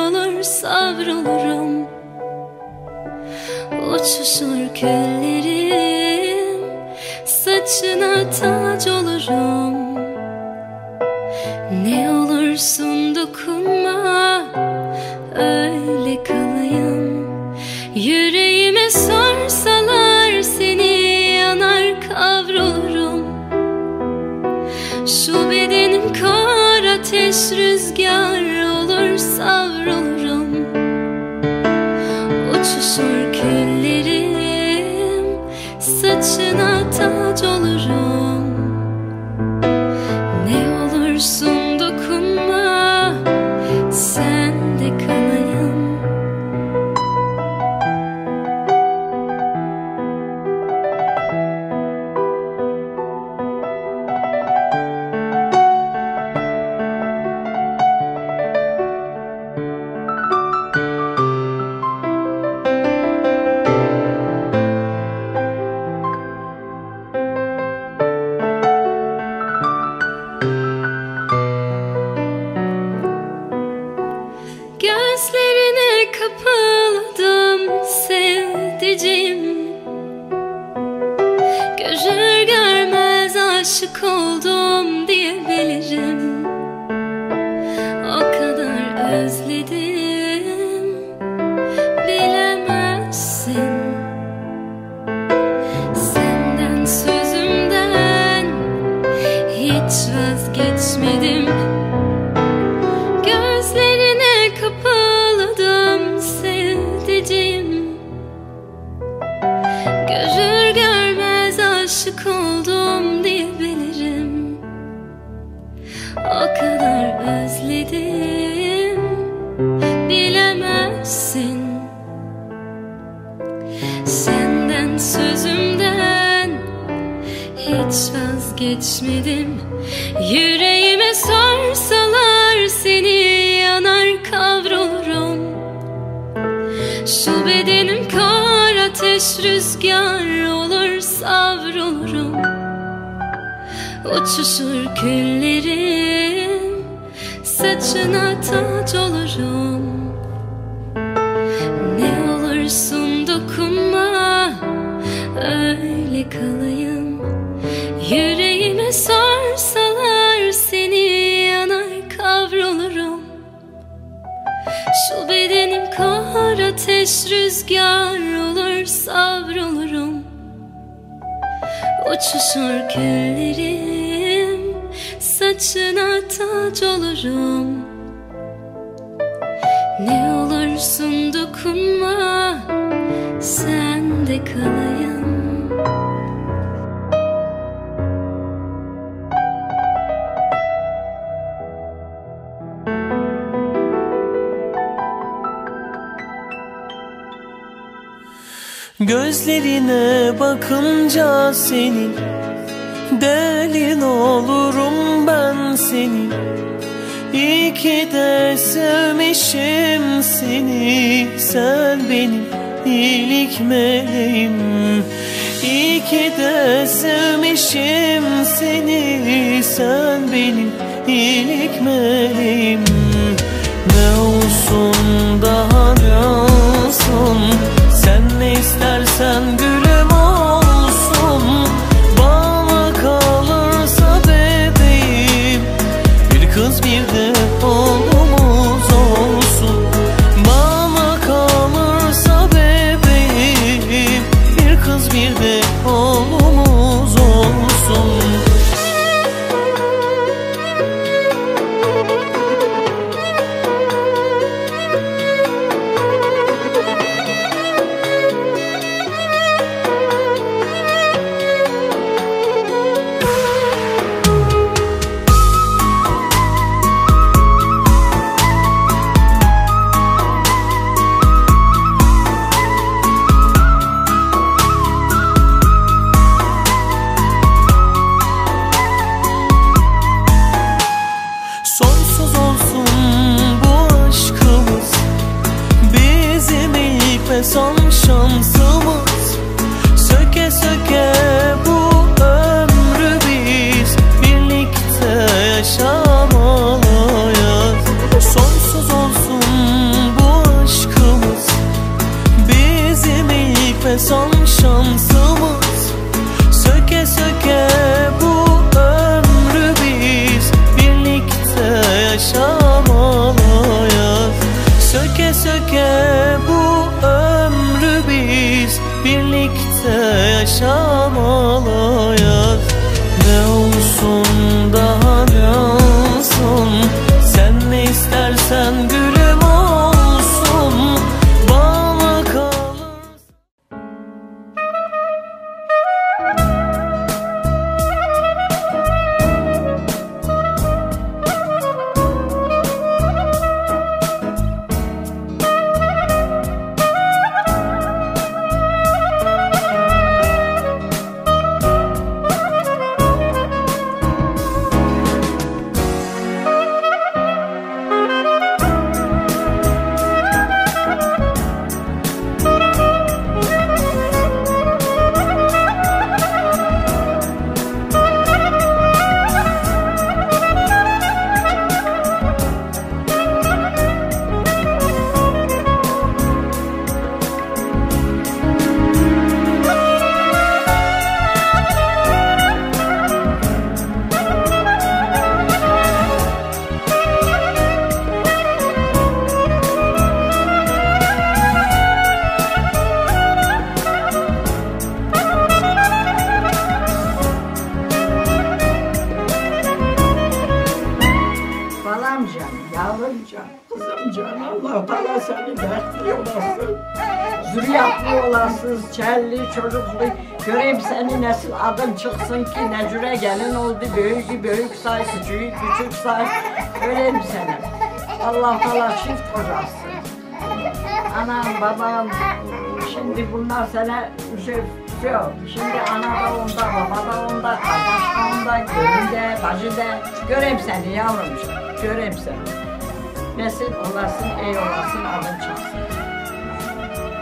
olur savrulurum. Uçuşur küllerim, saçına tac olurum. Ne olursun dokunma, öyle kalayım. Yüreğime sorsalar seni yanar kavrulurum. Şu bedenim kor ateş rüzgar olur savrulurum. Uçuşur küllerim, saçına tac olurum. Ne olursun dokunma, sen de kalayım. Gözlerine kapıldım sevdiceğim. Görür görmez aşık oldum diyebilirim. O kadar özledim, bilemezsin. Senden sözümden hiç vazgeçmedim. Gözlerine kapıldım sevdiceğim. Görür görmez aşık oldum diyebilirim. O kadar özledim, bilemezsin. Senden sözümden hiç vazgeçmedim. Yüreğime sorsalar seni yanar kavrulurum. Şu bedenim kor ateş rüzgar olur savrulurum. Uçuşur küllerim, saçına tac olurum. Ne olursun dokunma, öyle kalayım. Yüreğime sorsalar seni yanar kavrulurum. Şu bedenim kor ateş rüzgar olur savrulurum. Uçuşur küllerim, saçına tac olurum. Ne olursun dokunma, sen de kalayım. Gözlerine bakınca senin, delin olurum ben senin. İyi ki de sevmişim seni, sen benim iyilik meleğim. İyi ki de sevmişim seni, sen benim iyilik meleğim. Ne olsun daha ne olsun, sen ne istersen gülüm olsun. Bana kalırsa bebeğim, bir kız bir de oğlumuz olsun. Bana kalırsa bebeğim, bir kız bir de oğlumuz olsun. Son şansımız, söke söke bu ömrü biz birlikte yaşamalıyız. Sonsuz olsun söke bu ömrü biz birlikte yaşamalıyız. Ne olsun daha ne olsun, sen ne istersen gülüm olsun, bana kalır. Yavrucağım, kızımcağım, Allah Teala seni dertli olasın, zürriyetli olasın, çelli, çocuklu. Göreyim seni nesil adın çıksın ki necüre gelin oldu, büyük say, küçük say. Göreyim seni. Allah Teala çift kocasın. Anam, babam, şimdi bunlar sana yok. Şimdi ana da onda, baba da onda, kardeş de onda, gelin de, bacı da. Göreyim seni yavrumcağım. Göreyim seni. Nesil olasın, ey olasın, adın çıksın.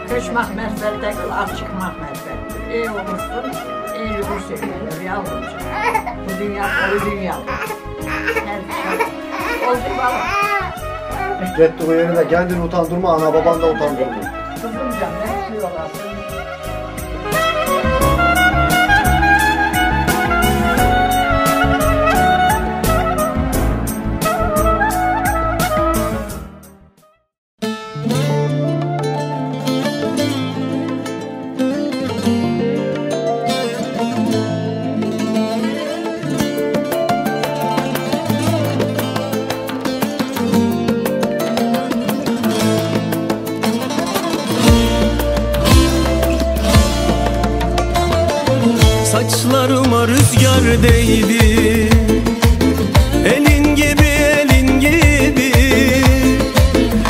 Köçmek mərfət değil, ad çıkmak mərfətdir. Ey olursun, ey yürür söylenir yavrumcağım. Bu dünya, o dünya. Oldu bana. Gitti bu yerine kendini utandırma, ana baban da utandırma. Kızımcağım, ne olasın? Saçlarıma rüzgar değdi, elin gibi elin gibi.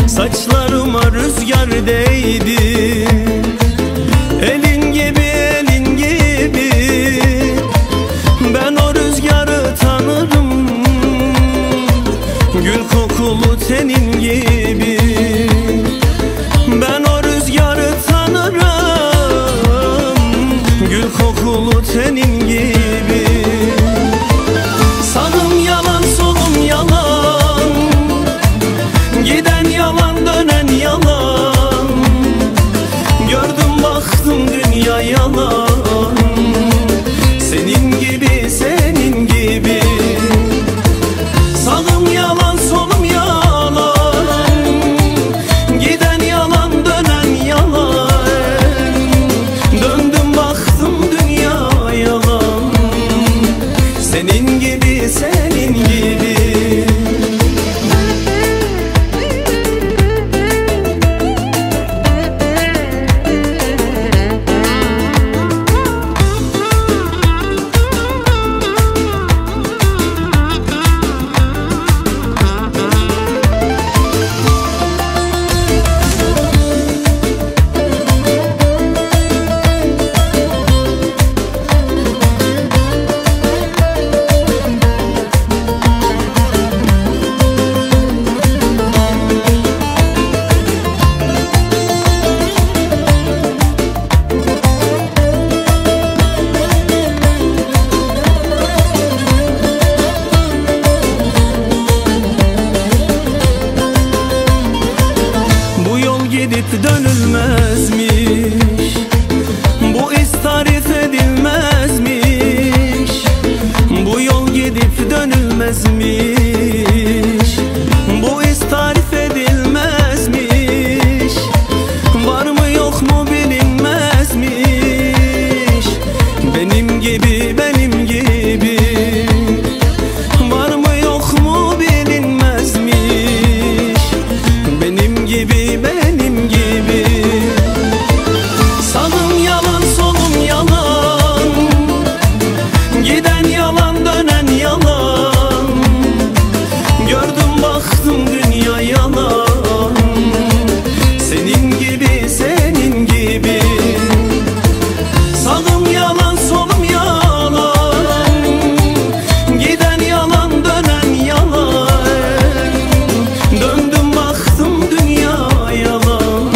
Saçlarıma rüzgar değdi, elin gibi elin gibi. Ben o rüzgarı tanırım, gül kokulu tenin gibi. Ben o rüzgarı tanırım, gül kokulu tenin gibi. Sağım yalan, solum yalan, giden yalan, dönen yalan. Gördüm baktım dünya yalan, senin gibi, senin gibi. Sağım yalan, solum yalan, giden yalan, dönen yalan. Döndüm baktım dünya yalan, senin gibi, senin gibi. Gidip dönülmezmiş, bu iz tarif edilmezmiş. Bu yol gidip dönülmezmiş, bu iz tarif edilmezmiş. gibi benim gibi. Sağım yalan solum yalan, giden yalan dönen yalan. Gördüm baktım dünya yalan, senin gibi senin gibi. Sağım yalan solum yalan, giden yalan dönen yalan. Döndüm baktım dünya yalan,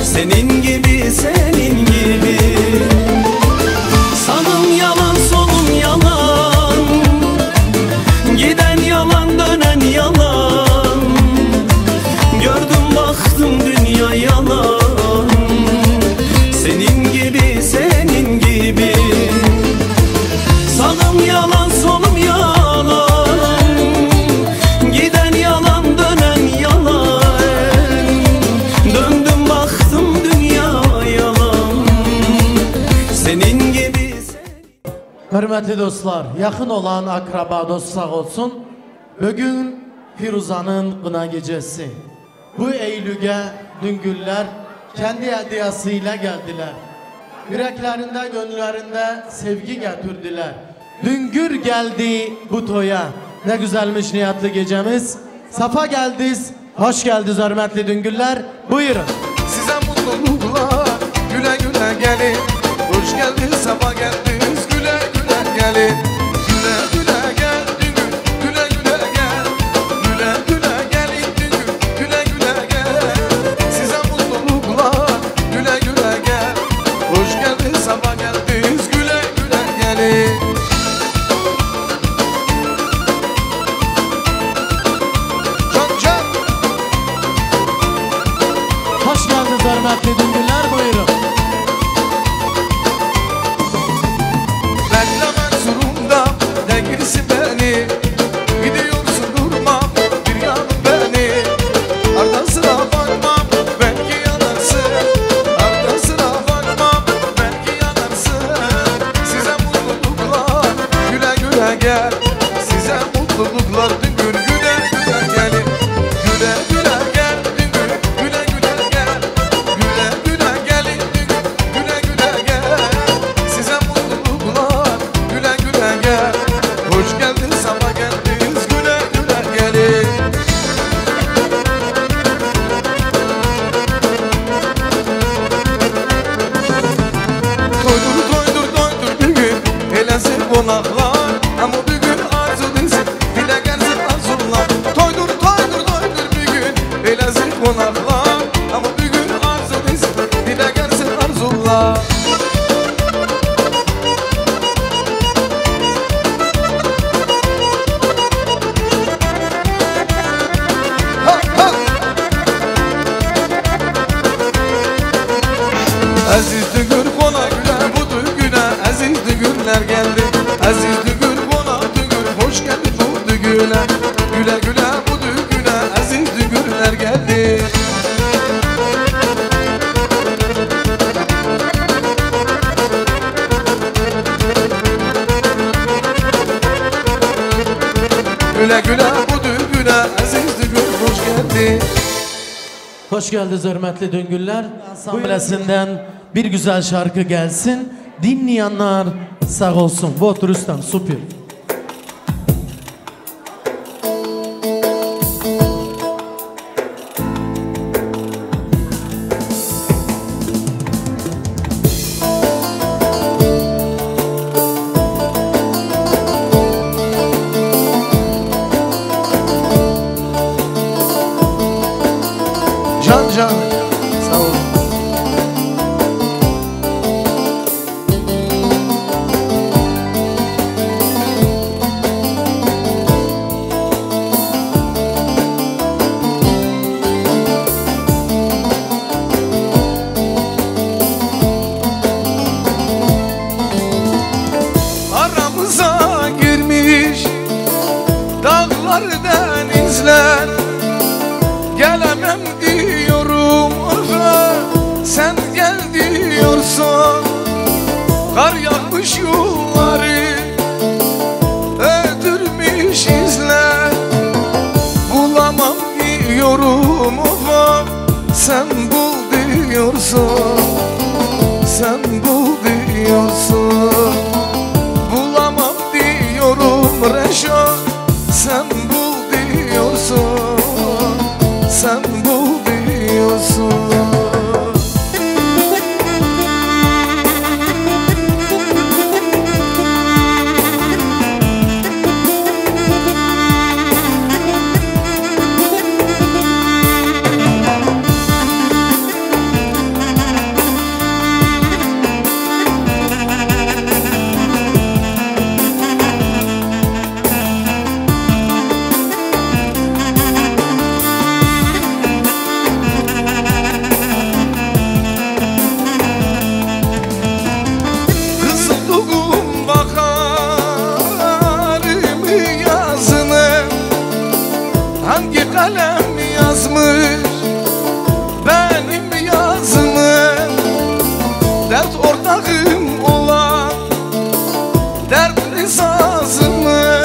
senin gibi senin gibi. Sağım yalan solum yalan, giden yalan dönen yalan. Gördüm baktım dünya yalan, senin gibi senin gibi. Sağım yalan solum yalan, giden yalan dönen yalan. Döndüm baktım dünya yalan, senin gibi Hörmətli dostlar, yaxın olan akraba dost sağ olsun. Bugün Firuza'nın qına gecesi. Bu Eylül'e Düngüller kendi hediyasıyla geldiler. Yüreklerinde, gönüllerinde sevgi getirdiler. Düngür geldi bu toya. Ne güzelmiş niyatlı gecemiz. Safa geldiniz, hoş geldiniz hörmətli Düngüller. Buyurun. Size mutluluklar, güle güle gelin. Hoş geldiniz, safa geldiniz, güle güle gelin. Güle güle gel Düngür, güle güle gel. Güle güle gelin Düngür, güle güle gel. Size mutluluklar, güle güle gel. Hoş geldiniz, safa geldiniz, güle güle gelin. Çok çok. Hoş geldiniz hörmətli Düngüller. Buyurun. Beklemen zorunda değilsin beni. Gidiyorsun durma bir yanım beni. Ardasına bakmam belki yanarsın. Ardasına bakmam belki yanarsın. Size mutluluklar güle güle gel. Size mutluluklar Düngür güle güle gelin. Güle güle gel Düngür güle güle gel. Güle güle gelin Düngür güle güle gel. Size mutluluklar güle güle gel. Hoş geldin sabah geldiniz güle güle gelin. Toydur toydur toydur bugün elesin konaklar. Ama bugün arzu desin dile gelsin arzular. Toydur toydur toydur bugün elesin konaklar. Ama bugün arzu desin dile gelsin arzular. Ha, ha. Aziz Düngür kona güle bu düğüne. Aziz Düngürler geldi. Aziz Düngür kona Düngür hoş geldin bu düğüne. Güle güle bu düğüne. Aziz Düngürler geldi. Güle güle bu düğüne. Aziz Düngür hoş geldi. Hoş geldiniz hörmətli Düngüller. Ansamblesinden bir güzel şarkı gelsin. Dinleyenler sağ olsun. Vot Rüstem, süper. Can can sağ ol. Aramıza girmiş dağlar denizler. Gelemem diyorum orada, sen gel diyorsun. Kar yakmış yolları, öldürmüş izler. Bulamam diyorum orada, sen bul diyorsun, sen bul diyorsun. Bulamam diyorum Reşo, sen bul diyorsun, sen bul diyorsun. Hangi kalem yazmış benim yazımı? Dert ortağım olan dertli sazımı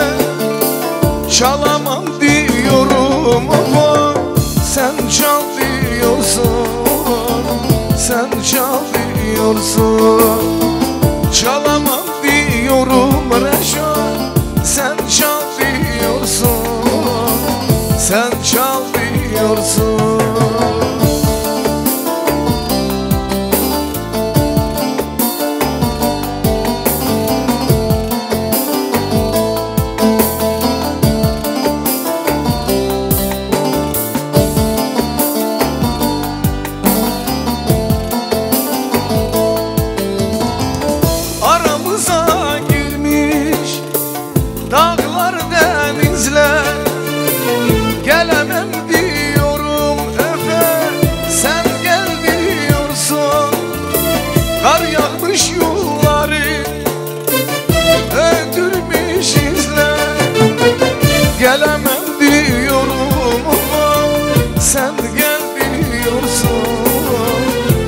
çalamam diyorum ama sen çal diyorsun, sen çal diyorsun. Çalamam diyorum Reşo, sen çal diyorsun, sen çal diyorsun. Aramıza girmiş dağlar denizler, gelemem diyorum Efe, sen gel diyorsun. Kar yağmış yolları öldürmüş izler, gelemem diyorum ama sen gel diyorsun,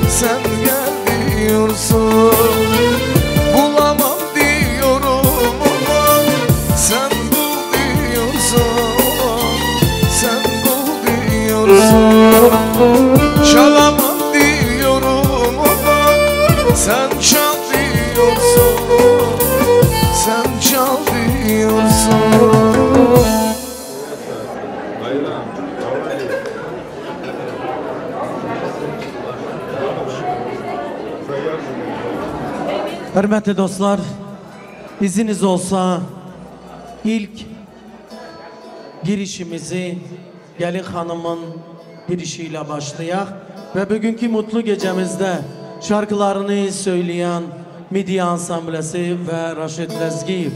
sen gel diyorsun. Bulamam diyorum ama sen bul diyorsun, sen bul diyorsun. Çalamam diyorum ama sen çal diyorsun, sen çal diyorsun. Hürmetli dostlar, izniniz olsa ilk girişimizi Gelin Hanım'ın girişiyle başlayak ve bugünkü mutlu gecemizde şarkılarını söyleyen Midye Ansamblesi ve Raşit Lezgiyev,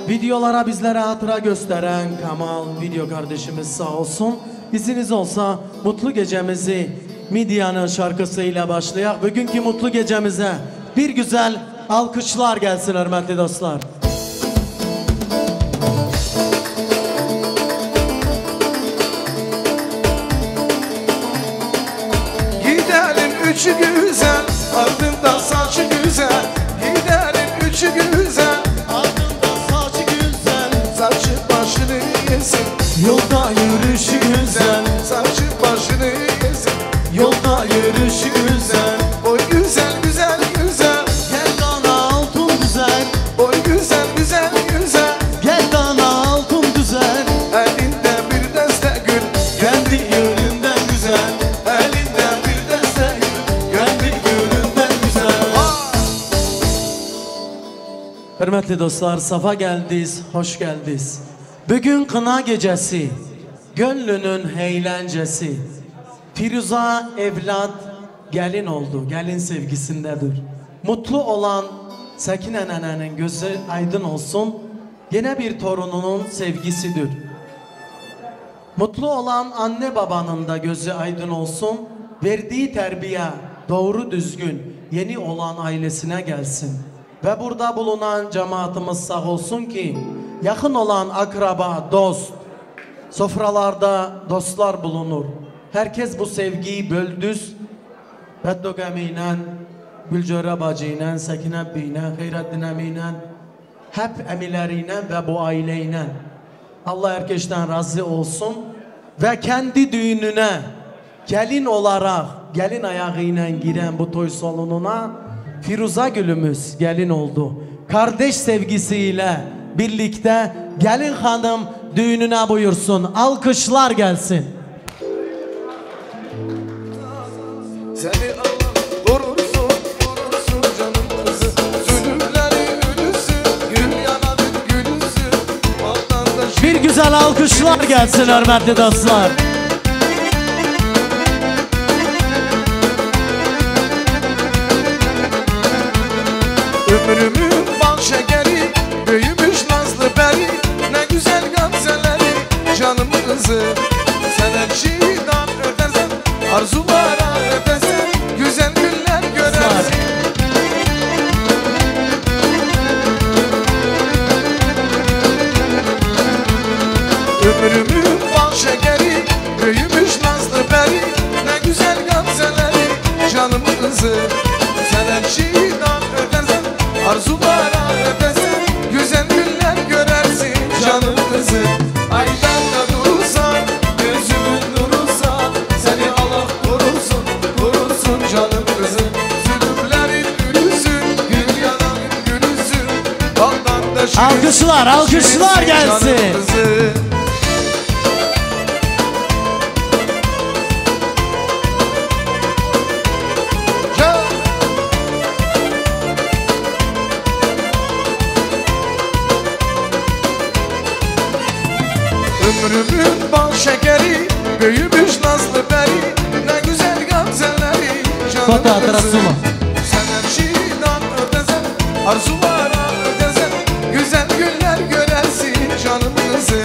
videolara bizlere hatıra gösteren Kamal video kardeşimiz sağ olsun. İzniniz olsa mutlu gecemizi Midye'nin şarkısıyla başlayak. Bugünkü mutlu gecemize bir güzel alkışlar gelsin hürmetli dostlar. Gidelim üçü güzel, ardında saçı güzel. Gidelim üçü güzel, Ardında saçı güzel, saçı başını yesin. yolda yürüyüşü güzel, Saçı başını yesin. yolda yürüyüşü güzel. Oy güzel güzel güzel, Gel dana altın güzel, oy güzel güzel güzel. gel dana altın güzel. Elinde bir deste gül, Kendi yönünden güzel, elinde bir deste gül. kendi yönünden güzel. Hürmetli dostlar, safa geldiniz, hoş geldiniz. Bugün kına gecesi, gönlünün eğlencesi. Firuza evlat gelin oldu, gelin sevgisindedir. Mutlu olan Sekine nenenin gözü aydın olsun, yine bir torununun sevgisidir. Mutlu olan anne babanın da gözü aydın olsun, verdiği terbiye doğru düzgün yeni olan ailesine gelsin. Ve burada bulunan cemaatimiz sağ olsun ki yakın olan akraba, dost, sofralarda dostlar bulunur. Herkes bu sevgiyi böldüz. Beddogam ile, Gülcöre bacı ile, Sekine beyine, Hayreddin emine, hep emilerine ve bu aileyle. Allah herkesten razı olsun ve kendi düğününe gelin olarak, gelin ayağıyla giren bu toy salonuna Firuza gülümüz gelin oldu. Kardeş sevgisiyle birlikte gelin hanım düğününe buyursun. Alkışlar gelsin. Seni Allah vurursun, vurursun canım kızı. Zulümleri ölüsü, gül yanadın gülüsü. Alttan da Bir güzel alkışlar gelsin hürmetli dostlar. ömrümün bal şekeri, büyümüş nazlı peri. Ne güzel gamzeleri, canım kızı. Sen her şeyden ötersen, arzulara ötersen, güzel günler görersin. Ömrümün bal şekeri, büyümüş nazlı peri. Ne güzel gamzeleri, canım kızı. Sen her şeyden ötersen, arzulara ötersen, güzel günler görersin canım kızı. Aydan da durursan, gözümün nurursan, seni Allah korursun, korursun canım kızı. Zulümlerin gülüsün, gül yanağın gülüsün. Baldan da şirinsin, Alkışlar, alkışlar şirinsin gelsin. canım kızı. Ömrümün bal şekeri, büyümüş nazlı peri. Ne güzel gamzeleri, canım Fata, kızı. Trabzon'a. Sen her şeyden ötezen, arzulara ötezen, güzel günler görersin canım kızı.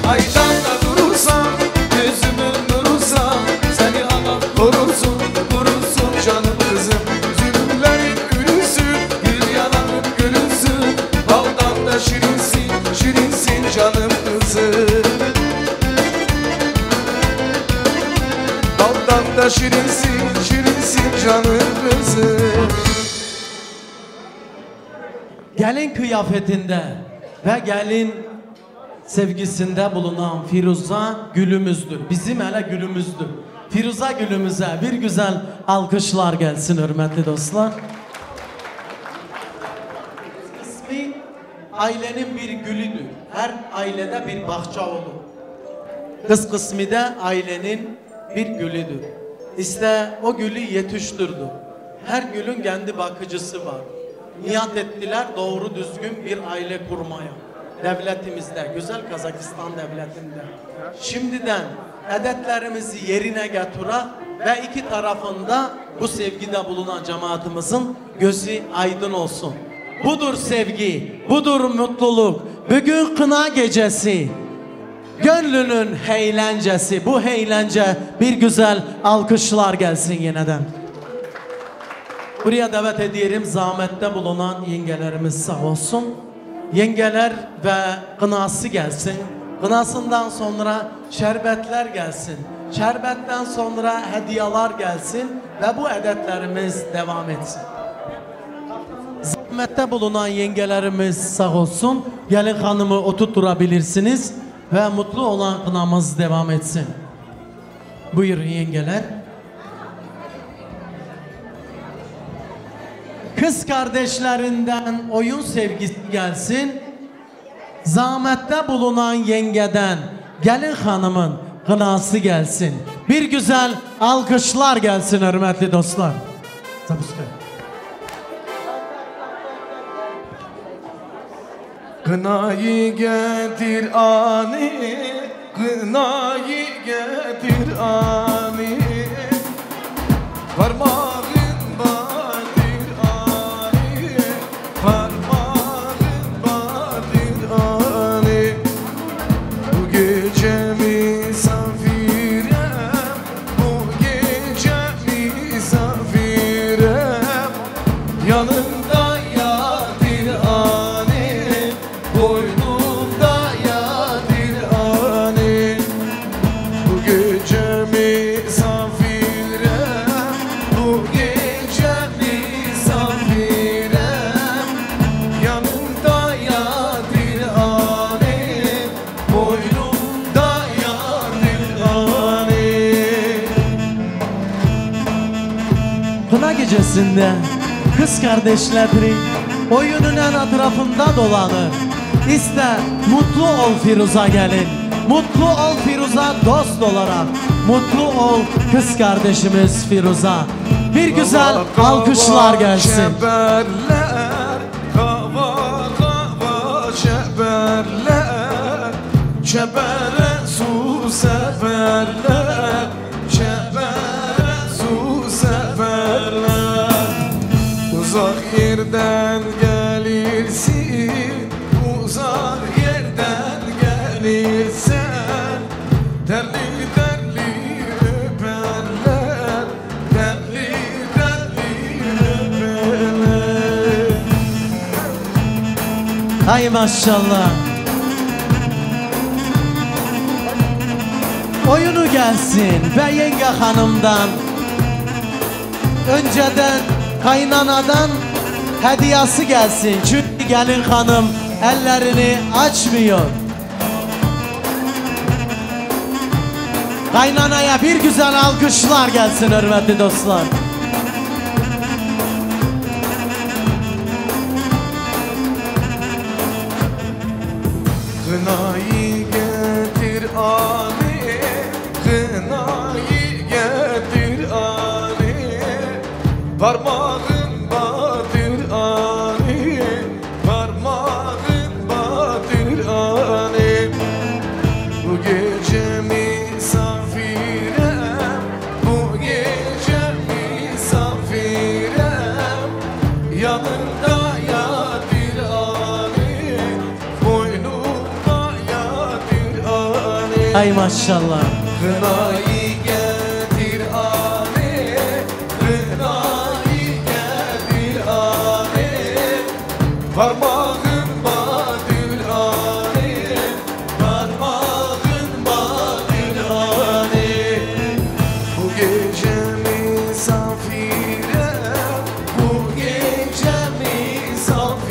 Aydan da durursan, gözümün nurursan, seni Allah korursun, korursun canım kızım. Zulümlerin ülüsün, gül yanağın gülüsün. Baldan da şirinsin, şirinsin canım kızı. Baldan da şirinsin, şirinsin canım kızı. Gelin kıyafetinde ve gelin sevgisinde bulunan Firuza gülümüzdür. Bizim hele gülümüzdür. Firuza gülümüze bir güzel alkışlar gelsin hürmetli dostlar. İsmi ailenin bir gülüdür. Her ailede bir bahçe olur. Kız kısmı da ailenin bir gülüdür. İşte o gülü yetiştirdi. Her gülün kendi bakıcısı var. Niyat ettiler doğru düzgün bir aile kurmaya. Devletimizde, güzel Kazakistan devletinde. Şimdiden adetlerimizi yerine getirerek ve iki tarafında bu sevgide bulunan cemaatimizin gözü aydın olsun. Budur sevgi, budur mutluluk. Bugün kına gecesi. Gönlünün eğlencesi. Bu eğlence bir güzel alkışlar gelsin yeniden. Buraya davet ediyorum zahmette bulunan yengelerimiz sağ olsun. Yengeler ve kınası gelsin. Kınasından sonra şerbetler gelsin. Şerbetten sonra hediyeler gelsin ve bu adetlerimiz devam etsin. Zahmette bulunan yengelerimiz sağ olsun. Gelin hanımı oturtturabilirsiniz ve mutlu olan kınamız devam etsin. Buyurun yengeler. Kız kardeşlerinden oyun sevgisi gelsin. Zahmette bulunan yengeden gelin hanımın kınası gelsin. Bir güzel alkışlar gelsin hürmetli dostlar. Kınayı getir ani, kınayı getir ani. Parmağın batir ani, parmağın batir ani. Bu gece misafirem, bu gece misafirem. Yanımda yatir ani, boynumda yatir ani. Bu gece misafirem. Kına gecesinde kız kardeşleri oyunun en etrafında dolanır. İşte mutlu ol Firuza gelin, mutlu ol Firuza dost olarak, mutlu ol kız kardeşimiz Firuza. Bir güzel alkışlar gelsin. Şeberler, kava kava şeberler, şebere su seferler, şebere su seferler. Uzak yerden gelirsin, uzak yerden gelirsen, terli terli öperler, terli terli öperler. Hay maşallah. Oyunu gelsin ve yenge hanımdan, önceden kaynanadan hediyesi gelsin. Çünkü gelin hanım ellerini açmıyor. Kaynanaya bir güzel alkışlar gelsin hürmetli dostlar. Kınayı getir Ali, kınayı getir Ali, parmağın batır Ali, parmağın batır Ali. Bu gece misafirem, bu gece misafirem, yanında yatır Ali, boynumda yatır Ali. Ay maşallah. Kınayı getir Ali, kınayı getir Ali, parmağın batır Ali, parmağın batır Ali. Bu gece misafirem, bu gece misafirem,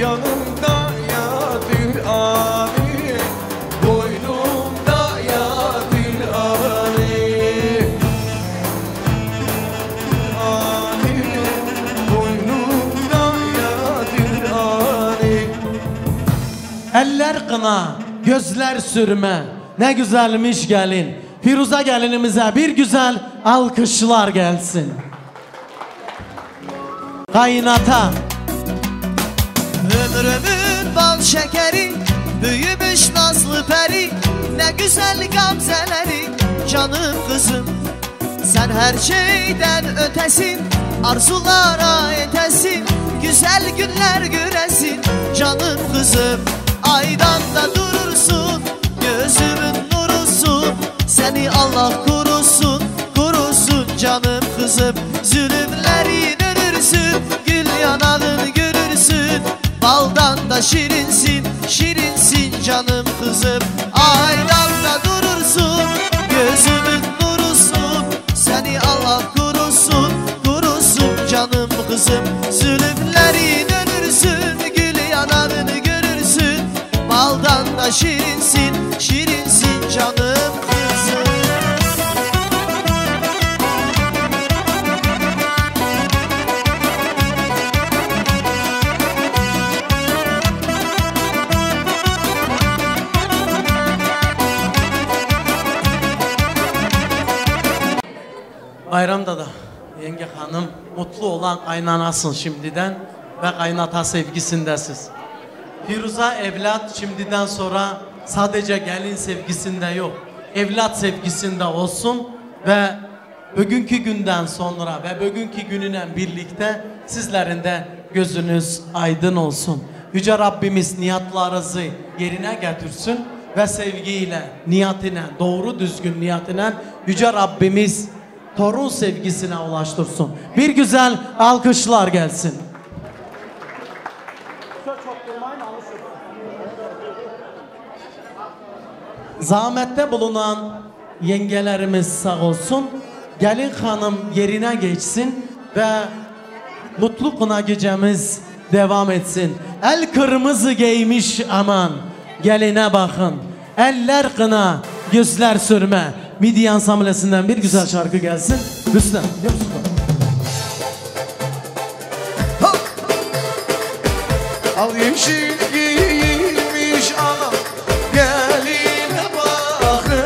yanımda yatır Ali, boynumda yatır Ali. Ali, boynumda yatır Ali. Eller kına, gözler sürme. Ne güzelmiş gelin. Firuza gelinimize bir güzel alkışlar gelsin. Kaynata. Ömrümün bal şekeri, büyümüş nazlı peri, ne güzel gamzeleri, canım kızım. Sen her şeyden ötesin, arzulara yetesin, güzel günler göresin, canım kızım. Aydan da durursun, gözümün nurusun, seni Allah korusun, korusun canım kızım. Zulümlerin ölürsün, gül yanağını görürsün, baldan da şirinsin, şirinsin canım kızım. Aydan da durursun, gözümün nurusun, seni Allah korusun, korusun canım kızım. Zulümlerin ölürsün, gül yanağını görürsün, baldan da şirinsin, şirinsin canım kızım. Bayramda da yenge hanım mutlu olan kaynanasın şimdiden ve kaynata sevgisindesiz. Firuza evlat şimdiden sonra sadece gelin sevgisinde yok, evlat sevgisinde olsun ve bugünkü günden sonra ve bugünkü günüyle birlikte sizlerin de gözünüz aydın olsun. Yüce Rabbimiz niyatlarınızı yerine getirsin ve sevgiyle, niyetine, doğru düzgün niyetine Yüce Rabbimiz torun sevgisine ulaştırsın. Bir güzel alkışlar gelsin. Zahmette bulunan yengelerimiz sağ olsun. Gelin hanım yerine geçsin ve mutlu kına gecemiz devam etsin. El kırmızı giymiş aman, geline bakın. Eller kına, gözler sürme. Midye Ansamblesi'nden bir güzel şarkı gelsin. Rüstem, biliyor musun? Al yeşil giymiş anam, geline bakın.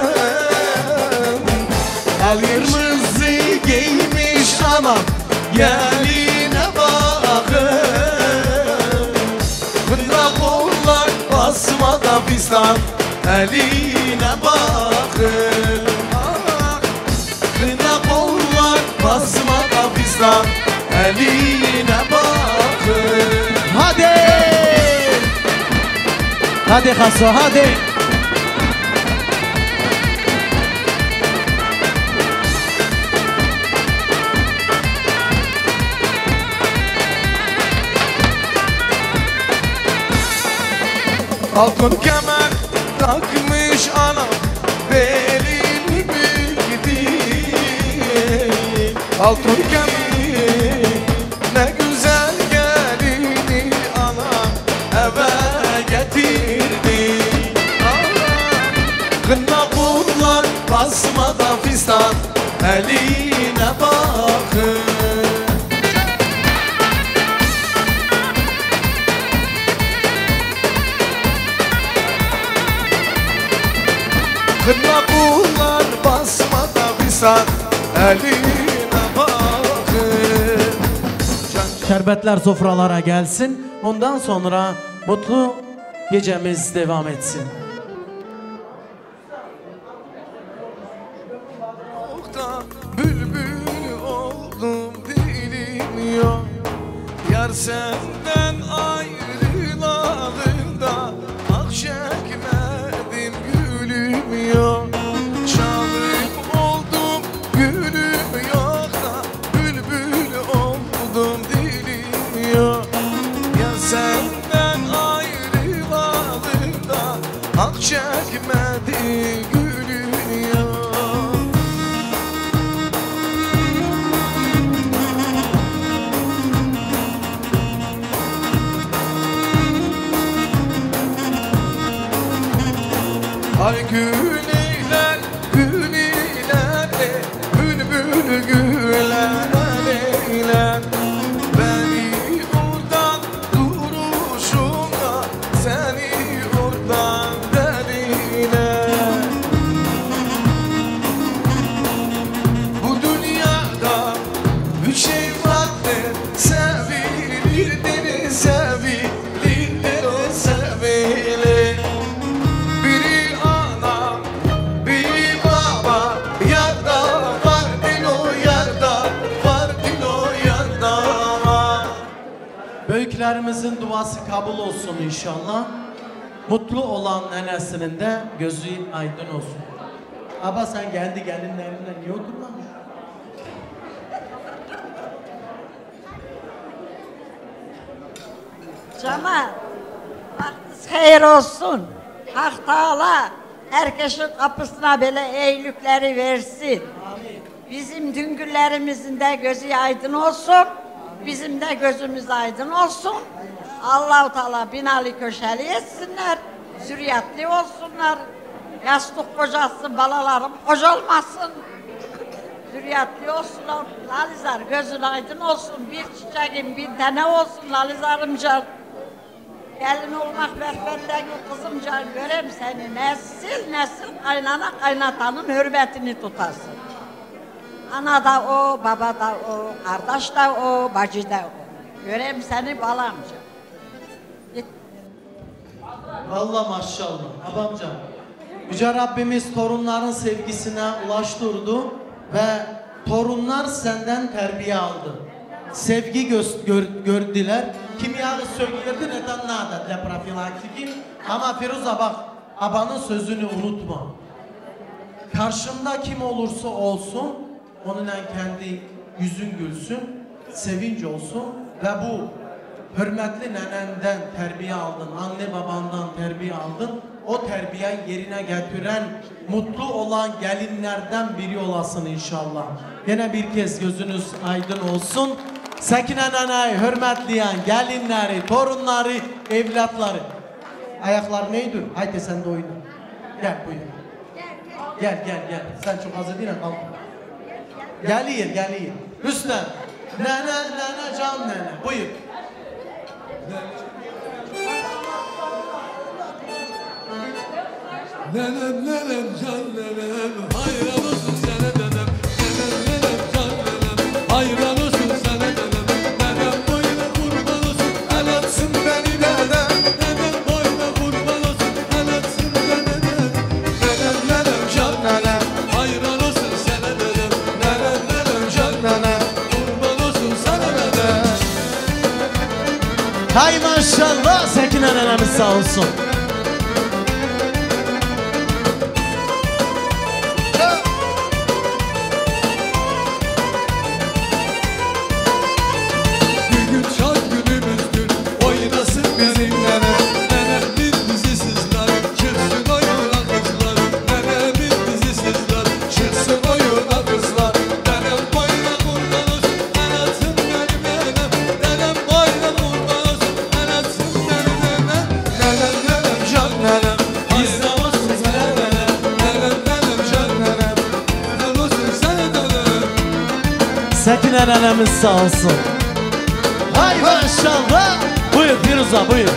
Al kırmızı giymiş anam, geline bakın. Kına kollar basmadan fistan, eline bakın. Kına kollar basmadan fistan, eline bakın. Hadi! Hadi Haso, hadi! Altın kemer takmış anam, belini bükti. Altın kemer ne güzel gelini anam eve getirdi. Kına kullar basmadan fistan, eline bakın. Kına kullar basmadan fistan, eline bakın. Şerbetler sofralara gelsin. Ondan sonra mutlu gecemiz devam etsin. Okta bülbül oldum dilim yok. Yar senden ayrılalı da ah çekmedim gülüm yok. Çalıp oldum gülüm yok da bülbül oldum dilim yok. Yar senden ayrılalı da ah çekmedim gülüm yok. Ay güler, güler, bülbül güler, eyler. Beni oradan duruşumda, seni oradan deriler. Bu dünyada bir şey vardır, sevilir deniz, sevilir o sevilir. Biri ana, biri baba, yarda var dilo, yarda var dilo, yarda var. Büyüklerimizin duası kabul olsun inşallah. Mutlu olan nenesinin de gözü aydın olsun. Ama sen kendi gelinlerinden niye oturmamışsın? Cemal, vaktiniz hayır olsun. Hak Teala herkesin kapısına böyle iyilikleri versin. Bizim düngüllerimizin de gözü aydın olsun. Bizim de gözümüz aydın olsun. Allah-u Teala binalı köşeli etsinler. Zürriyetli olsunlar. Yastık kocası balalarım kocalmasın. Zürriyetli olsunlar. Lalizar gözün aydın olsun. Bir çiçeğin bin tane olsun Lalizarımcan. Gelin olmak berbetteki kızımcan görem seni nesil nesil kaynana kaynatanın hürmetini tutasın. Ana da o, baba da o, kardeş de o, bacı da o. Görem seni balamca. Vallahi maşallah abamcan. Yüce Rabbimiz torunların sevgisine ulaştırdı ve torunlar senden terbiye aldı. Sevgi gördüler. Kimyalı söylüyordu neden nada le profilaktiki. Ama Firuza bak abanın sözünü unutma. Karşında kim olursa olsun onunla kendi yüzün gülsün, sevinç olsun ve bu hürmetli nenenden terbiye aldın, anne babandan terbiye aldın. O terbiyeyi yerine getiren, mutlu olan gelinlerden biri olasın inşallah. Yine bir kez gözünüz aydın olsun. Sakine nanayı hürmetleyen gelinleri, torunları, evlatları. Ayaklar neydi? Haydi sen de oyna. Gel buyur. Gel gel gel. Sen çok hazır değilsin kalk. Geliyor. Rüstem. Nene can nene. Buyur. Nenem can nenem, hayran olsun sana nenem. Nenem can nenem, hayran olsun sana nenem. Nenem boyuna kurban olsun, el atsın beni nenem. Nenem boyuna kurban olsun, el atsın beni nenem. Nenem can nenem, hayran olsun sana nenem. Nenem can nenem, kurban olsun sana nenem. Hay maşallah Sekine nenemiz sağ olsun. Sekine nenemiz sağ olsun. Hay maşallah. Buyur Firuza buyur.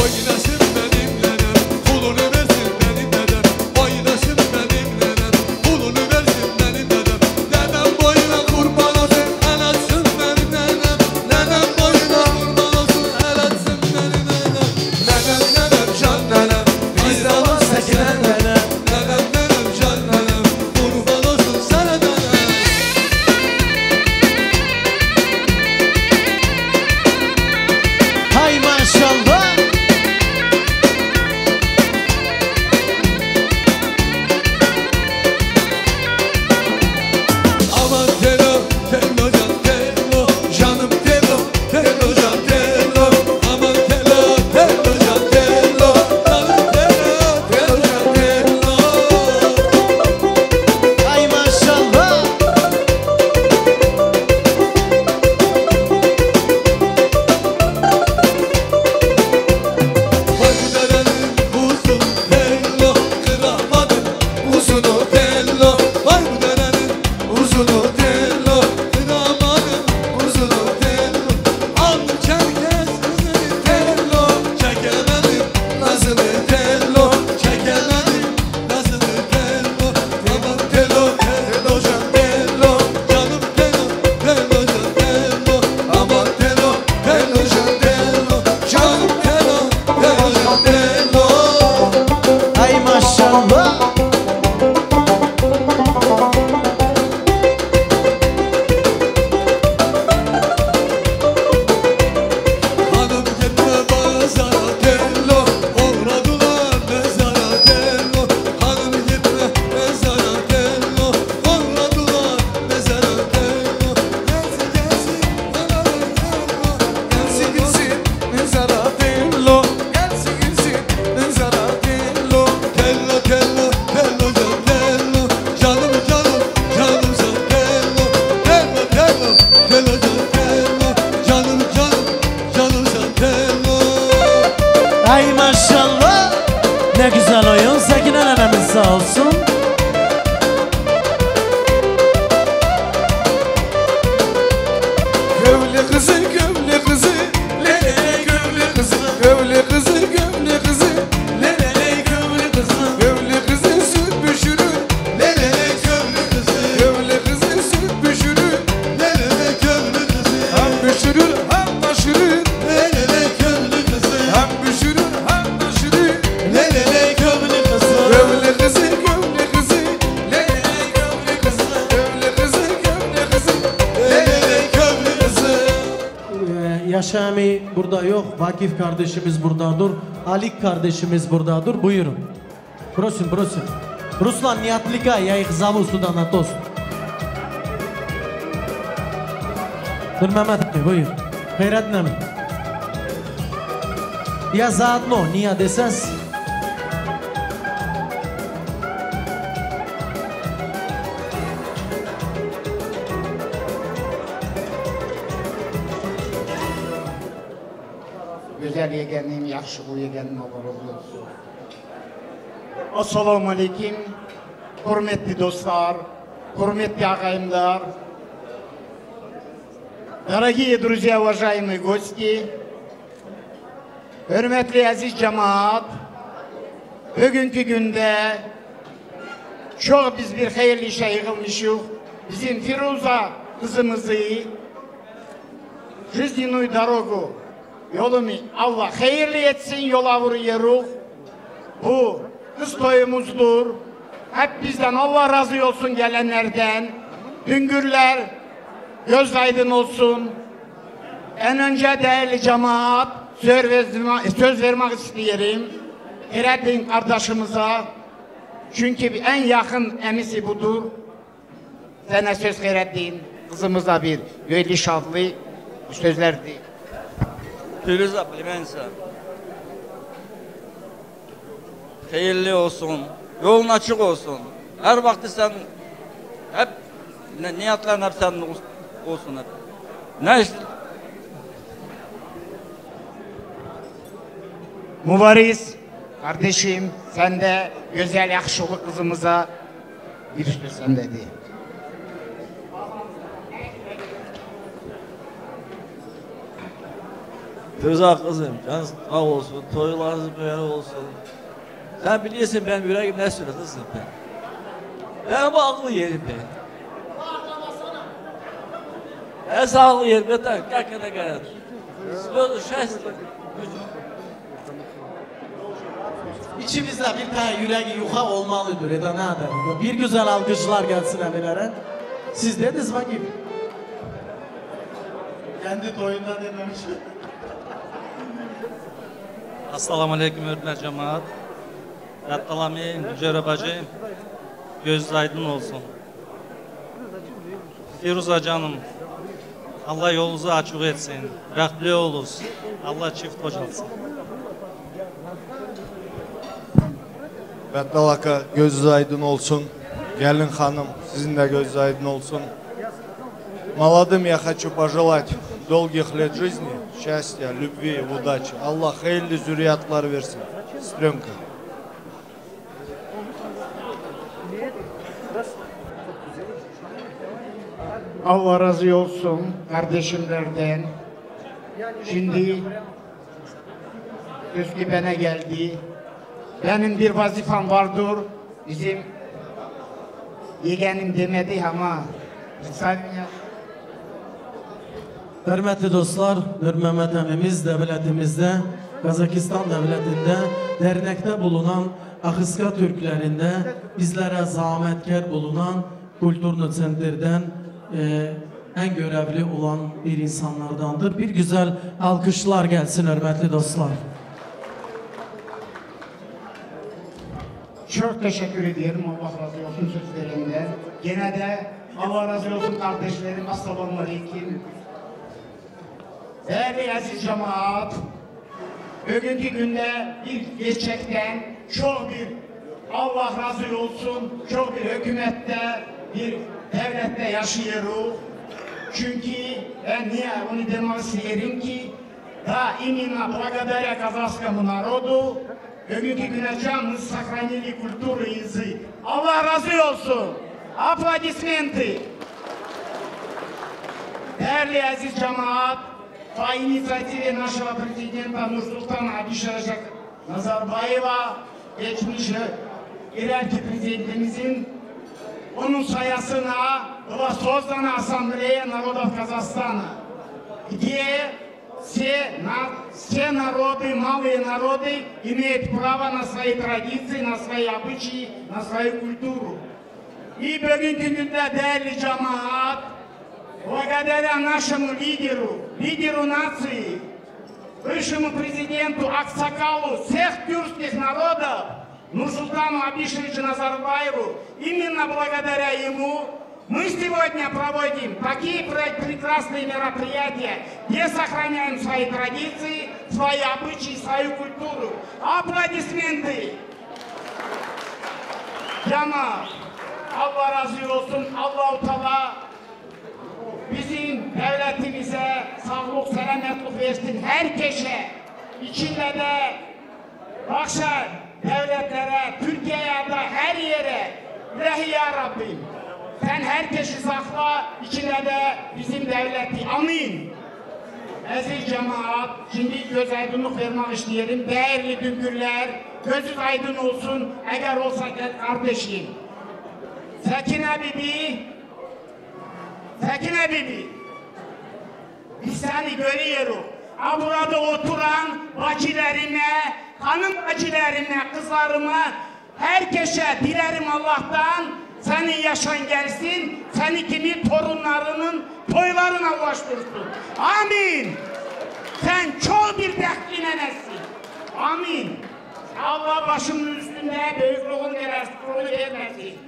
Oynasın benim nenem, kulunu versin benim dedem. Oynasın benim nenem, kulunu versin benim dedem. Nenem boyuna kurban olsun, el atsın benim nenem. Nenem boyuna kurban olsun, el atsın benim nenem. Nenem can nenem, bizde var Sekine nenem. Nenem can nenem, kurban olsun sana nenem. Hay maşallah. Aman telo, telo can telo, canım telo, telo can telo. Aman telo, telo can telo, canım telo, telo can telo. Hay maşallah. Bayderenin uzun telo, kıramadım uzunu telo. Bayderenin uzunu telo, kıramadım uzunu telo. Al çerkezini telo, çekemedim nazını telo, çekemedim nazını telo. Aman telo, telo can telo, canım telo, telo can telo. Aman telo, telo can telo, canım telo, telo can telo. Hay maşallah. Hanım gitme pazara tello, uğradılar mezara tello. Hanım gitme mezara tello, uğradılar mezara tello. Gelsin gitsin mezara tello, gelsin gitsin mezara tello. Tello tello tello can tello, canım canım canım can tello. Tello tello tello can tello, canım canım canım can tello. Hay maşallah. Ne güzel oyun. Sekine nenemiz sağ olsun. Gövle kızı, gövle kızı, lele gövle kızı, gövle kızı, gövle kızı, lele gövle kızı, gövle kızı süt pişirir, lele gövle kızı, gövle kızı süt pişirir, lele gövle kızı, hem pişirir hem taşırır, lele gövle kızı, hem pişirir hem taşırır, lele gövle kızı, gövle kızı, gövle kızı, lele gövle kızı, gövle kızı, gövle kızı, lele gövle kızı. Yaşami burada yok. Vakif kardeşimiz buradadır. Alik kardeşimiz buradadır. Buyurun. Prosim. Ruslan niyatlika ya ih zavu sudan atos. Dur Mehmet Bey buyur. Hayrat nemi. Ya zaadno niya desens. güzel yeğenim, yakışıklı yeğenim olur. Assalamu alaikum. Hürmetli dostlar, hürmetli ağayımlar, дорогие друзья, уважаемые гости, hürmetli aziz cemaat, bugünkü günde çok biz bir hayırlı işe yığılmışız. Bizim Firuza kızımızı жизненную дорогу, yolunu Allah hayırlı etsin, yola vuruyoruz. Bu kız toyumuzdur. Hep bizden Allah razı olsun gelenlerden. Hüngürler göz aydın olsun. En önce değerli cemaat söz vermek isteyelim. Hireddin kardeşimize. Çünkü en yakın emisi budur. Sana söz Hireddin. Kızımıza bir böyle şadlı sözlerdi. Firuza Plemensa. Hayırlı olsun. Yolun açık olsun. Her vakti sen hep niyetlerin hep senin olsun hep. Ne işte? Mübariz kardeşim, sen de güzel yakışıklı kızımıza bir söz sen dedi. Firuza kızım, can sağ olsun, toylarınız böyle olsun. Sen biliyorsun ben yüreğim ne söylüyor kızım ben. Ben bu aklı yerim ben. En sağlıklı yerim yeter, kalkana kadar. Böyle şahsızlık. İçimizde bir tane yüreği yuha olmalıdır ya da ne der. Bir güzel alkışlar gelsin emirlere. Siz dediniz bakayım. Kendi toyunda dememiş. Assalamu alaikum hürmetli cemaat. Rattalami, Mücerre bacı, göz aydın olsun. Firuza canım, Allah yolunuzu açık etsin. Rahli olunuz. Allah çift kocalsın. Bettalaka gözünüz aydın olsun. Gelin hanım, sizin de gözünüz aydın olsun. Молодым я хочу пожелать долгих лет жизни, счастья, любви и удачи. Allah hayırlı zürriyatlar versin. Stremka. Allah razı olsun kardeşimlerden. Şimdi söz bana geldi. Benim bir vazifem vardır. Bizim yeğenim demedi ama Hürmetli dostlar, Nur Mehmet emimiz devletimizde, Kazakistan devletinde, dernekte bulunan Akıska Türklerinde bizlere zahmetkar bulunan Kulturnu Center'den en görevli olan bir insanlardandır. Bir güzel alkışlar gelsin hürmetli dostlar. Çok teşekkür ederim. Allah razı olsun sözlerinden. Gene de Allah razı olsun kardeşlerim. Assalamu alaikum. Değerli aziz cemaat, bugünkü günde bir gerçekten çok bir Allah razı olsun, çok bir hükümette, bir devlette yaşıyoruz. Çünkü ben niye onu demek isterim ki, да, именно благодаря казахскому народу, bugünkü güne canımız сохранили культуру и язык. Allah razı olsun. Aplodismenti. Değerli aziz cemaat, по инициативе нашего президента Нурсултана Абишевича Назарбаева, geçmiş ileriki prezidentimizin onun sayesinde была создана Ассамблея народов Казахстана, где все народы, малые народы имеют право на свои традиции, на свои обычаи, на свою культуру. И bugünkü günde değerli cemaat, благодаря нашему лидеру нации, бывшему президенту Аксакалу всех тюркских народов, Нурсултану Абишевичу Назарбаеву, именно благодаря ему мы сегодня проводим такие прекрасные мероприятия, где сохраняем свои традиции, свои обычаи, свою культуру. Аплодисменты! Cemaat, Allah razı olsun, Allah-u Teala bizim devletimize sağlık, selametlik versin, herkese içinde de başka devletlere, Türkiye'ye de her yere ilahi ya Rabbim. Sen herkesi sakla, içinde de bizim devleti. Amin. Aziz cemaat, şimdi göz aydınlık vermek isteyelim. Değerli düngürler, gözünüz aydın olsun. Eğer olsa kardeşim. Sekine Bibi, biz seni görüyoruz. Burada oturan bacılarıma, hanım bacılarıma, kızlarıma, herkese dilerim Allah'tan senin yaşan gelsin, seni kimi torunlarının toylarına ulaştırsın. Amin. Sen çok bir bekli nenesin. Amin. Allah başımın üstünde büyüklüğün vermesin.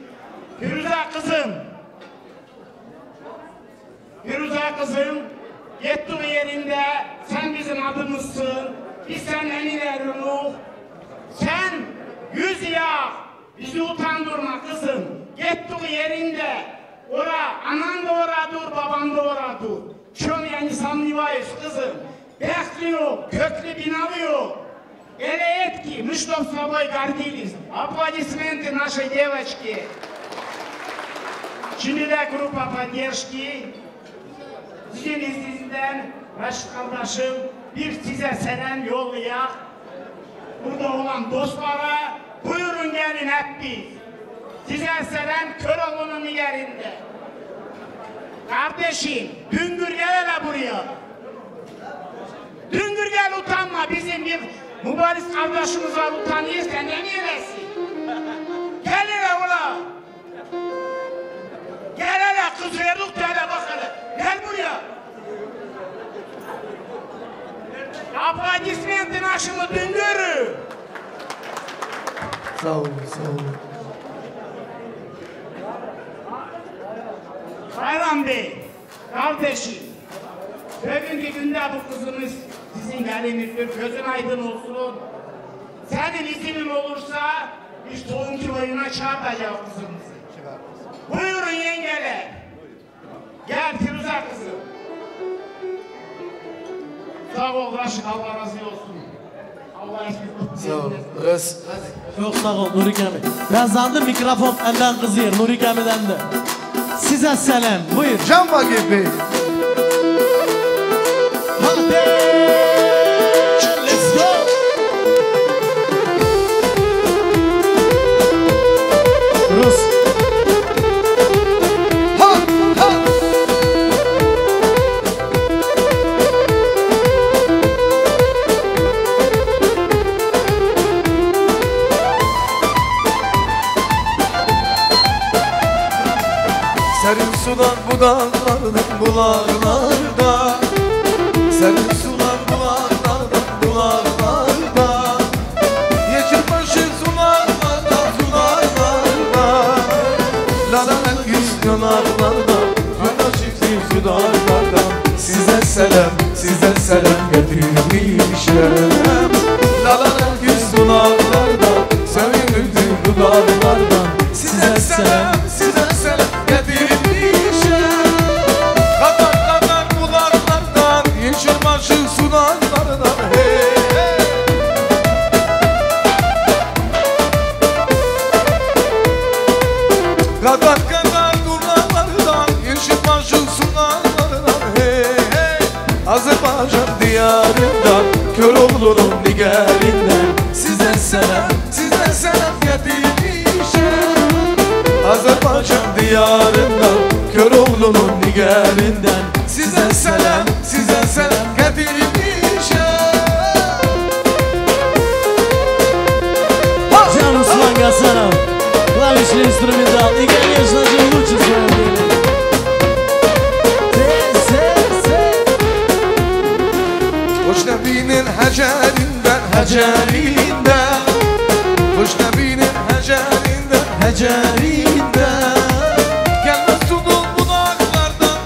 Firuze kızım, yettiği yerinde sen bizim adımızsın. Biz senden ilerliyoruz. Sen yüz yağ, bizi utandırma kızım. Yettiği yerinde, anan da oradır, baban da oradır. Çömeyen insan nivayız kızım. Bekliyor, köklü binalıyor. Ele et ki, мы что с тобой гордились. Аплодисменты нашей девочки. Şimdi de grupa поддержки. Sizin izninizden Raşit kardeşim bir size selam yollayak. Burada olan dostlara buyurun gelin hep biz. Size selam Köroğlu'nun yerinde. Kardeşim Düngür gel hele buraya. Düngür gel utanma, bizim bir mübariz kardeşimiz var, utanıyorsan ne niyesin? Gel hele ula. Gel hele kız verdik de hele bak hele. Gel buraya. Aplodismentin aşımı Düngür'ü. Sağ olun, sağ olun. Bayram Bey, kardeşim, bugünkü günde bu kızımız sizin gelinizdir, gözün aydın olsun. Senin izinin olursa biz tohumcu oyuna çağıracağız kızımızı. Buyurun yengeler. Gel Firuze kızım. Sağ ol Raşit, Allah razı olsun. Allah eşlik. Sağ ol. Çok sağ ol Nuri Kemi. Ben zandım mikrofon benden kızıyor Nuri Kemi'den de. Size selam, buyur. Camba gibi. Hadi. Let's go. Rus. Ha, ha. Serin sular bu dağlardan bularlarda, serin sular bularlardan bularlarda, yeşil başı sularlarda sularlarda, lalalar yüz yanarlarda, güneşli sularlarda. Size selam getirmişim. Lalalar yüz sularlarda, sevinirdi dudaklardan. Size selam getirmişim. Kadar bularlardan, yeşil başı sularlardan. Hey, hey. Kadar bularlardan, yeşil başı sularlardan. Hey, hey. Azerbaycan diyarından, Köroğlu'nun nigerinden. Size selam getirmişim. Azerbaycan diyarından, Köroğlu'nun nigerinden. Size selam getirmişim. Can Osman Gasanov, klavişli instrumental, и, конечно же, лучше с вами. Hoş Nebi'nin hecelinden, Hoş Nebi'nin hecelinden, gelmez sudul bulaklardan,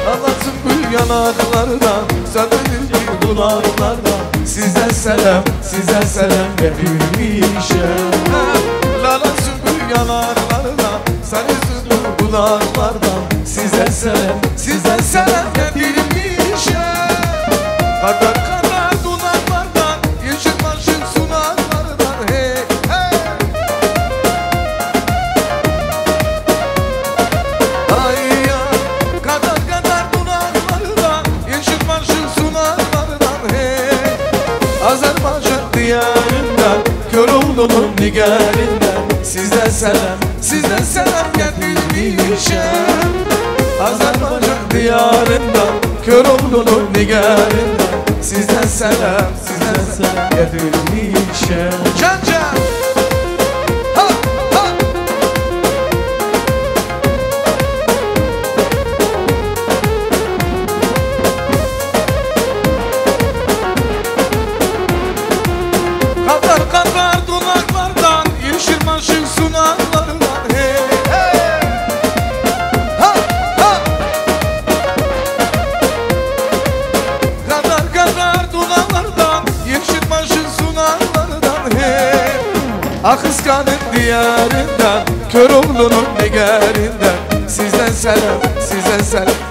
ağlasın gül yanaklardan, sönülür dudaklardan. Size selam getirmişim. Ağlasın gül yanaklardan, sönülür dudaklardan. Size selam getirmişim. nigarinden Sizden selam getirmişem Azerbaycan diyarından Köroğlu'nun nigarinden Sizden selam getirmişem Can ha ha Kadar dudaklardan yeşil maşın sunanlarından hey hey ha ha Kadar dudaklardan yeşil maşın sunanlardan hey Akıskan'ın diyarından Köroğlu'nun nigarinden Sizden selam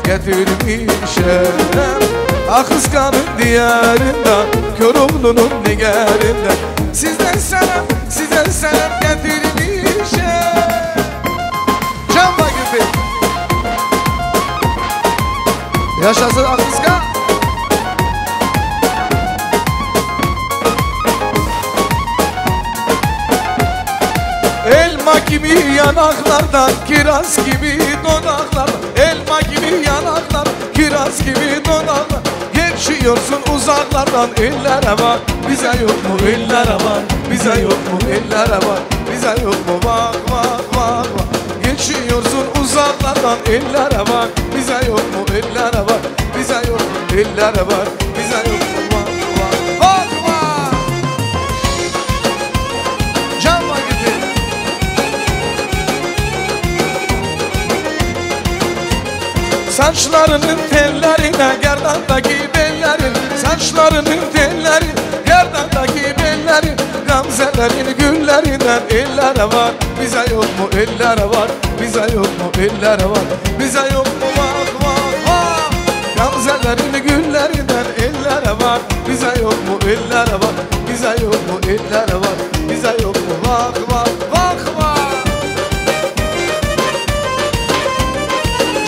getirmişem Akıskan'ın diyarından Köroğlu'nun nigarinden Sizden selam getirmişem Can Vakıfı Yaşasın Akıskan Elma gibi yanaklardan kiraz gibi dudaklar Elma gibi yanaklar kiraz gibi dudaklar Geçiyorsun uzaklardan ellere bak Bize yok mu ellere bak Bize yok mu ellere bak Bize yok mu bak bak bak bak Geçiyorsun uzaklardan ellere bak Bize yok mu ellere bak Bize yok mu ellere bak Bize yok mu bak bak bak bak Can Vakıfı Saçlarının tellerine gerdandaki bellerin Saçlarının tellerin gerdandaki bellerin Gamzelerin güllerinden ellere var Bize yok mu ellere var Bize yok mu ellere var Bize yok mu bak bak bak Gamzelerin güllerinden ellere var Bize yok mu ellere var Bize yok mu ellere var Bize yok mu bak bak bak bak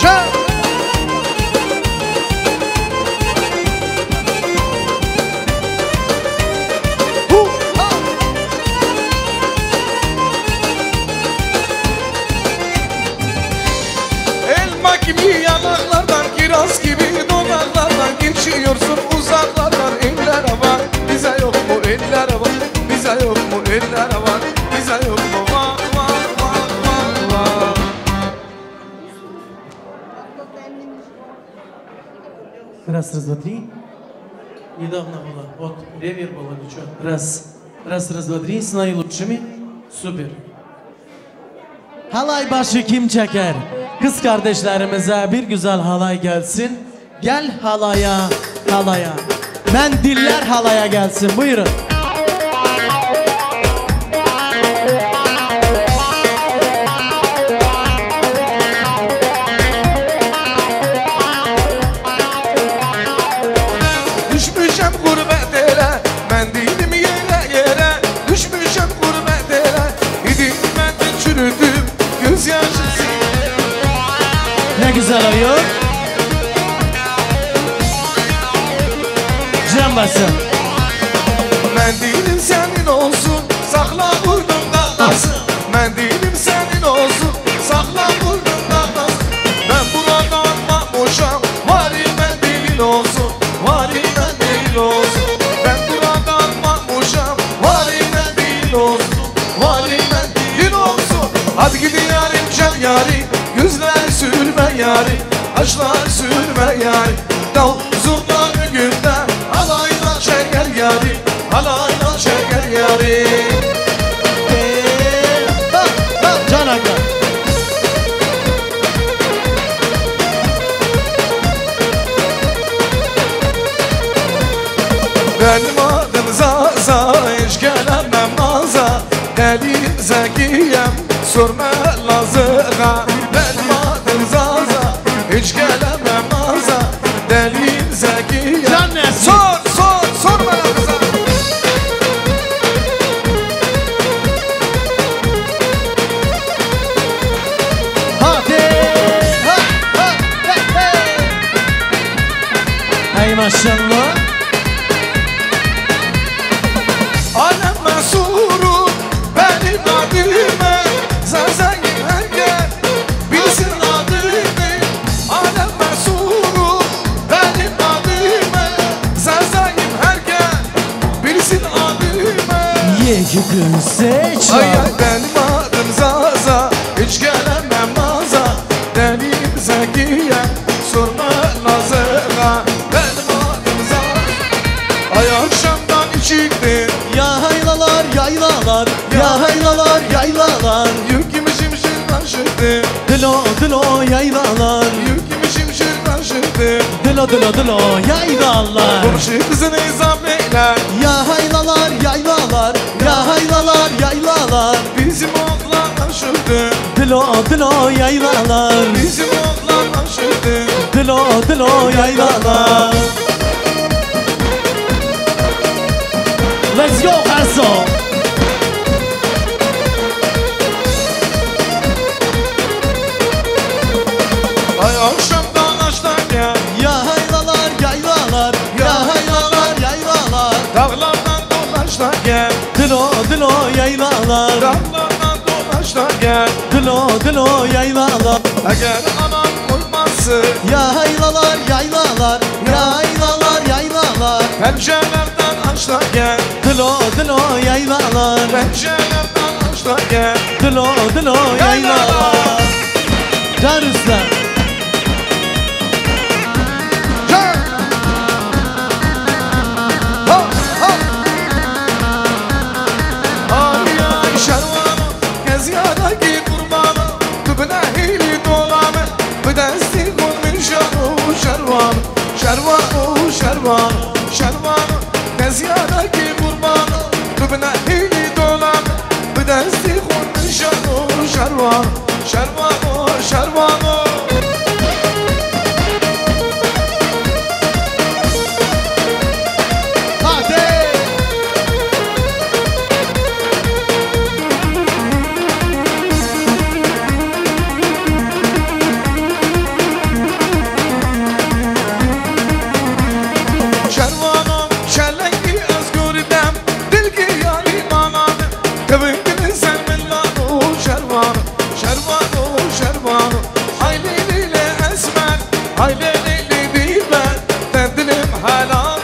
Can gibi yanaklardan kiraz gibi dudaklardan geçiyorsun uzaklardan ellere var Bize yok mu ellere var Bize yok mu ellere var Bize yok mu vak vak vak vak vak Раз, два, три. Недавно было. Вот, ревер было, ничего. Раз, два, три. С наилучшими. Süper. Halay başı kim çeker? Kız kardeşlerimize bir güzel halay gelsin. Gel halaya, halaya. Mendiller halaya gelsin. Buyurun. Düşmüşem gurbet ele, mendilim yere yere. Düşmüşem gurbet ele, idim ben çürüdüm gözyaşısı. Ne güzel oyun. Can basın. Mendilim senin olsun, sakla burnumda kalsın. Mendilim senin olsun, sakla burnumda kalsın. Ben buradan bakmışam, vari mendilin olsun. Vari mendilin olsun. Ben buradan bakmışam, vari mendilin olsun. Vari mendilin olsun. Hadi gidin yarim can yarim, yüzler sürme yarim, aşklar sürme yarim. Dal zurdan günde alayla şeker yarim, alayla şeker yarim. Can Aga. Benim adım Zaza, hiç gelemem maza. Deli zekiyem, sorma lazığa. Benim adım Zaza, hiç gelemem maza. Deli zekiyem. Sor bana kıza. Hey maşallah. Alem mesuru beni gidin seçer. Ay ay benim adım Zaza, hiç gelemem maza. Denim Zekiye, sorma Nazır'a. Benim adım Zaza. Ay akşamdan içiktir. Ya haylalar yaylalar, ya haylalar yaylalar. Yük gibi şimşir taşıdı. Dilo dilo yaylalar, Yük gibi şimşir taşıdı. dilo dilo dilo yaylalar. Komşu kızını izam eyler. Ya haylalar yaylalar, ya haylalar yaylalar. Bizim oğlan aşırdı. Dilo dilo yaylalar, Bizim oğlan aşırdı. dilo dilo yaylalar. Let's go Hasso. Ay akşamdan açtan gel. Ya haylalar yaylalar, ya haylalar yaylalar. Dağlardan dolaştan gel. Dilo dilo yaylalar, Dağlardan dolaştan gel. dilo dilo yaylalar. Eğer anam olmazsa Ya haylalar yaylalar, ya haylalar yaylalar. pencerelerden açtan gel. Dilo dilo yaylalar, Pencerelerden açtan gel. dilo dilo yaylalar. Canüsler. Gel. Ha ha. Ay ay şervanı, gezyadaki kurbanı. Tübüne hili dolanı, bedesti konmin şanı şervanı. Şervanı şervanı, şervanı, gezyadaki kurbanı. Tübüne hili dolanı, bedesti konmin şanı şervanı. Şervanı şervanı. Şervanım, şerlengi özgürdem, dilgi yarimanam. Kıvıngını sen millanu şervanım, şervanım, şervanım. Ayleliyle esmer, ayleliyle değil ben. Tendilim helal,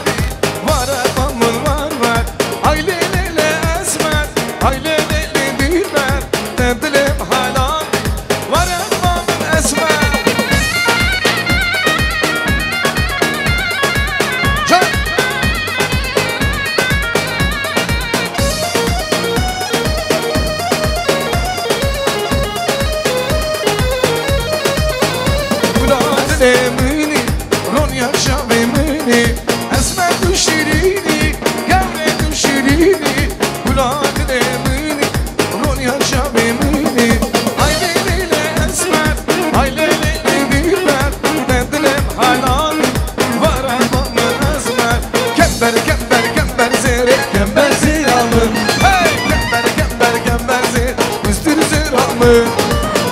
var efamın var ver. Ayleliyle esmer, ayleliyle değil ben. Tendilim helal, var efamın esmer. Emini, Ronya Şavemini, Esmer Düşirini, Gavre Düşirini, Buladın Emini, Ronya Şavemini, Ayleliyle Esmer, Ayleliyle Dilber, Dendilim halal, var amamın Esmer. Kember, kember, kember zeri, kember ziramın. Hey! Kember, kember, kember zeri, üstür ziramın.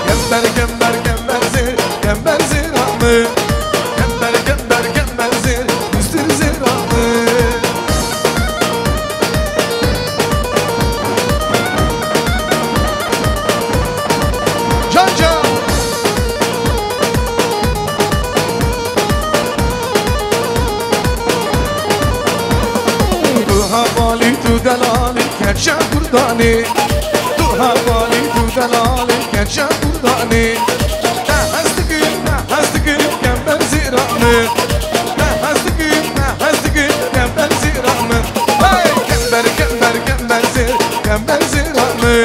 Kember, kember, kember zeri, kember ziramın. Kember, kember, kember zeri, üstür ziramın. Can can. Tu havali tu delali, kerçe kurdani. Tu havali tu delali, kerçe kurdani. Kember ziramı. Kember ziramı. Hey! Kember, kember, kember zir, kember ziramı.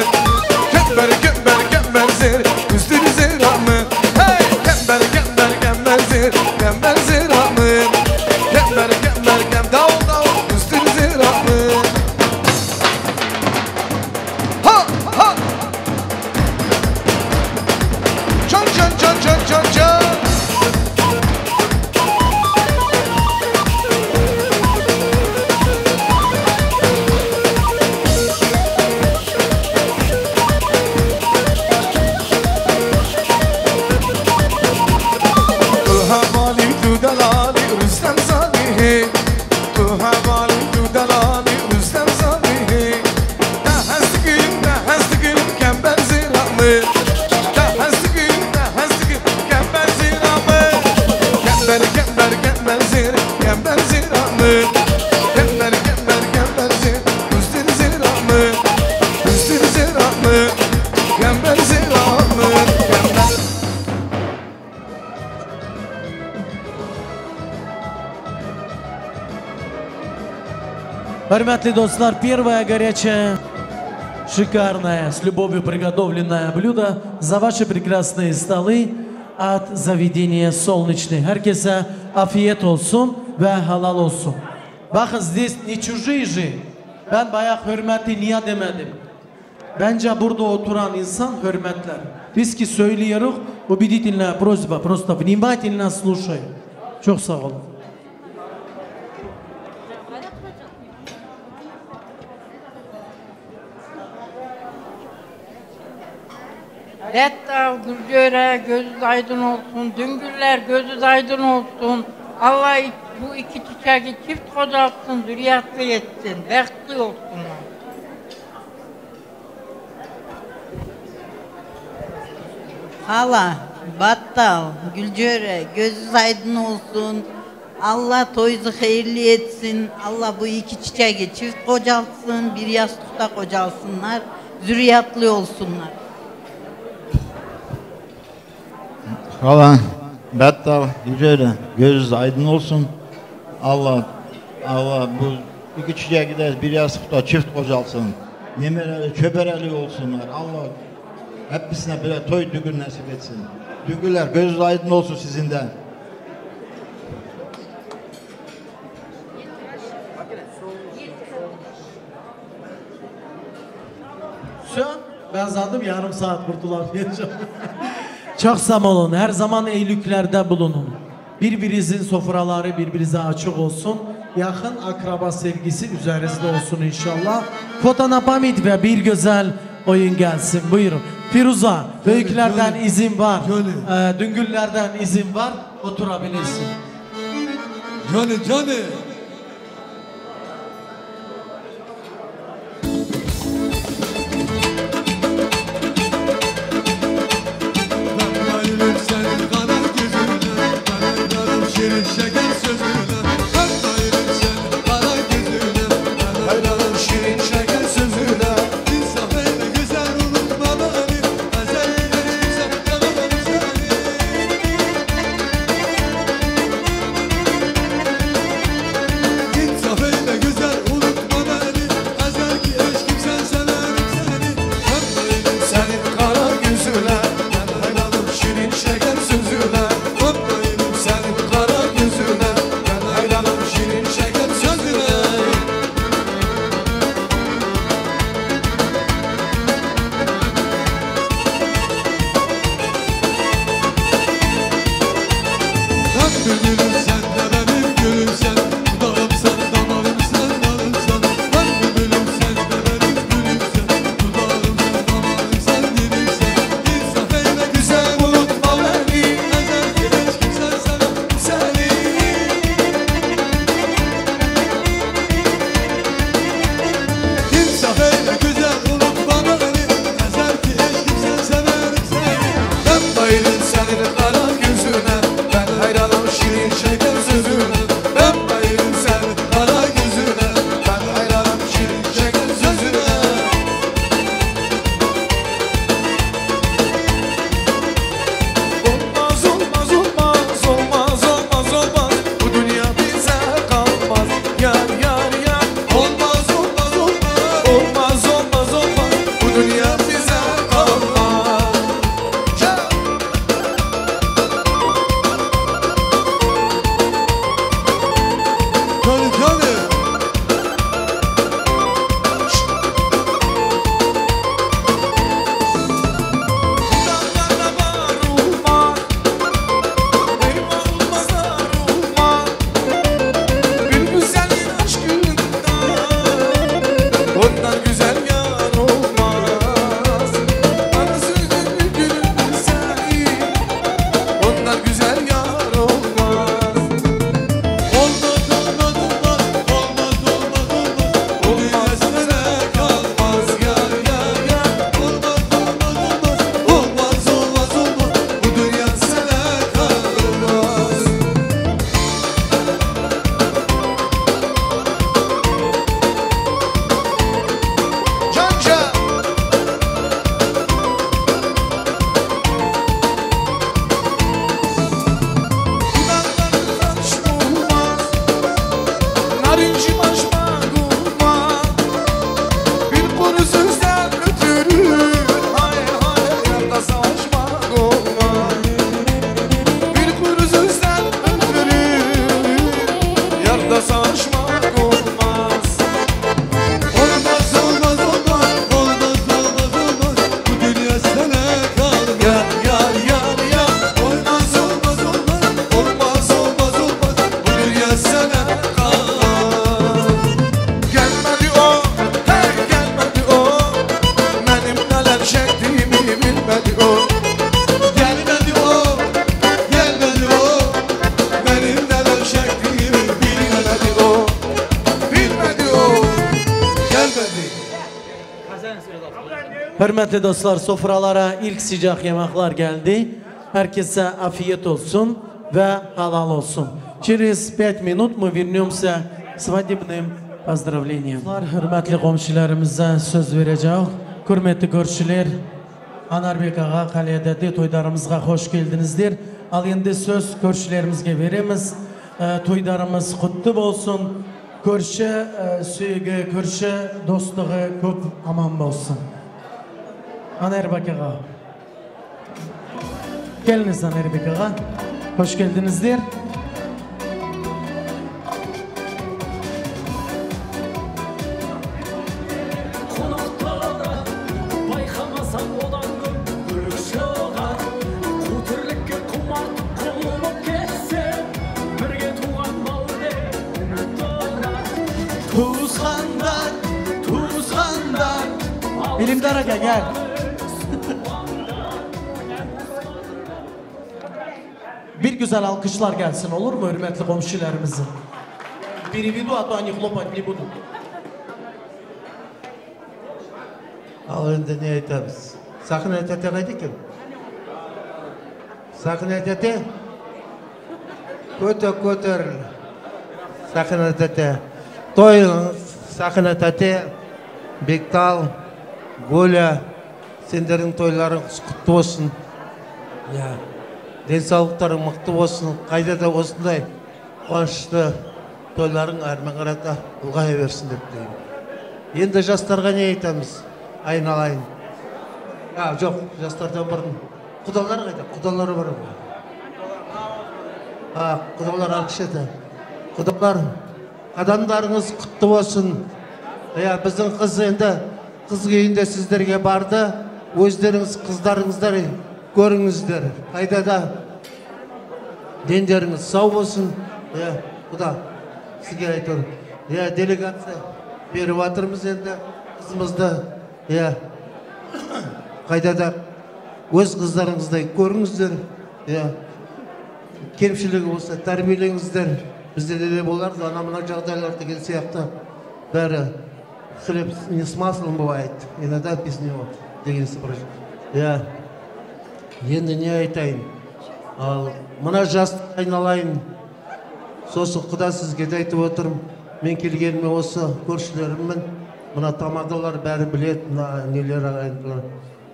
Kember, kember, kember zir, üstür ziramı. Hey! Kember, kember, kember zir, kember ziramı. Kember, kember, kember, dav dav, üstür ziramı. Ha ha. Can can can can can can. Tu havali tu delali, Rüstem Zalihi. Tu havali tu delali, Rüstem Zalihi. Ne hastigim, kember ziramı. Ne hastigim, kember ziramı. Kember, kember, kember zir, kember ziramı. Kember, kember, kember zir, üstür ziramı. Hürmetli dostlar, первое горячее, шикарное, с любовью приготовленное блюдо за ваши прекрасные столы от заведения «Солнечный». Herkese afiyet olsun ve halal olsun. Bakın здесь не чужие же. Ben bayağı hürmeti niye demedim. Bence burada oturan insan hürmetler. Biz ki söylüyoruz, убедительная просьба, просто внимательно слушай. Çok sağ olun. Hatta Gülgöre gözü aydın olsun, Düngüller gözü aydın olsun. Allah bu iki çiçeği çift kocalsın, zürriyetli etsin, bekli olsunlar. Hala, Battal, Gülcöre, gözü aydın olsun. Allah toyuzu hayırlı etsin. Allah bu iki çiçeği çift kocalsın, bir yastıkta kocalsınlar, zürriyetli olsunlar. Hala, Battal, Gülcöre, gözü aydın olsun. Allah bu iki çiçeği gider, bir yastıkta çift kocalsın. Nemeleri, çöpereli olsunlar. Allah hepsine böyle toy düğün nasip etsin. Düğünler gözünüz aydın olsun sizin de. Şu an ben sandım yarım saat kurtulamayacağım. Çok sağ olun. Her zaman iyiliklerde bulunun. Birbirinizin sofraları birbirinize açık olsun. Yakın akraba sevgisi üzerinizde olsun inşallah. Fotonapamid ve bir güzel oyun gelsin. Buyurun. Firuza, büyüklerden izin var. Düngüllerden izin var. Oturabilirsin. Canı. Şirin şeker sözüne, ben bayılım sen kara gözüne. Hayranım şirin şeker sözüne, insaf eyle güzel unutma beni. Ezelleri güzel yanarım seni. Hürmetli dostlar, sofralara ilk sıcak yemekler geldi. Herkese afiyet olsun ve halal olsun. Через 5 minut мы вернемся свадебным поздравлением. Hürmetli komşularımıza söz vereceğim. Hürmetli görüşçüler, Anarbek ağa kaliyadeti toylarımızga hoş geldinizdir. Al endi söz görüşçülerimizge veremiz. Toylarımız kutlu olsun. Görüşü, süyüge, görüşü, dostluğu köp aman olsun. Anarbek ağa. Geliniz Anarbek ağa. Hoş geldinizdir. Bilimdar Aga gel. Bir güzel alkışlar gelsin, olur mu hürmetli komşularımızın? Переведу, а то они хлопать не будут. Al endi ne aytamiz? Saqin tete qayda ekan? Saqin tete. Ko'tar. Saqin tete. To'yingiz Saqin tete, Bektal, Goля, sendердің to'ylarыңыз құтты болсын. Ya, денсаулықтарың мықты болсын. Қайда да осындай қуанышты to'ylarың әрмен қарата ұлғая берсін деп тілеймін. Енді жастарға не айтамыз? Айналайын. Жоқ, жастардан бұрын. Құдалар қайда? Құдалар бар ғой. Құдалар алғыш еді. Құдалар, қадамдарыңыз құтты болсын. Біздің қыз енді қыз күйінде сіздерге барды. Өздеріңіз қыздарыңыздар көріңіздер. Қайда да дендеріңіз сау болсын. Құда, сізге айтырым. Делегация беріп атырмыз енді қызымызды. Қайда да өз қыздарыңыздай көріңіздер. Кемшілігі болса тәрбиелеңіздер. Бізде де болар, ана-мына жағдайлар деген сияқты бәрі хлеб не с маслом бывает, иногда без него деген сыбыр. Енді не айтайын? Мына жасты айналайын. Сосын Құда сізге де айтып отырмын. Мен келгеніме осы көршілеріммен, мына тамадалар бәрі білет, мына нелер ағайындылар.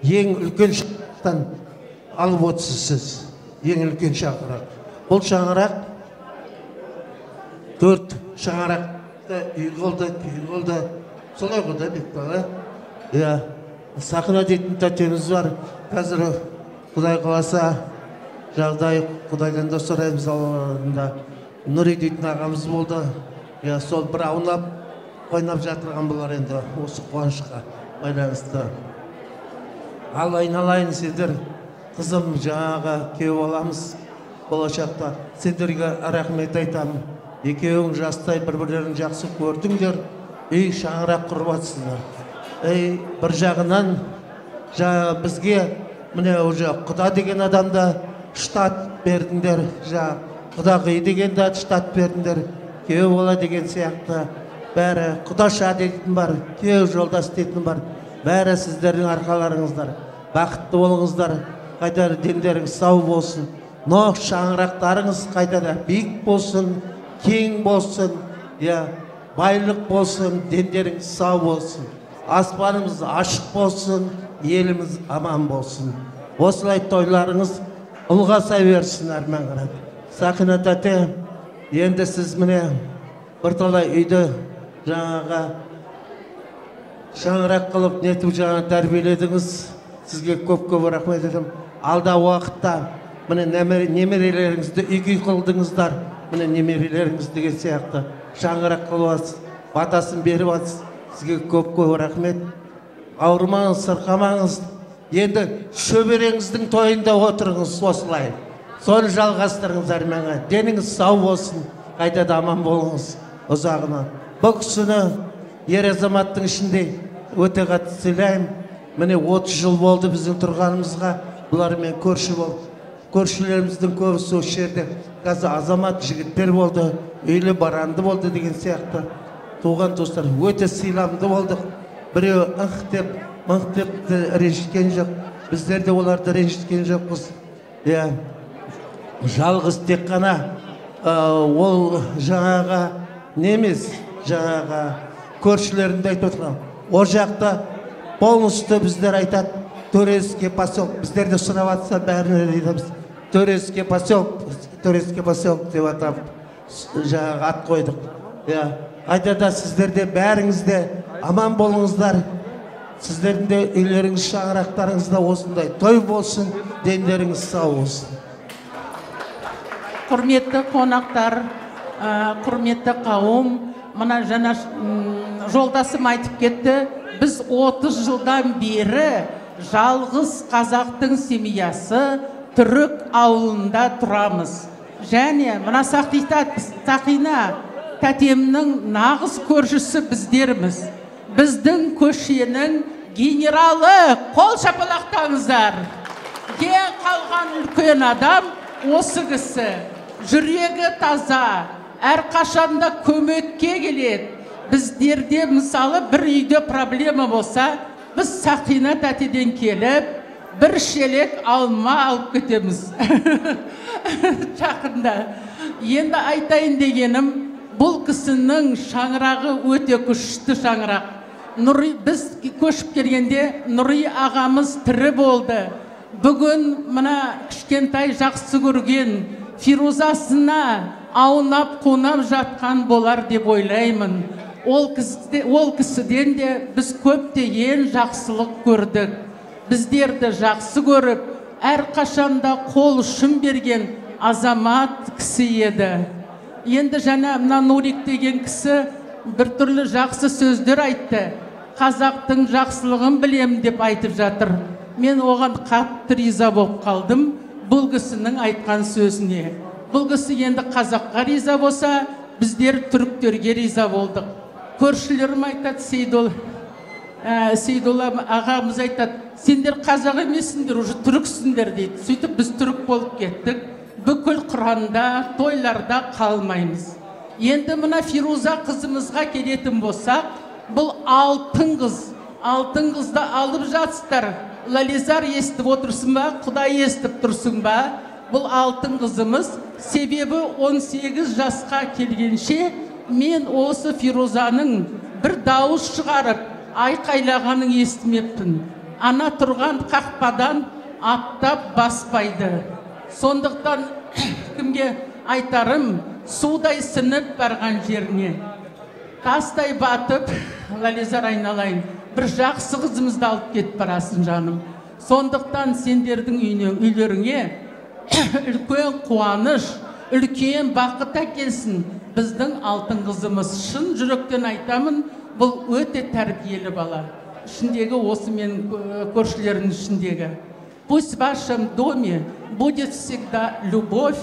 Ең үлкен шаңырақтан алып отырсыз сіз. Ең үлкен шаңырақ. Бұл шаңырақ 4 шаңырақты үйгілді. Солай құда Бектал, Сақина дейтін тәтеміз бар. Қазір Құдай қаласа жағдай Құдайдан да сұраймыз аларында. Нұри дейтін ағамыз болды. Сол бір аунап, қойнап жатырған болар енді осы қуанышқа байланысты. Ал айналайын сендер, қызым жаңаға кеу аламыз болашақта. Сендерге рахмет айтамын. Екеуің жастай бір-бірлерін жақсы көрдіңдер. Шаңырақ құрып атсыңдар. Бір жағынан бізге міне уже Құда деген адамда штат бердіңдер. Құдағи дегенде штат бердіңдер. Кеу бола деген сияқты. Бәрі Құдаша дейтін бар, кеу жолдас дейтін бар. Бәрі сіздердің арқаларыңыздар. Бақытты болыңыздар. Қайда дендеріңіз сау болсын. Ноқ шаңырақтарыңыз қайда да биік болсын, кең болсын. Байлық болсын, дендеріңіз сау болсын. Аспанымыз ашық болсын, еліміз аман болсын. Осылай тойларыңыз ұлғаса берсін әрмен қарап. Сақина тәте, енді сіз міне бірталай үйді жаңаға шаңырақ қылып нетіп жаңа тәрбиеледіңіз. Сізге көп-көп рахмет етем. Алда уақытта міне немерелеріңізді үйге қылдыңыздар. Міне немерелеріңіз деген сияқты шаңырақ қылып батасын беріп атсыз. Сізге көп-көп рахмет. Ауырмаңыз, сырқамаңыз. Енді шөбереңіздің тойында отырыңыз осылай. Соны жалғастырыңыз әрменге. Деніңіз сау болсын. Қайда да аман болыңыз ұзағына. Бұл кісіні ер азаматтың ішінде өте қатты сыйлаймын. Міне 30 жыл болды біздің тұрғанымызға. Бұлармен көрші болды. Көршілеріміздің көбісі осы жерде қазір азамат жігіттер болды, үйлі баранды болды деген сияқты. Туған туыстар өте сыйламды болдық. Біреу ық деп mıntepti reşitken yok. Bizler de olarda reşitken yokuz. Ya, жалғыз тек қана ол жаңаға немес, жаңаға көршілерінде айтып отырған. Ол жақта полностью біздер айтады, Турецкий поселок. Біздерде сұрап атса бәріне дейдіміз. Турецкий поселок деп атап жаңағы ат қойдық. Айтада сіздерде бәріңізде аман болыңыздар. Сіздердің де үйлеріңіз, шаңырақтарыңызда осындай той болсын, дендеріңіз сау болсын. Құрметті қонақтар, құрметті қауым, мына жаңа жолдасым айтып кетті, біз 30 жылдан бері жалғыз қазақтың семьясы түрік ауылында тұрамыз. Және мына Сақина тәтемнің нағыз көршісі біздерміз. Біздің көшенің генералы, қол шапалақтаңыздар. Ең қалған үлкен адам осы кісі. Жүрегі таза, әрқашанда көмекке келеді. Біздерде мысалы бір үйде проблема болса, біз Сақина тәтеден келіп, бір шелек алма алып кетеміз. Жақында. Енді айтайын дегенім, бұл кісінің шаңырағы өте күшті шаңырақ. Біз көшіп келгенде Нұри ағамыз тірі болды. Бүгін мына кішкентай жақсы көрген Фирузасына аунап қонап жатқан болар деп ойлаймын. Ол кісіден де біз көптеген жақсылық көрдік. Біздерді жақсы көріп, әрқашанда қол ұшын берген азамат кісі еді. Енді жаңа мына Нурик деген кісі бір түрлі жақсы сөздер айтты. Қазақтың жақсылығын білем деп айтып жатыр. Мен оған қатты риза болып қалдым бұл кісінің айтқан сөзіне. Бұл кісі енді қазаққа риза болса, біздер түріктерге риза болдық. Көршілерім айтады, Сейдолла ағамыз айтады, сендер қазақ емессіңдер, уже түріксіңдер дейді. Сөйтіп біз түрік болып кеттік. Бүкіл Құранда, тойларда қалмаймыз. Енді мына Фируза қызымызға келетін болсақ, бұл алтын қыз. Алтын қызды алып жатсыздар. Лализар естіп отырсың ба, Құдай естіп тұрсың ба? Бұл алтын қызымыз, себебі 18 жасқа келгенше мен осы Фирузаның бір дауыс шығарып, айқайлағанын естімеппін. Ана тұрған қақпадан аттап баспайды. Сондықтан кімге айтарым, судай сынып барған жеріне. Тастай батып, Лализар айналайын, бір жақсы қызымызды алып кетіп барасың жаным. Сондықтан сендердің үйлеріңе үлкен қуаныш, үлкен бақыт әкелсін. Біздің алтын қызымыз, шын жүректен айтамын, бұл өте тәрбиелі бала. Ішіндегі осы мен көршілерінің ішіндегі. Пусть в вашем доме будет всегда любовь,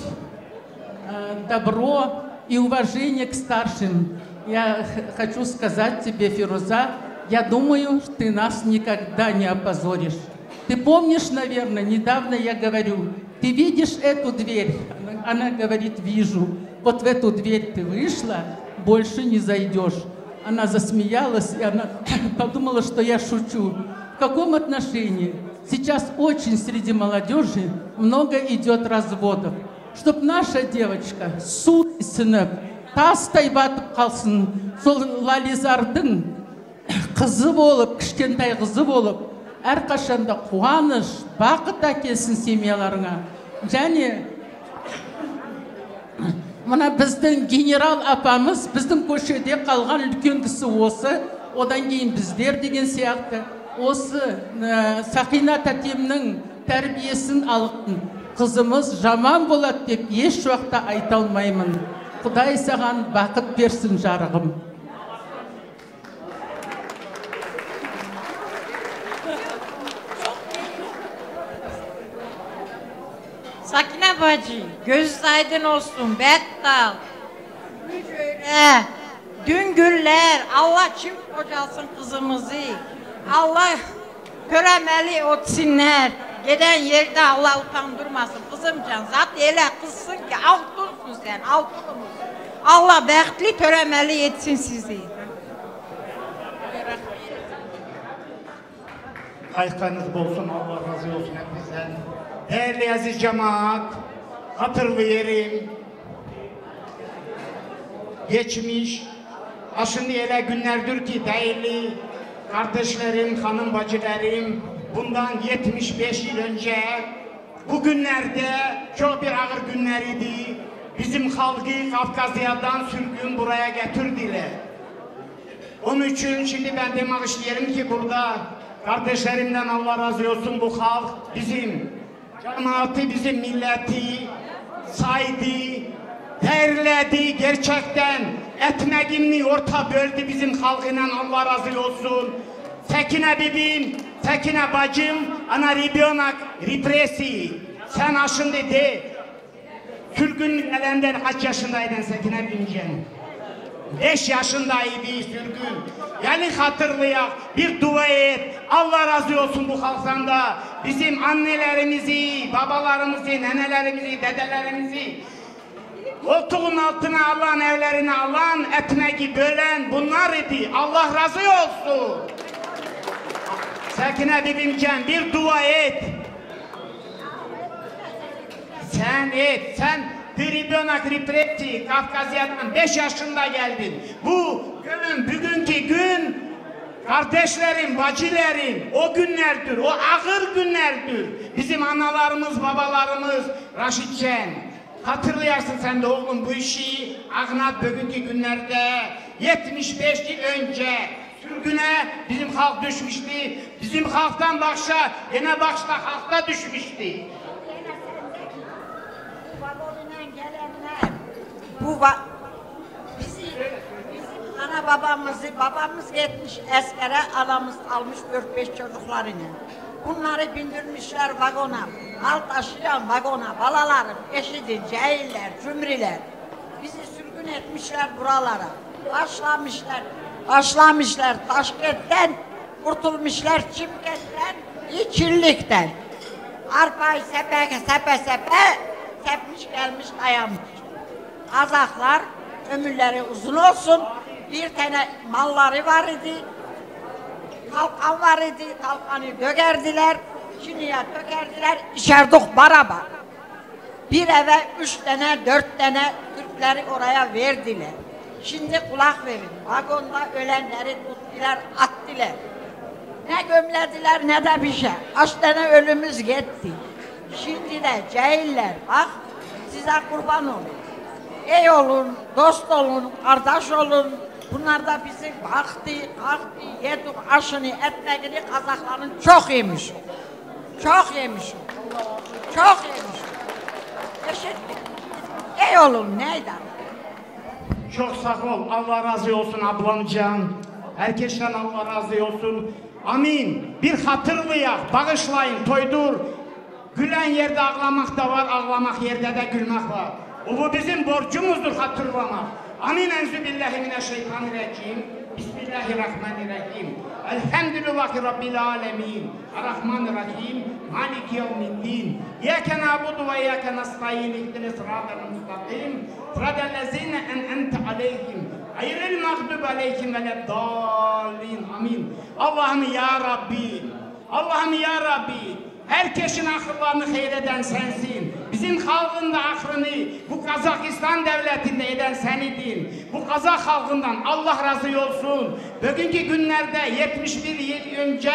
добро и уважение к старшим. Я хочу сказать тебе, Фируза, я думаю, ты нас никогда не опозоришь. Ты помнишь, наверное, недавно я говорю, ты видишь эту дверь? Она говорит, вижу. Вот в эту дверь ты вышла, больше не зайдешь. Она засмеялась, и она подумала, что я шучу. В каком отношении? Сейчас очень среди молодежи много идет разводов. Чтоб наша девочка суд сынып, тастай батып қалсын, сол Лализардың қызы болып, кішкентай қызы болып, әрқашанда қуаныш, бақыт әкелсін семьяларыңа. Және мына біздің генерал апамыз, біздің көшеде қалған үлкен кісі осы, одан кейін біздер деген сияқты, осы Сақина тәтемнің тәрбиесін алыптын. Қызымыз жаман болады деп еш уақытта айта алмаймын. Құдай саған бақыт берсін жарығым. Sakine bacı, göz aydın olsun, Bettal. Şöyle, dün güller, Allah çift kocalsın kızımızı. Allah köremeli otsinler. Giden yerde Allah utandırmasın. Kızımcan, zat ele kızsın ki altınsın sen, altınımız. Allah bəxtli töremeli etsin sizi. Ayıklarınız bolsun, Allah razı olsun hepinizden. Değerli aziz cemaat, hatırlayırım. Geçmiş, aşın elə günlerdir ki değerli kardeşlerim, hanım bacılarım, bundan 75 yıl önce bu günlerde çok bir ağır günler idi. Bizim halkı Kafkasya'dan sürgün buraya getirdiler. Onun için şimdi ben demek isterim ki burada kardeşlerimden Allah razı olsun, bu halk bizim cemaati, bizim milleti saydı, değerledi, gerçekten etmeğini orta böldü bizim halkıyla, Allah razı olsun. Sekine bibim, Sekine bacım, ana ribyonak, represi. Sen aşın dedi. Sürgün elenden kaç yaşındaydın Sekine bimcem? 5 yaşındaydı sürgün. Yani hatırlayak, bir dua et. Allah razı olsun bu halktan da. Bizim annelerimizi, babalarımızı, nenelerimizi, dedelerimizi koltuğun altına alan, evlerine alan, etmeği bölen bunlar idi. Allah razı olsun. Sekine bibimken bir dua et. Sen et, sen Tribyonak Ripreti, Kafkasya'dan 5 yaşında geldin. Bugünkü gün kardeşlerim, bacılarım, o günlerdir, o ağır günlerdir. Bizim analarımız, babalarımız, Raşitçen. Hatırlayarsın sen de oğlum bu işi. Ağnat bugünkü günlerde 75 yıl önce sürgüne bizim halk düşmüştü. Bizim halktan başka, yine başka halkta düşmüştü. Bizim ana babamız gitmiş askere, anamız almış 4-5 çocuklarını. Bunları bindirmişler vagona, mal taşıyan vagona, balalarım, eşidi, cahiller, cümriler. Bizi sürgün etmişler buralara. Başlamışlar Taşkent'ten, kurtulmuşlar Çimkent'ten, İçillik'ten. Arpayı sepe sepmiş gelmiş dayanmış. Kazaklar ömürleri uzun olsun, bir tane malları var idi, kalkan var idi, kalkanı dökerdiler, Çin'ye dökerdiler, içerdik barabar. Bir eve 3 tane, 4 tane Türkleri oraya verdiler. Şimdi kulak verin, vagonda ölenleri tuttular, attılar. Ne gömlediler ne de bir şey, kaç tane ölümümüz gitti. Şimdi de cahiller, bak size kurban olun. Ey olun, dost olun, kardeş olun. Bunlar da bizi baktı, kalktı, yedik, aşını, etmeğini Kazakların çok yemiş. Çok yemiş. Çok yemiş. Eşitlik. Ey olun, neydi? Çok sağ ol, Allah razı olsun ablamcan. Herkesten Allah razı olsun. Amin. Bir hatırlayak, bağışlayın, toydur. Gülen yerde ağlamak da var, ağlamak yerde de gülmek var. Bu bizim borcumuzdur hatırlamak. Amin. Enzübillahimineşşeytanirracim. Bismillahirrahmanirrahim. Elhamdülillahi Rabbil alemin. Errahmanirrahim. Maliki yevmiddin. İyyâke na'budu ve iyyâke nestaîn. İhdine sıratal mustakim. Sıratellezîne en'amte aleyhim. Gayril mağdubi aleyhim veleddâllîn. Amin. Allah'ım ya Rabbi. Allah'ım ya Rabbi. Herkesin akıllarını hayreden sensin. Bizim halkın da aklını bu Kazakistan devletinde eden senidin. Bu Kazak halkından Allah razı olsun. Bugünkü günlerde 71 yıl önce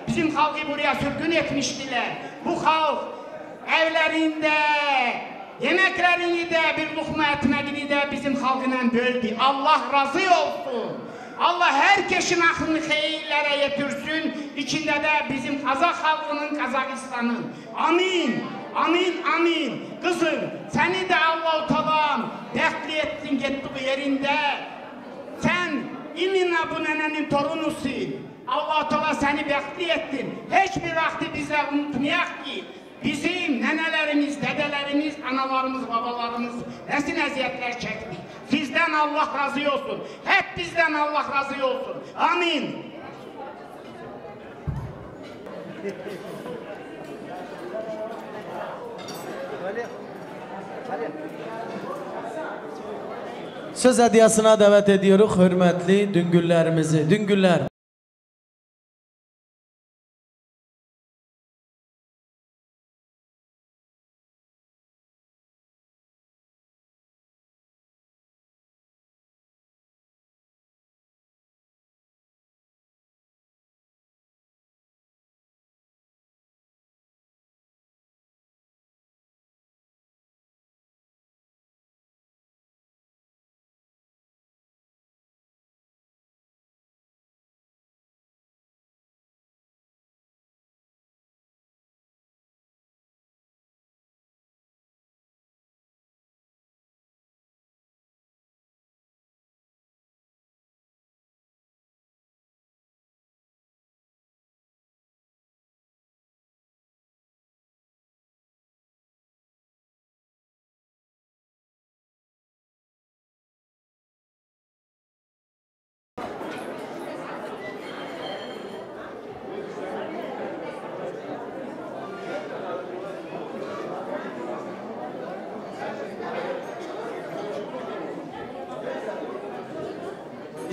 bizim halkı buraya sürgün etmiştiler. Bu halk evlerinde yemeklerini de bir lokma etmeğini de bizim halkından böldü. Allah razı olsun. Allah herkesin aklını hayırlara getirsin. İçinde de bizim Kazak halkının, Kazakistan'ın. Amin. Amin, amin. Kızım, seni de Allah-u Teala'm bekli ettin gittiği yerinde. Sen İmina bu nenenin torunusun. Allah-u Teala seni bekli ettin. Hiçbir vakti bize unutmayak ki bizim nenelerimiz, dedelerimiz, analarımız, babalarımız nesin eziyetler çekti. Sizden Allah razı olsun. Hep bizden Allah razı olsun. Amin. Söz hediyesine davet ediyoruz hürmetli düngüllerimizi. Düngüller.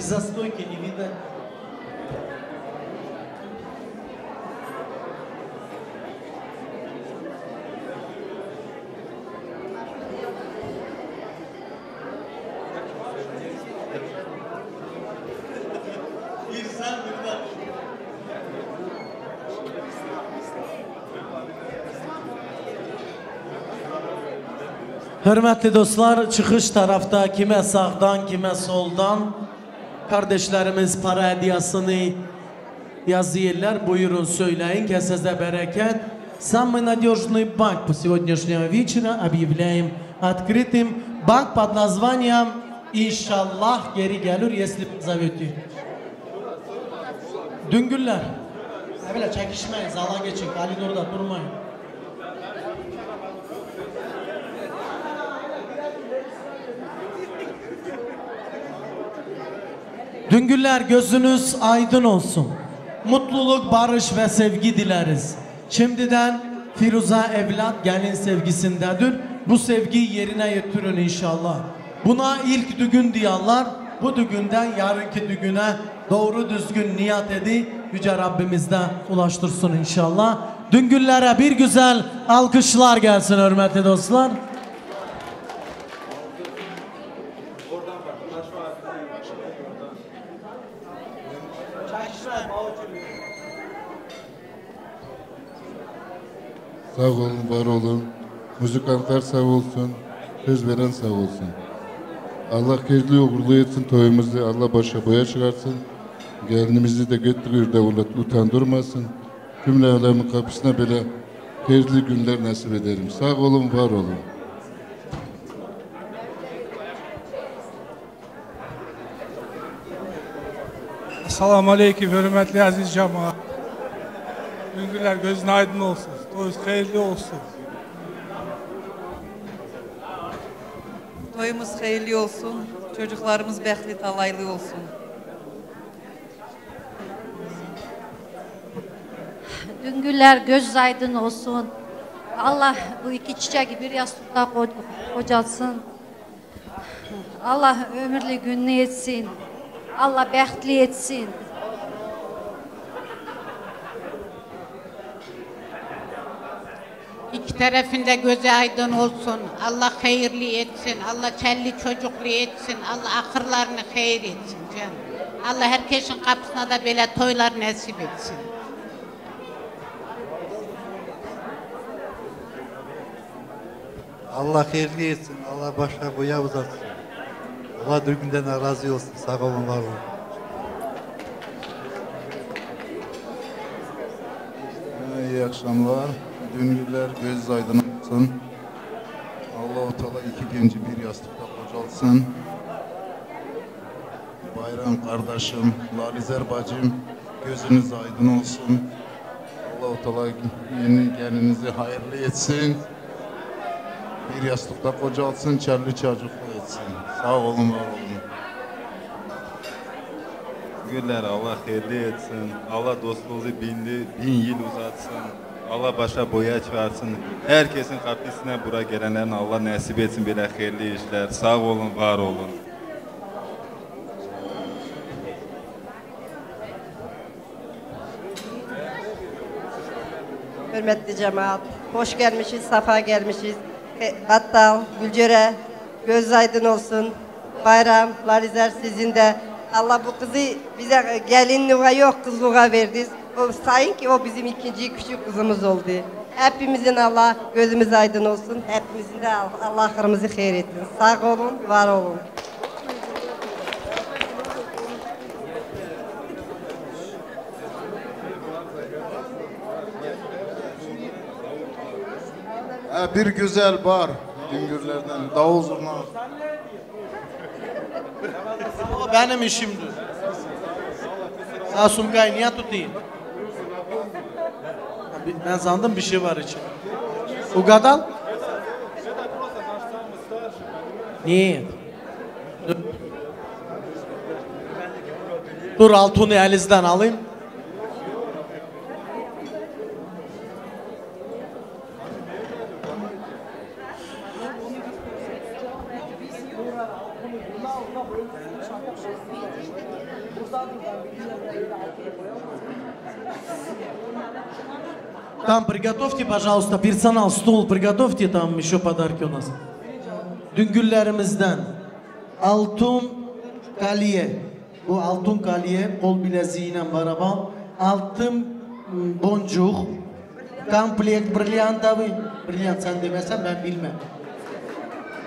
За стойки не видно. Hürmetli dostlar, çıkış tarafta kime sağdan kime soldan kardeşlerimiz para hediyasını yazıyorlar. Buyurun söyleyin, kesese bereket. Самый надежный банк по сегодняшнего вечера объявляем открытым. Банк под названием «Иншаллах» geri gelir, если позовете. Düngüller. Böyle çekişmeyin, zala geçin. Koridorda durmayın. Düngüller gözünüz aydın olsun. Mutluluk, barış ve sevgi dileriz. Şimdiden Firuza evlat gelin sevgisindedir. Bu sevgiyi yerine getirin inşallah. Buna ilk düğün diyorlar. Bu düğünden yarınki düğüne doğru düzgün niyat edin. Yüce Rabbimiz de ulaştırsın inşallah. Düngüllere bir güzel alkışlar gelsin hürmetli dostlar. Sağ olun, var olun. Müzikantlar sağ olsun. Söz veren sağ olsun. Allah hayırlı uğurlu etsin toyumuzu. Allah başa boya çıkarsın. Gelinimizi de götürür de utandırmasın. Cümle alemin kapısına böyle hayırlı günler nasip ederim. Sağ olun, var olun. Assalamu aleyküm hürmetli aziz cemaat. Düngüller gözün aydın olsun. Toyunuz hayırlı olsun. Toyumuz hayırlı olsun. Çocuklarımız bəxtli talaylı olsun. Düngüller göz aydın olsun. Allah bu iki çiçeği bir yastıkta kocalsın. Allah ömürlü günlü etsin. Allah bəxtli etsin. İki tarafında gözü aydın olsun. Allah hayırlı etsin. Allah çelli çocuklu etsin. Allah akırlarını hayır etsin canım. Allah herkesin kapısına da böyle toylar nasip etsin. Allah hayırlı etsin. Allah başka boya uzatsın. Allah düğünden razı olsun. Sağ olun, var olun. İyi akşamlar. Düngüller göz aydın olsun. Allah-u Teala iki genci bir yastıkta kocalsın. Bayram kardeşim, Lalizer bacım, gözünüz aydın olsun. Allah-u Teala yeni gelinizi hayırlı etsin. Bir yastıkta kocalsın, çerli çocuklu etsin. Sağ olun, var olun. Güller Allah hayırlı etsin. Allah dostluğunuzu bin yıl uzatsın. Allah başa boya çıkarsın. Herkesin kapısına buraya gelenlerin Allah nasip etsin böyle hayırlı işler. Sağ olun, var olun. Hürmetli cemaat, hoş gelmişiz, safa gelmişiz. Battal, Gülcöre, göz aydın olsun. Bayram, Lalizer sizin de. Allah bu kızı bize gelinliğe yok kızlığa verdi. O sayın ki o bizim ikinci küçük kızımız oldu. Hepimizin Allah gözümüz aydın olsun. Hepimizin de Allah ahırımızı hayır etsin. Sağ olun, var olun. Bir güzel bar Düngürlerden, davul zurna. O benim işimdir. Asumkayı niye tutayım? Ben sandım bir şey var içinde. Ugadal? Niye? Dur altını elinizden alayım. Там приготовьте, пожалуйста, персонал, стол приготовьте, там еще подарки у нас. Düngüllerimizden altın kolye, bu altın kolye, kol bileziğiyle beraber altın boncuk, komplekt brilyantavi, brilyant sen demesen ben bilmem.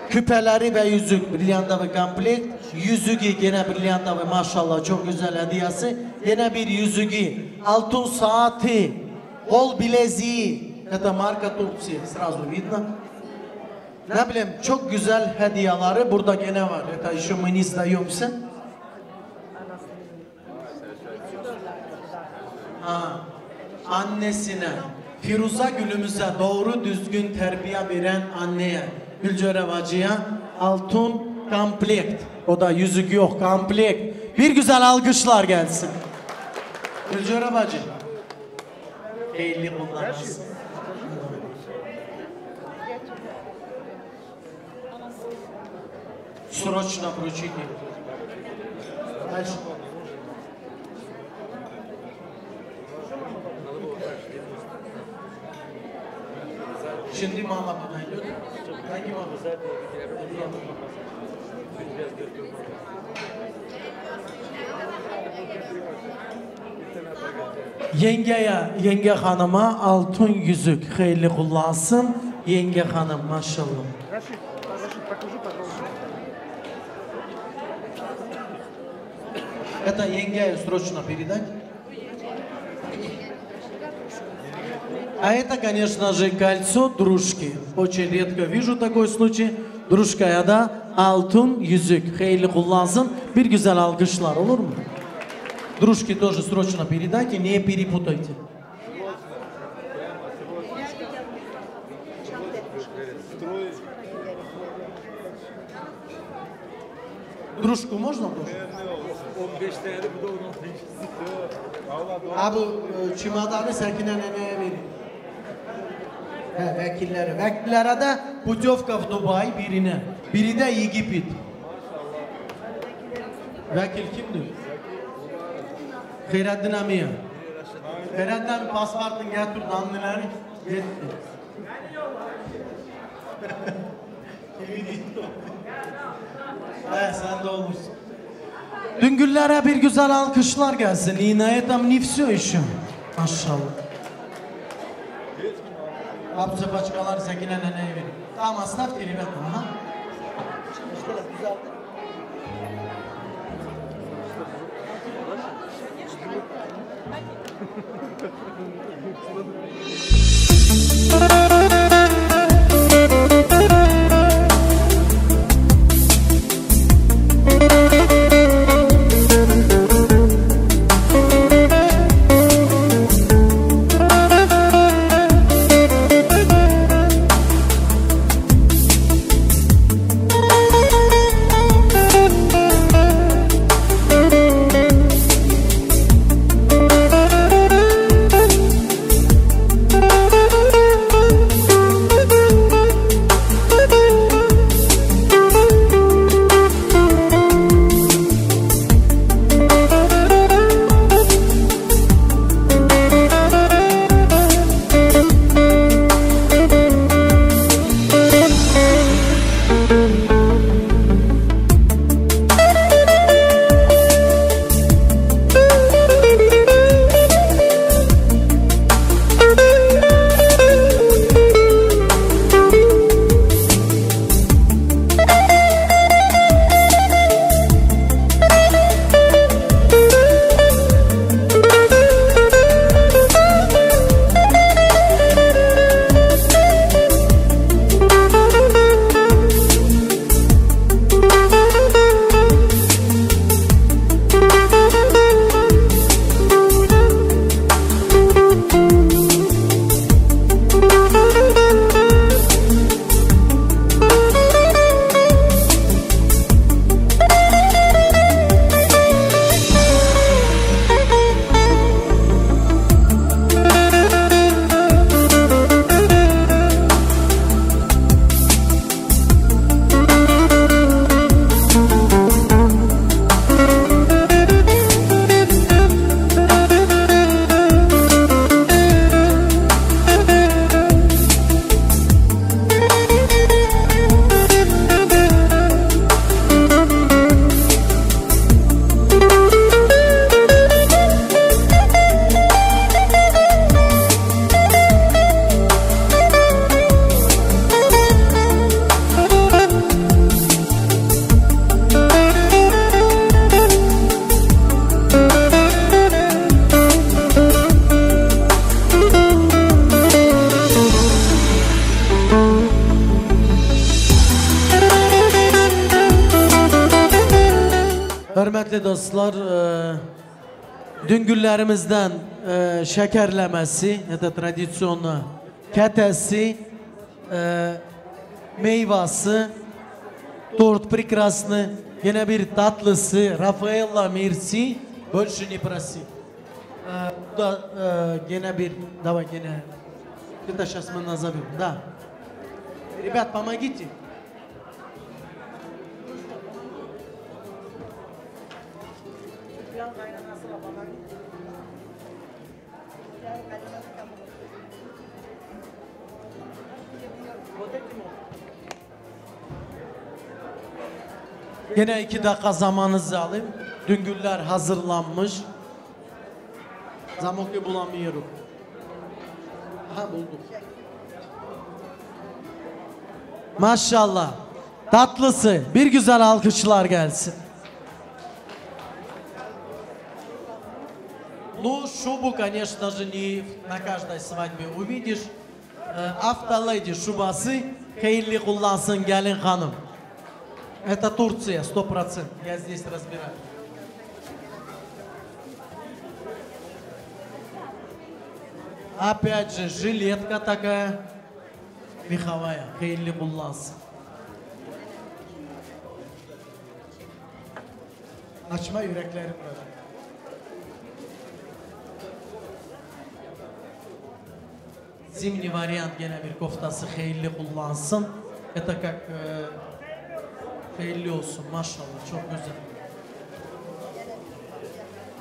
Küpeleri ve yüzük, brilyantavi komplekt, yüzüğü gene brilyantavi maşallah çok güzel hediyesi, gene bir yüzüğü, altın saati, kol bileziği, это marka Turkcell, сразу видно. Ne bileyim çok güzel hediyeleri burada gene var. Это еще мы не сдаемся. Annesine, Firuza Gülümüze doğru düzgün terbiye veren anneye, Gülcöre Bacı'ya altın komplekt. O da yüzük yok, komplekt. Bir güzel alkışlar gelsin. Gülcöre Bacı. Hayırlı kullanırsın. Срочно вручите. Дальше. Şimdi mama bunaydı. Hangi mama? Yenge hanıma altın yüzük hayırlı kullansın. Yenge hanım maşallah. Это Енгею срочно передать. А это, конечно же, кольцо дружки. Очень редко вижу такой случай. Дружкaya da altın yüzük. Hayırlı kullansın. Bir güzel alkışlar olur mu? Дружки тоже срочно передайте, не перепутайте. Дружку можно тоже? 15 tane bu da onun. Abi çimadanı Sakine neneye verin. Vekillere. Vekillere de Putyovka в Dubai birine. Biri de Yigipit. Vekil kimdir? Hayreddin Amiye. Hayreddin Amiye pasaportunu getirdi anneleri. Gitti. Sen de olmuşsun. Düngüllere bir güzel alkışlar gelsin. İnayet tam ne все еще. Maşallah. Hapse başkaları Sakine neneye verin. Tamam asnaf kelime ha. Hürmetli dostlar, dün günlerimizden şekerlemesi ya da tradisyonlu ketesi, meyvası, торт прекрасный, yine bir tatlısı, Rafaela Mirsi, больше не проси. Bu da yine bir, давай yine, это сейчас мы назовем, да. Ребят, помогите. Yine 2 dakika zamanınızı alayım. Düngüller hazırlanmış. Zamok'u bulamıyorum. Ha buldum. Maşallah. Tatlısı. Bir güzel alkışlar gelsin. Ну, шубу, конечно же, не на каждой свадьбе увидишь. Автоледи шубасы. Hayırlı kullansın gelin hanım. Это Турция, 100%. Я здесь разбираю. Опять же, жилетка такая. Меховая. Hayırlı kullansın. Açma yüreklerim böyle. Zimni variant gene bir koftası hayırlı kullansın. Это как hayırlı olsun maşallah çok güzel.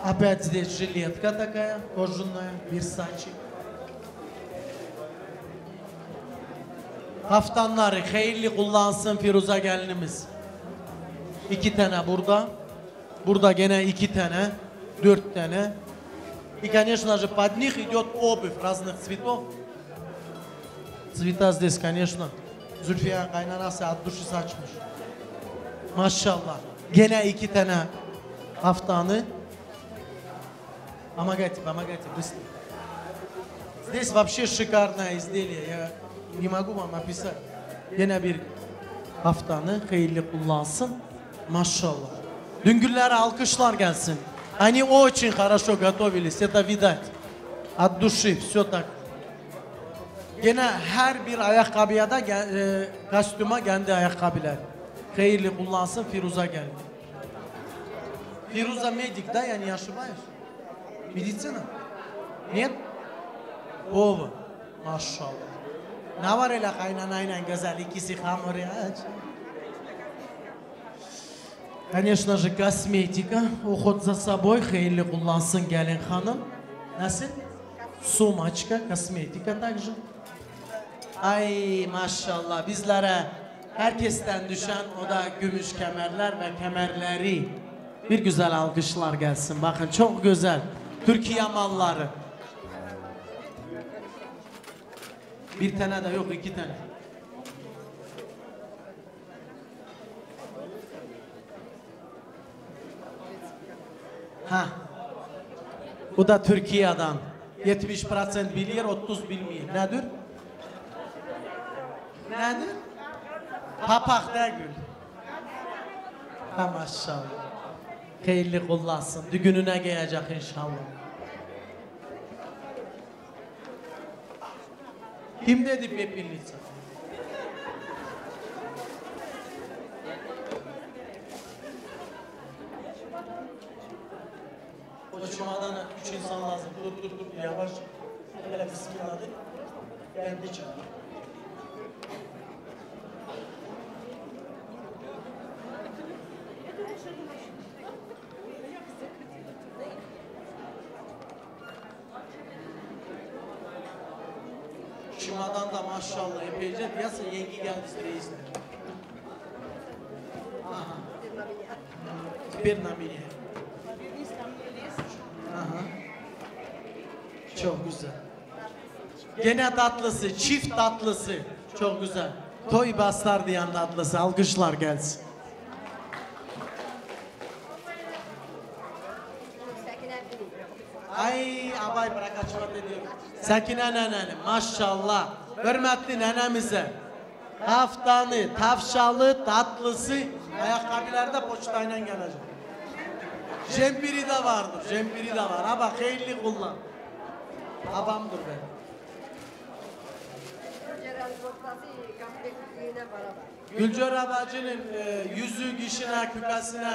Опять здесь жилетка такая кожаная, Versace. Kaftanları hayırlı kullansın Firuza gelinimiz. 2 tane burada. Burada gene 2 tane. 4 tane. И, конечно же, под них идет обувь разных цветов. Цвета здесь, конечно, Zülfiye kaynanası от души saçmış. Maşallah. Gene 2 tane haftanı. Помогайте, быстро. Здесь вообще шикарное изделие. Я не могу вам описать. Gene bir haftanı hayırlı kullansın. Maşallah. Düngüllere alkışlar gelsin. Они очень хорошо готовились, это видать. От души, все так. Gene her bir ayakkabıya da kostüme kendi ayakkabılar. Hayırlı kullansın Firuza geldi. Firuza medik da я не ошибаюсь. Медицина? Нет? Ова. Maşallah. Ne var öyle kaynanayla güzel ikisi hamur ya. Конечно же, косметика, уход за собой, hayırlı kullansın gelin hanım. Nasıl? Сумочка, kosmetika также. Ay maşallah bizlere herkesten düşen o da gümüş kemerler ve kemerleri. Bir güzel alkışlar gelsin. Bakın çok güzel. Türkiye malları. Bir tane de yok 2 tane. Ha. Bu da Türkiye'den. 70% biliyor, 30 bilmiyor. Nedir? Nedir? Papak değil gül. Ha maşallah. Hayırlı kullansın. Düğününe gelecek inşallah. Kim dedi pepinlica? O çumadan 3 insan lazım. Dur yavaş. Böyle bismillah de. Kendi çağır. Çumadan da maşallah epeyce piyasa yengi geldi reisler. Aha. Теперь на меня. Aha. Çok güzel. Gene tatlısı, çift tatlısı. Çok güzel. Toy bastar diyen tatlısı. Alkışlar gelsin. Ay abay bırak açma dedi. Sakine nenenim maşallah. Hürmetli nenemize. Haftanı, tavşalı, tatlısı ayakkabılarda poçtayla gelecek. Jempiri de vardır. Jempiri de var. Ha bak hayırlı kullan. Abamdır ben. Gülcer abacının yüzü, gişine, kükasine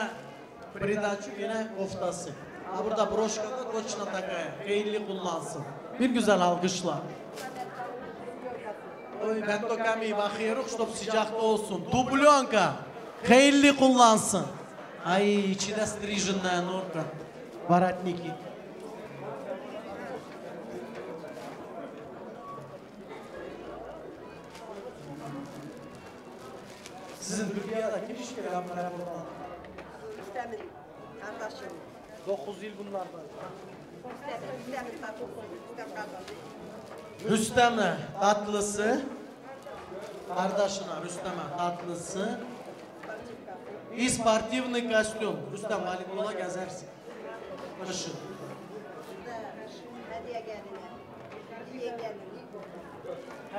pridaçı yine koftası. Ha burada broşkada koçuna takaya. Hayırlı kullansın. Bir güzel alkışlar. Oy ben tokamayı bakıyoruz, stop sıcakta olsun. Dublonka. Hayırlı kullansın. Ay içi de strijinная норка. Воротники. Sizin Türkiye'de kim iş geliyor bu buradan? Rüstem'in kardeşim. 9 yıl bunlardan. Rüstem'in kardeşi. Rüstem'e tatlısı. Kardeşine Rüstem'e tatlısı. И спортивный костюм. Rüstem Halikola gezersin. Kışın.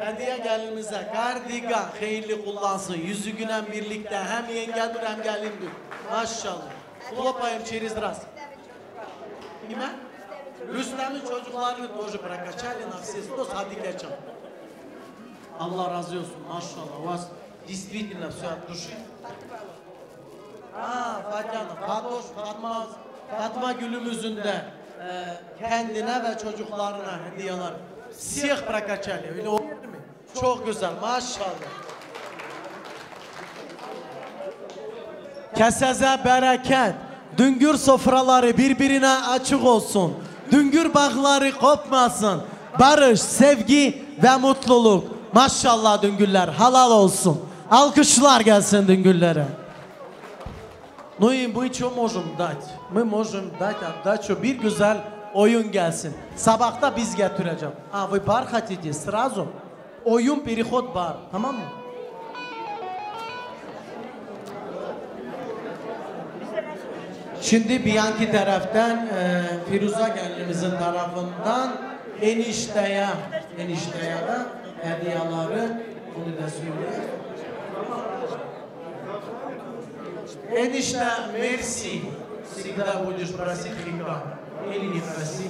Hediye gelinimize kardigan hayırlı kullansın. Yüzüğüyle birlikte hem yengendir hem gelindir. Maşallah. Kulopayım через раз. Kime? Rüstem'in çocuklarını тоже прокачали на все 100. Hadi geçelim. Allah razı olsun. Maşallah. У вас действительно все от души. Fatoş, Fatma Gülümüzün de kendine ve çocuklarına hediyeler. Siyah prakaçali, öyle olur mu? Çok güzel, maşallah. Keseze bereket, düngür sofraları birbirine açık olsun. Düngür bağları kopmasın. Barış, sevgi ve mutluluk. Maşallah düngürler, halal olsun. Alkışlar gelsin düngürlere. Ну и мы что можем дать? Мы можем дать отдачу, bir güzel oyun gelsin. Sabahta biz getireceğim. Вы бар хотите сразу? Oyun переход бар. Tamam mı? Şimdi Bianchi taraftan, Firuza gelinimizin tarafından enişteye de hediyeleri, onu da söyleyeyim. Enişte, merci. Всегда будешь просить хика. Или не проси.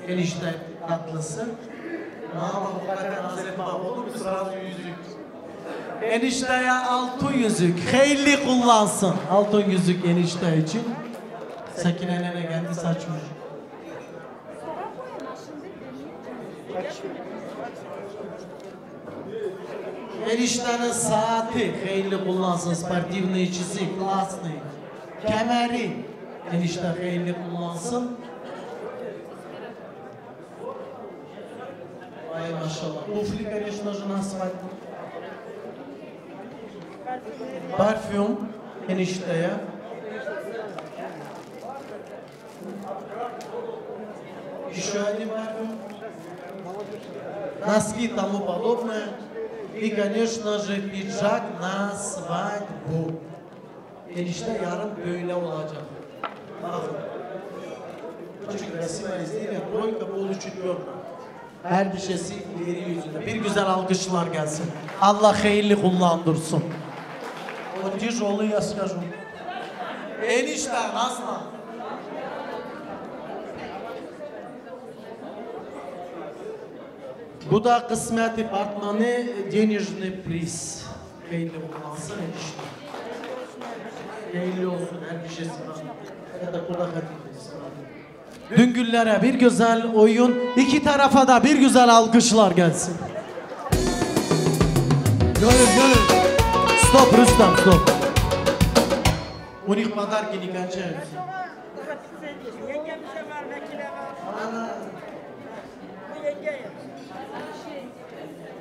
Enişte tatlısı. Ama bu kadar naz etme olur mu? Sırası yüzük. Enişteye altın yüzük. Hayırlı kullansın. Altın yüzük enişte için. Sakine nene kendi saçmış. Eniştenin saati hayırlı kullansın. Sportivные часы, классные. Kemeri enişte hayırlı kullansın. Ay maşallah. Туфли, конечно же, на свадьбу. Парфюм enişteye. Еще один парфюм. Носки и тому подобное. И, конечно же, pijak на свадьбу. Enişte yarın böyle olacak. Bakın. Очень красивое изделие. Тройка получетверка. Her bir şeysi ileri yüzünde. Bir güzel alkışlar gelsin. Allah hayırlı kullandırsın. O tijolы я скажу. Enişte nasıl? Bu da kısmet departmanı денежный приз. Hayırlı kullansın enişte. Hayırlı olsun her bir şeysi var. Ya da kula hatırlayız. Düngüllere bir güzel oyun, iki tarafa da bir güzel alkışlar gelsin. Görün. Stop Rüstem, stop. У них подарки не кончаются.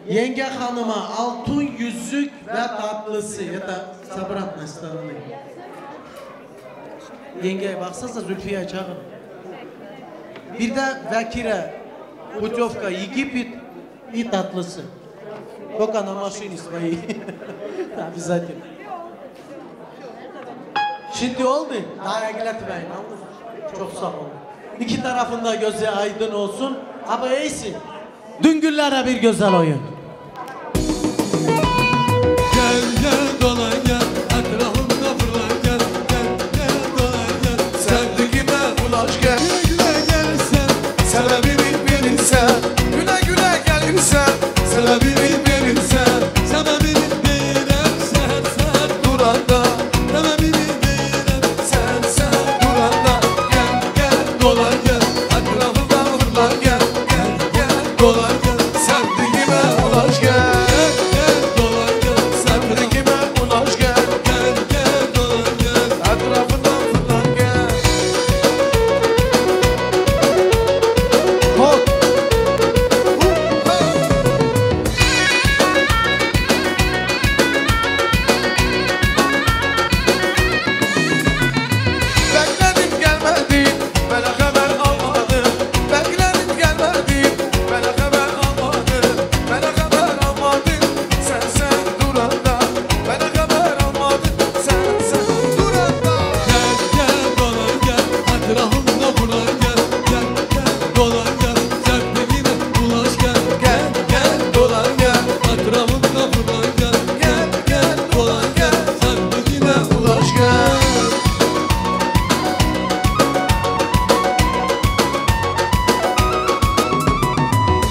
Yenge hanıma altın yüzük ve tatlısı ya da sabratma stороны. Yengeye baksanıza Zülfiye çağırın. Bir de Vekire, путевка Египет и tatlısı. Только на машине своей. Обязательно. Şimdi oldu. Daha ekletmeyin. Çok sağ olun. İki tarafında gözü aydın olsun. Ama iyisin. Düngüllere bir güzel oyun. Gel dola gel, etrafımda fırla gel, gel dola gel,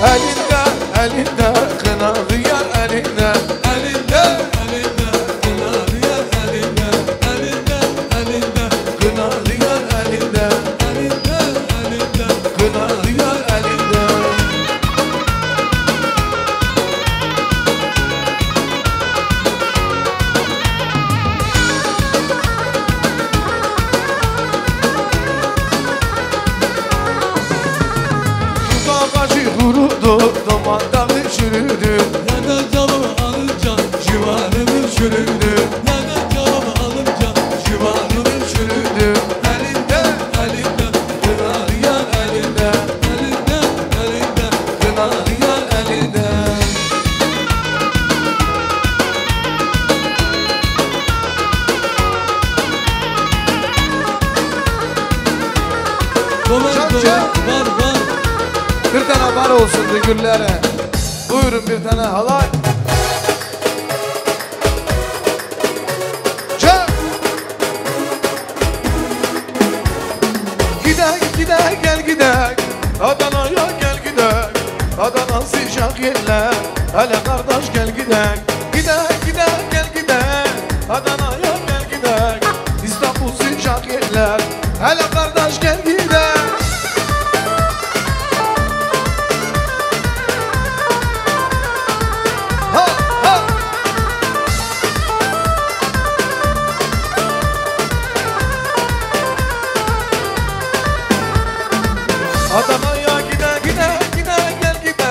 elinde, elinde kınalı yar elinde, elinde, elinde kınalı yar elinde, elinde, elinde kınalı yar elinde, elinde, elinde kınalı yar elinde. Ağacı kurudu, dumandağı çürüdü. Nereden canımı alınca civarımı çürüdü. Nereden canımı alınca civarımı çürüdü. Elinde, elinde kınalı yar elinde, elinde, elinde kınalı yar elinde. Var var. Bir tane bar olsun güllere. Buyurun bir tane halay. Çak. Gidek gidek gel gidek, Adana'ya gel gidek. Adana sıcak yerler, hele kardeş gel gidek. Gidek gidek gel gidek, Adana'ya gel gidek. İstanbul sıcak yerler, hele kardeş gel gidek. Adana'ya gide gide gide gel gide,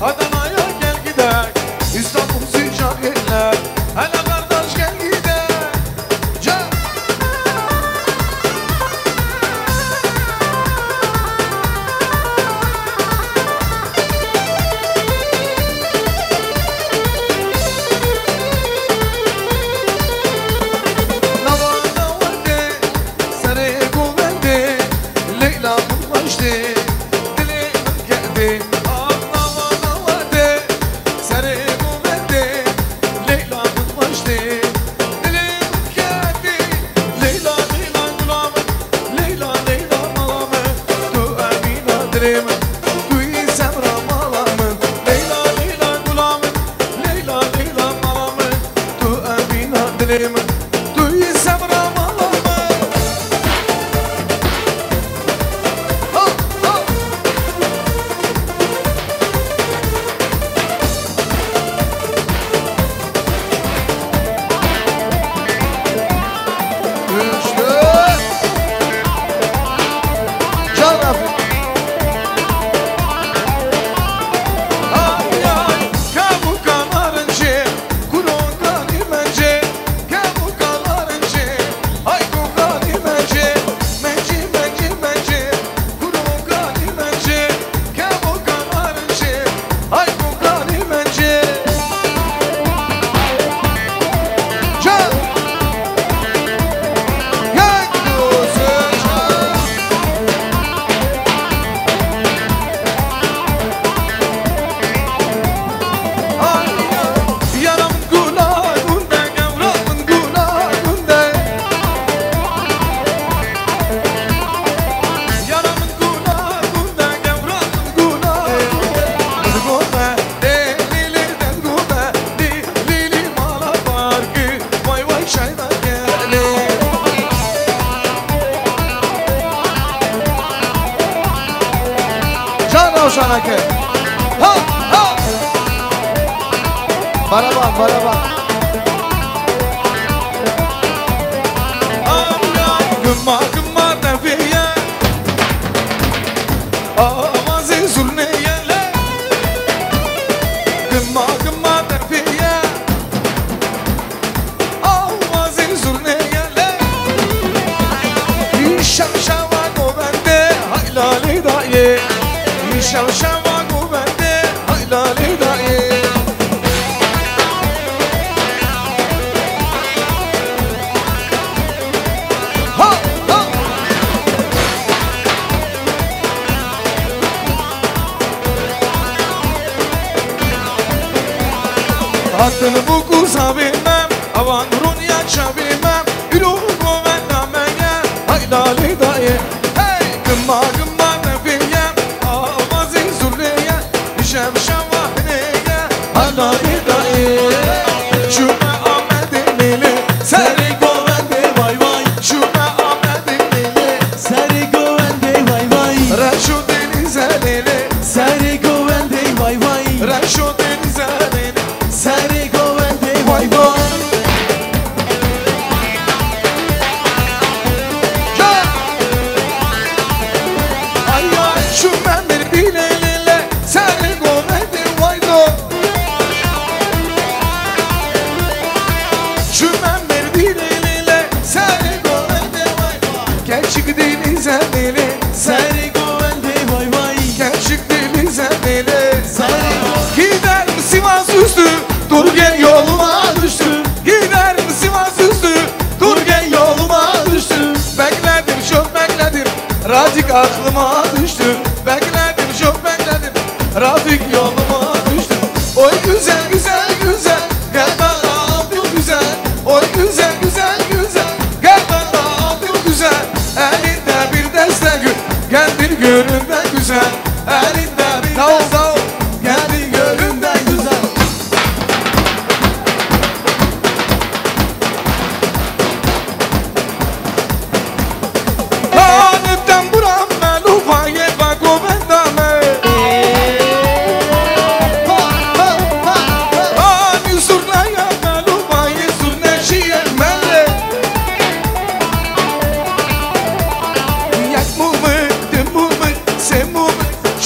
Adana'ya gel gide. İstanbul sıcak yerler, hele kardeş gel gide. Can. Nava nava de, sare kuvvete, Leyla bulmaştı. Şanake. Ha ha. Baraban baraban. Gımma gımma defiye, avazı zurneye. Gımma gımma defiye, avazı zurneye. Şavşava govende haylali daye. Şavşava govende haylali daye. Ha ha. Hattını bu kusabilmem, avan durun yaşabilmem. Yürü govende menge haylali daye. Hey gımma gımma defiye, avazı zurneye. Şem şavahniye Allah bidayı Şüme Ahmet'in lili Seri govende vay vay Şüme Ahmet'in lili Seri govende vay vay Reşo denize lili Seri govende vay vay Reşo denize lili Seri govende vay vay Seri govende vay vay Gençlik denize lili Giderim Sivas üstü Dur gel yoluma düştüm Giderim Sivas üstü Dur gel yoluma düştüm Bekledim çok bekledim Radik aklıma düştü Bekledim çok bekledim Radik yoluma düştü Oy güzel güzel güzel Gel bana abim güzel Oy güzel güzel güzel Gel bana abim güzel Elinde bir destek Gel bir göründen güzel Elinde bir destek Gel bir göründen güzel Anıttan buram melufaye bako bendame Ani surnaya melufaye surneşiye mele Yak mumu, dim mumu, sem mumu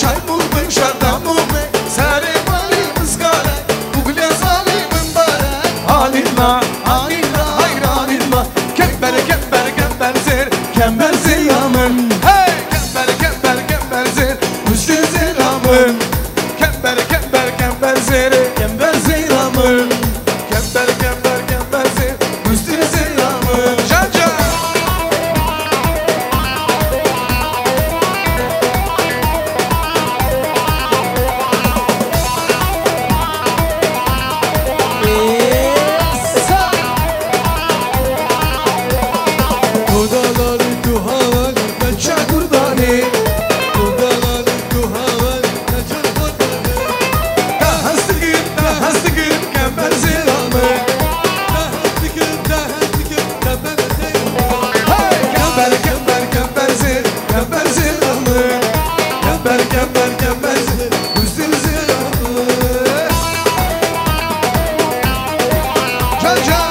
Çay mumu, şardan mumu Sare valim ızgara Ugle zalimim bare Halillah, halillah, hayranillah Kember, kember, kember zer Kember zeyamın Hey! Kember, kember, kember zer Üstü zeyamın Kember, kember, kember zer Kember zeyamın Kember, kember, kember zer Üstü zeyamın Can can Kudaları kuhavan Kaçar kurdani Kudaları kuhavan Kaçar kurdani Daha sıkın kember zeyamı Daha sıkın kember zeyamı Kember kember kember zer Kember zeyamı Kember kember kember zer Üstün zeyamı Can can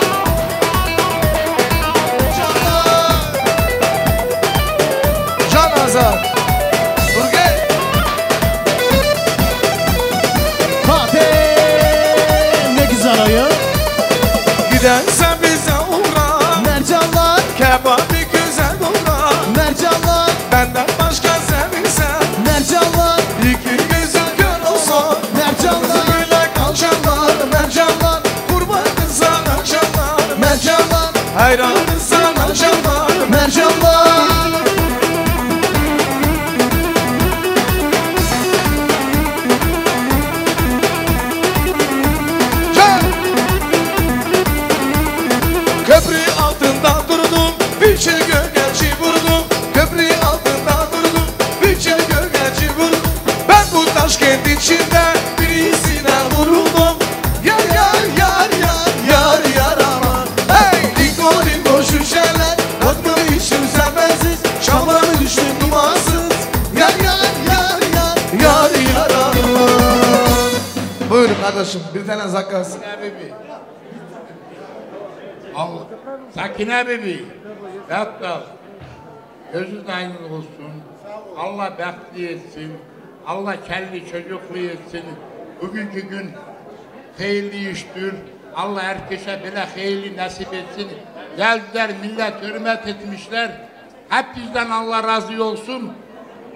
Can Azar Dur gel Fatih ne güzel oyun Gidersen bize uğra Mercanlar Kebabı güzel uğra Mercanlar Benden başka sevirsen Mercanlar İki gözün kör olsun Mercanlar Böyle kalçanlar Mercanlar Kurbanın sana akşamlar Mercanlar Hayranın sana akşamlar Mercanlar Can Köprü altında durdum Bir çel gölgeci vurdum Köprü altında durdum Bir çel gölgeci vurdum Ben bu Taşkent içinde birisine vuruldum Yar yar yar yar yar yar aman Hey lingo lingo şu şeyler Bakma işim senbensiz Şamlarını düştüm dumansız Yar yar yar yar yar yar aman Buyurun kardeşim bir tane zakası Sakine Bibi. Allah. Sakine Bibi. Battal. Gözün aydın olsun. Allah bəxtli etsin. Allah kelli çocuklu etsin. Bugünkü gün hayırlı iştir. Allah herkese belə hayırlı nasip etsin. Geldiler millet hürmet etmişler. Hep bizden Allah razı olsun.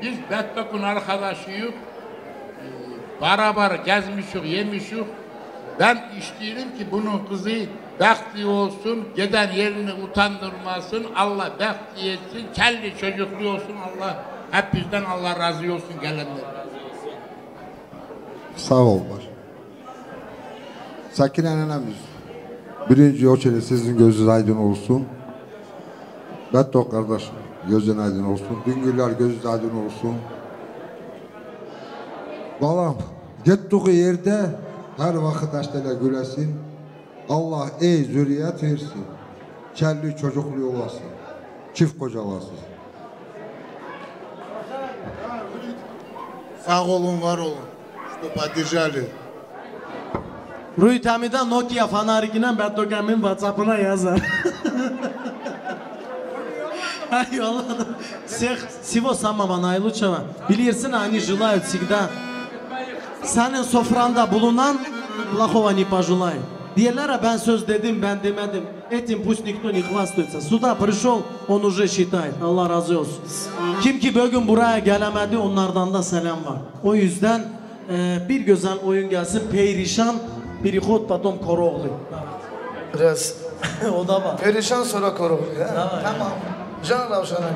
Biz Battal'ın arkadaşıyız. Beraber gezmişik, yemişik. Ben isterim ki bunun kızı bəxtli olsun, giden yerini utandırmasın, Allah bəxtli etsin, kelli çocuklu olsun, Allah hep bizden Allah razı olsun gelenler. Sağ ol baş. Sakine nenemiz. Birinci o çeli sizin gözünüz aydın olsun. Betto kardeş gözün aydın olsun. Düngüller gözünüz aydın olsun. Balam Getduğu yerde her vakit aştele gülesin. Allah ey zürriyet versin. Kelli çocuklu olasın. Çift koca olasın. Sağ olun, var olun. Что поддержали. Rüytemide Nokia fanarikine Bettogem'in WhatsApp'ına yazar. Eyvallah. Sivos ama bana Ayluçeva. Bilirsin hani Julay всегда. Senin sofranda bulunan плохого не пожелай. Diğerlere ben söz dedim, ben demedim. Этим пусть никто не хвастается. Сюда пришел, он уже считает. Allah razı olsun. Kim ki bugün buraya gelemedi, onlardan da selam var. O yüzden bir güzel oyun gelsin. Perişan, переход, потом Koroğlu. Biraz. O da var. Perişan sonra Koroğlu ya. Tamam. Can Ravşan'a.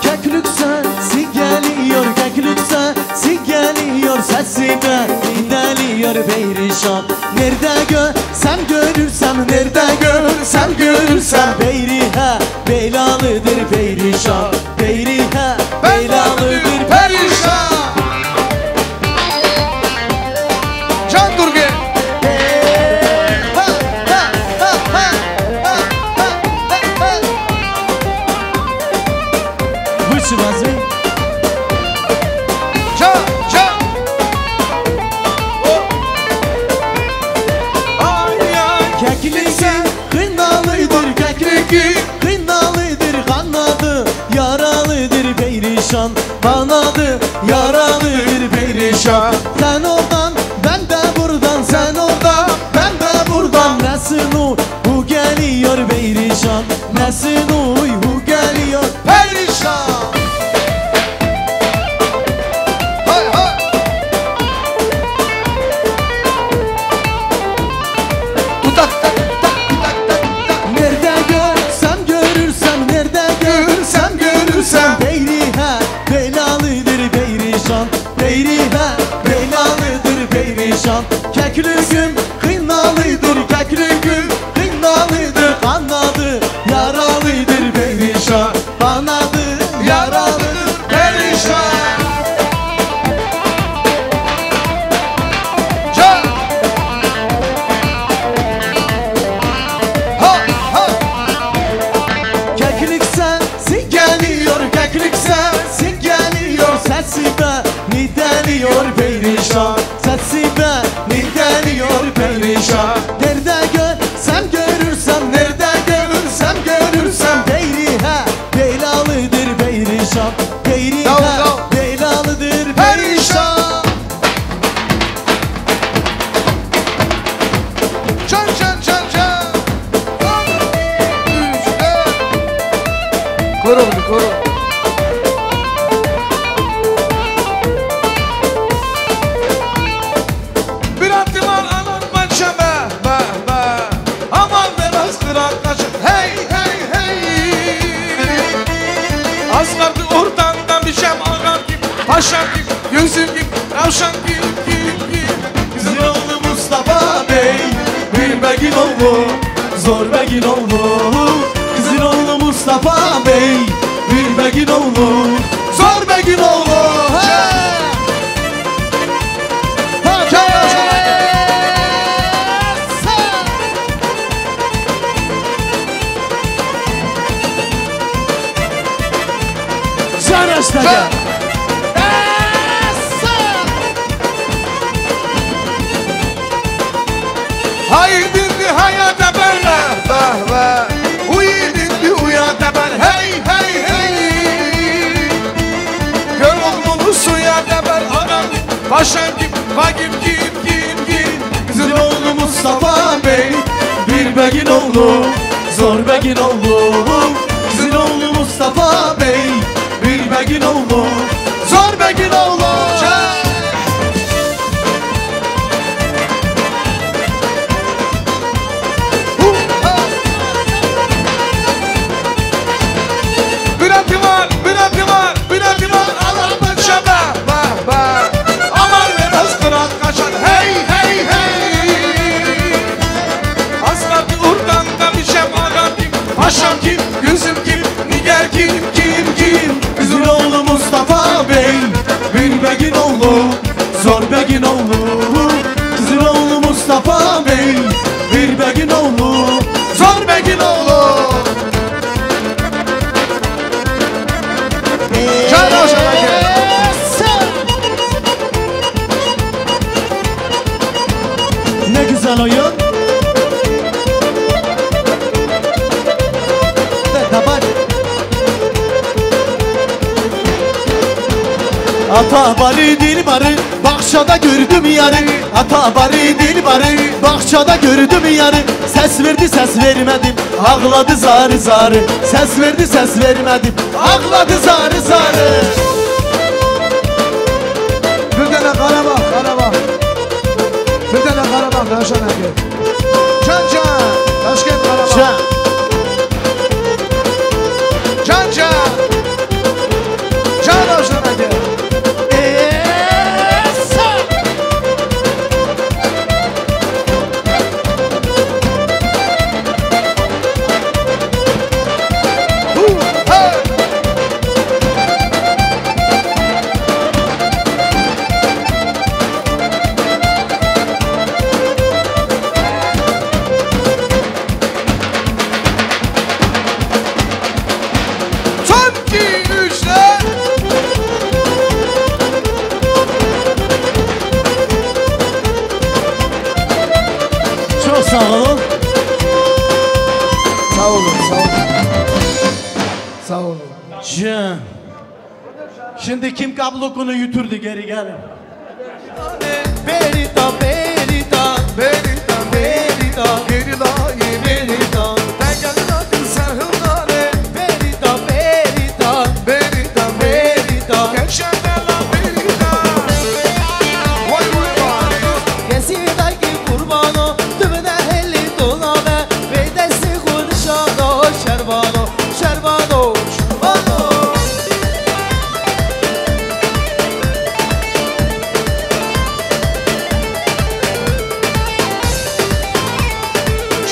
Keklük sesi geliyor, keklük sesi geliyor, sesime geliyor perişan. Nerede görsem görürsem, nerede görsem görürsem Beyrihe belalıdır perişan, Beyrihe belalıdır perişan. Can Durge. Vazı. Can. Kekliki kınalıdır, kekliki kınalıdır, kanadı yaralıdır perişan, kanadı yaralıdır perişan. Sen oradan, ben de buradan, sen oradan, ben de buradan. Nesin uy, bu geliyor perişan, nesin uy, bu geliyor perişan. Nerede görsem görürsem, nerede görsem görürsem Beyrihe belalıdır perişan, Beyrihe belalıdır perişan. Keklüğüm kınalıdır, keklüğüm kınalıdır, kanadı yaralıdır perişan, kanadı yaralıdır perişan. Keklik sesi geliyor, keklik sesi geliyor, sesi beni deliyor perişan, sesi beni deliyor perişan. Nerede görsem görürsem, nerede görsem görürsem Beyrihe belalıdır perişan, Beyrihe belalıdır perişan. Koru bunu, koru. Bir atım var aman manşeme, aman biraz kırak kaçın, hey hey hey. Az kaldı oradan bir şem ağam gibi, paşam gibi, yüzüm gibi, tavşan gibi. Bizim oğlu Mustafa Bey, bir begin oğlu, zor begin oğlu. Bizim oğlu Mustafa Bey, bir begin oğlu, zor begin oğlu. Canıştaca. Haydi hayata böyle, uyudun uyata ben, hey hey hey. Gör oğlunu suya da ben, anam paşam gibi, bagim kim. Bizim oğlu Mustafa Bey, bir begin oğlu, zor begin oğlu. Bizim oğlu Mustafa Bey, bir begin oğlu, zor begin oğlu. Bir atı var, Allah'ın şaba, aman biraz kırat kaçan, hey hey hey. Asla bir urdan da güzel oyun. Kapat. Ata bari dil bari, bahçada gördüm yarı. Ata bari dil bari, bahçada gördüm yarı. Ses verdi ses vermedim, ağladı zarı zarı. Ses verdi ses vermedim, ağladı zarı zarı. Bir tane Karabağ, Karabağ. Bir tane Karabağ, Raşan abi. Can Can, Taşkent Karabağ. Can. Can Can. Can Raşan abi. Çok sağ olun. Sağ olun, sağ olun. Sağ olun. Can. Şimdi kim kablokunu yuturdu geri gelin. Berita, berita, berita, berita, geri layı berita. Ben gelin adın sarhılare. Berita, berita, berita, berita. Geçen bela berita. Vay vay vay. Gesidaki kurbano, tümüne helli dolame. Beydesi konuşano, şerbano, şerbano, şerbano.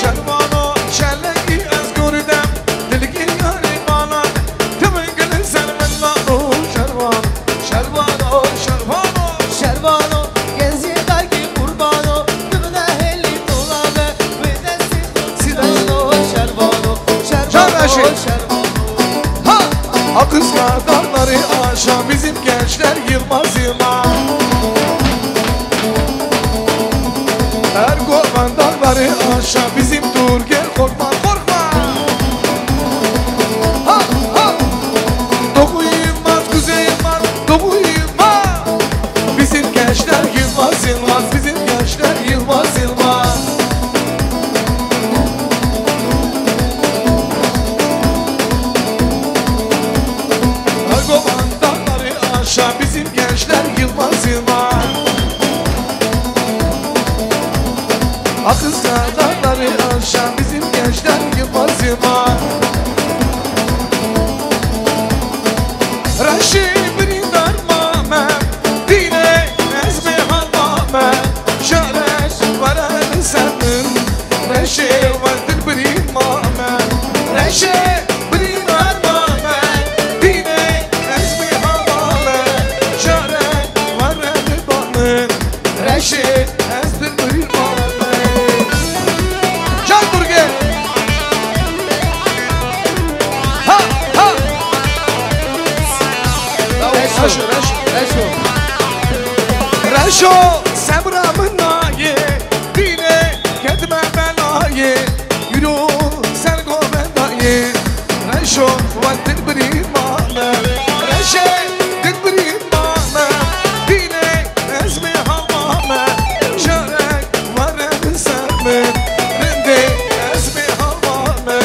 Şerbano, şerleki az gördüm. Dilki yani bana. Tümün gülün sermen lano. Şerbano, şerbano, şerbano. Şerbano, gezdaki kurbano. Tümüne helli dolame. Beydesi konuşano, şerbano, şerbano, şerbano. Ha! Akızlar dağları aşağı bizim gençler yılmaz yılmaz. Ergovan dağları aşağı bizim dur gel korkma korkma. Ha ha! Doğu yılmaz kuzey yılmaz doğu yılmaz. Bizim gençler yılmaz yılmaz bizim gençler yılmaz yılmaz. Ergovan dağları aşağı bizim gençler yılmaz yılmaz. Akızlar dağları aşağı bizim gençler yılmaz yılmaz. Raşi brindar mame, dine ezme halmame. Şareş varan senin, Raşi vardır brimame. Raşi brindar mame, dine ezme halmame. Şareş varan senin, Raşi ezdir brimame. Can Burge. Ha ha. Reşo, Reşo. Reşo, semramın naye, dine ketme belayı, yürü sen go belayı. Reşo, vattın brimane, Reşe, dik brimane, dine ezme halmame, şarek varın semin, rende ezme halmame.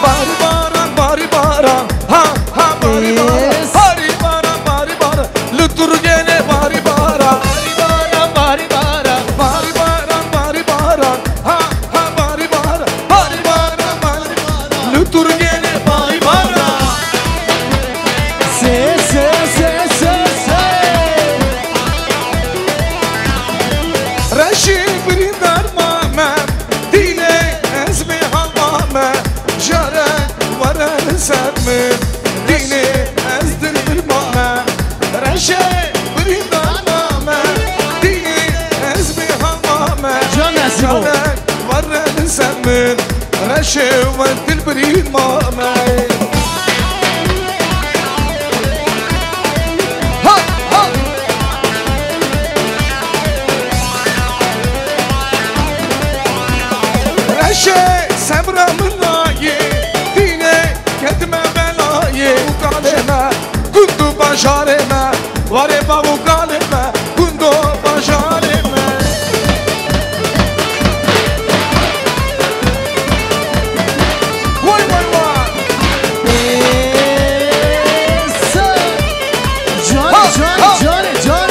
Bari baran, bari baran, ha ha bari baran, bari baran, bari baran, lütür gene bari baran, bari baran, bari baran, bari baran, bari baran, ha ha bari baran, bari baran, bari baran, lütür gene bari baran. Se se se se se. Reşi brindar mame, dine ezmi halmame. Jare varan sermin, dine ezdir bir mame. Reşi brindar mame, dine ezmi halmame. Can Nasibo. Jare varan sermin, رشه و دل برین مامه رشه سمرا منایه دینه کدمه بلایه وکالمه گندو باشارمه واره با وکالمه گندو باشارمه وای وای وای جان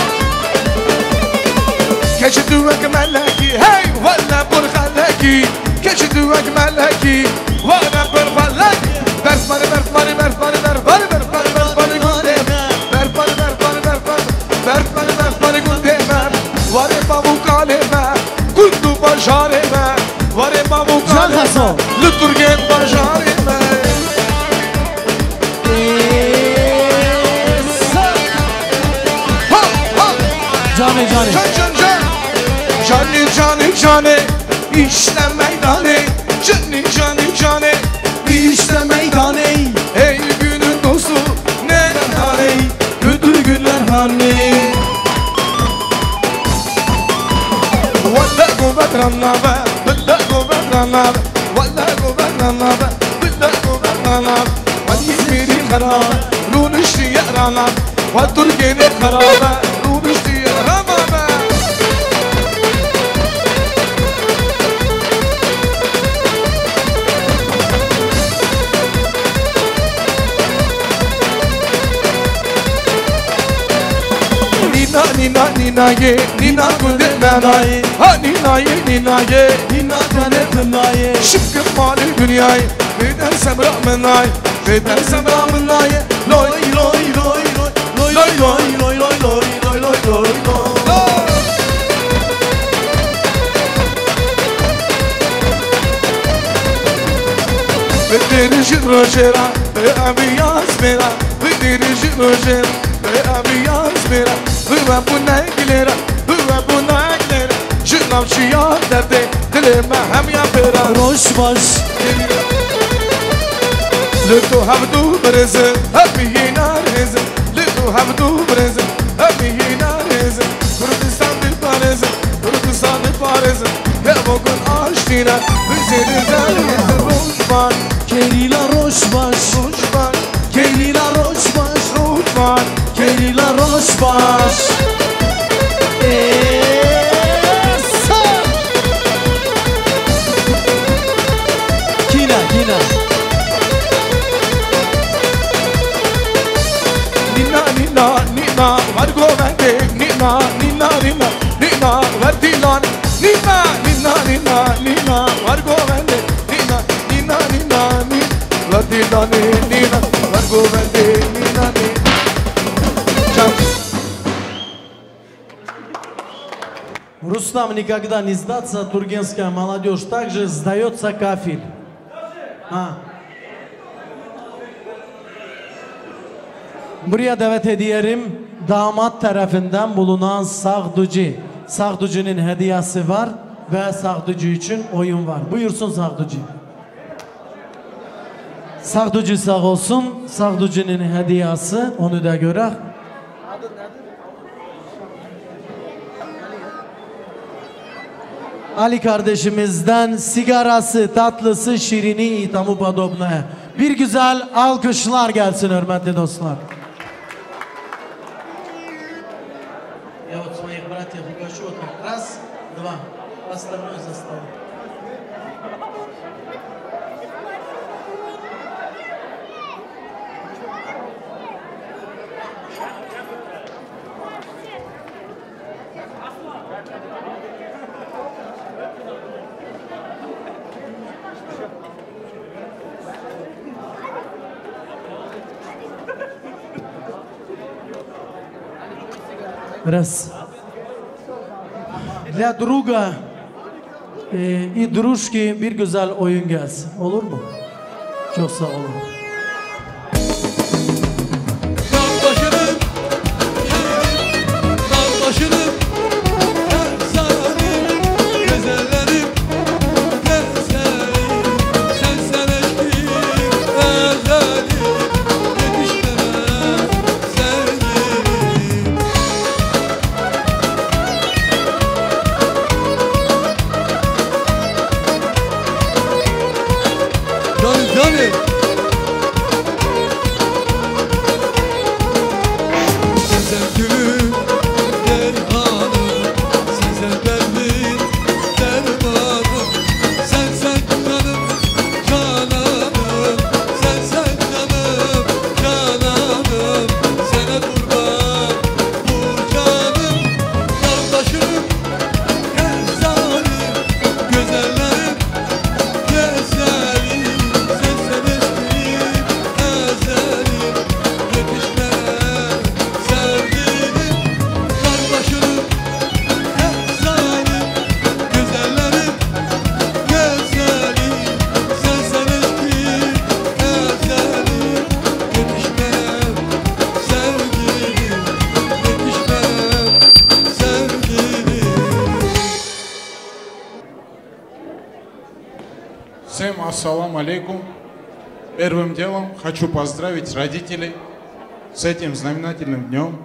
کش دوک ملکی هی ولا برخلکی کش دوک ملکی ولا برخلکی برف باری برف باری برف باری برف باری برف باری برف باری گنده برف باری برف باری برف باری برف باری برف باری گنده واره بابو کاله گندو باشاره واره بابو کاله لطرگن باشاره جانه جانه جانه جانه جانه işte meydane Canı canı canı işte meydane Ey günün dostu neden hani Kötü günler hani Valla kubetranna be Valla kubetranna be Valla kubetranna be Valla kubetranna be Valla İzmir'in kararı Ruh işti yarana Valla Türkiye'nin kararı Ruh işti yarana be Nina nina ye nina kunde menay ha nina ye nina canet menay şıkkın mali dünyayı beden semra menay beden semra menay loy loy loy loy loy loy loy loy loy loy loy loy Bederişin rojera be abiyaz mera Bederişin rojera be abiyaz mera Hıva bu neglera Hıva bu neglera Şınav şiyat derde Dilime hem yapıra Roş baş Lütfu havdu breze Hep yina reze Lütfu havdu breze Hep yina reze Kurdistan bir pareze Kurdistan bir pareze Hep o gün aşkına Üzeri zerreze Rojban Kerila roş baş Kerila roş baş Rojban Kerila roş baş Kina kina Nina nina nina Vargo vende Nina nina nina Nina verdilan Nina nina nina Nina Vargo vende Nina nina nina Nina verdilan Nina Vargo vende Nina nina Рустам никогда не сдаться, тургенская молодежь также сдается кафель. Buraya davet ediyorum. Damat tarafından bulunan Sağduci. Sağduci'nin hediyesi var ve Sağduci için oyun var. Buyursun Sağduci. Sağduci sağ olsun. Sağduci'nin hediyesi onu da görək. Ali kardeşimizden sigarası, tatlısı, şirini, itamu podobne. Bir güzel alkışlar gelsin hürmetli dostlar. Я вот своих братьев угощу вот так. Раз, два. Остальное заставлю. Раз. Для друга и дружки bir güzel oyun gelsin. Olur mu? Çok sağ olun. Sen ассаламу алейкум. Первым делом хочу поздравить родителей с этим знаменательным днем,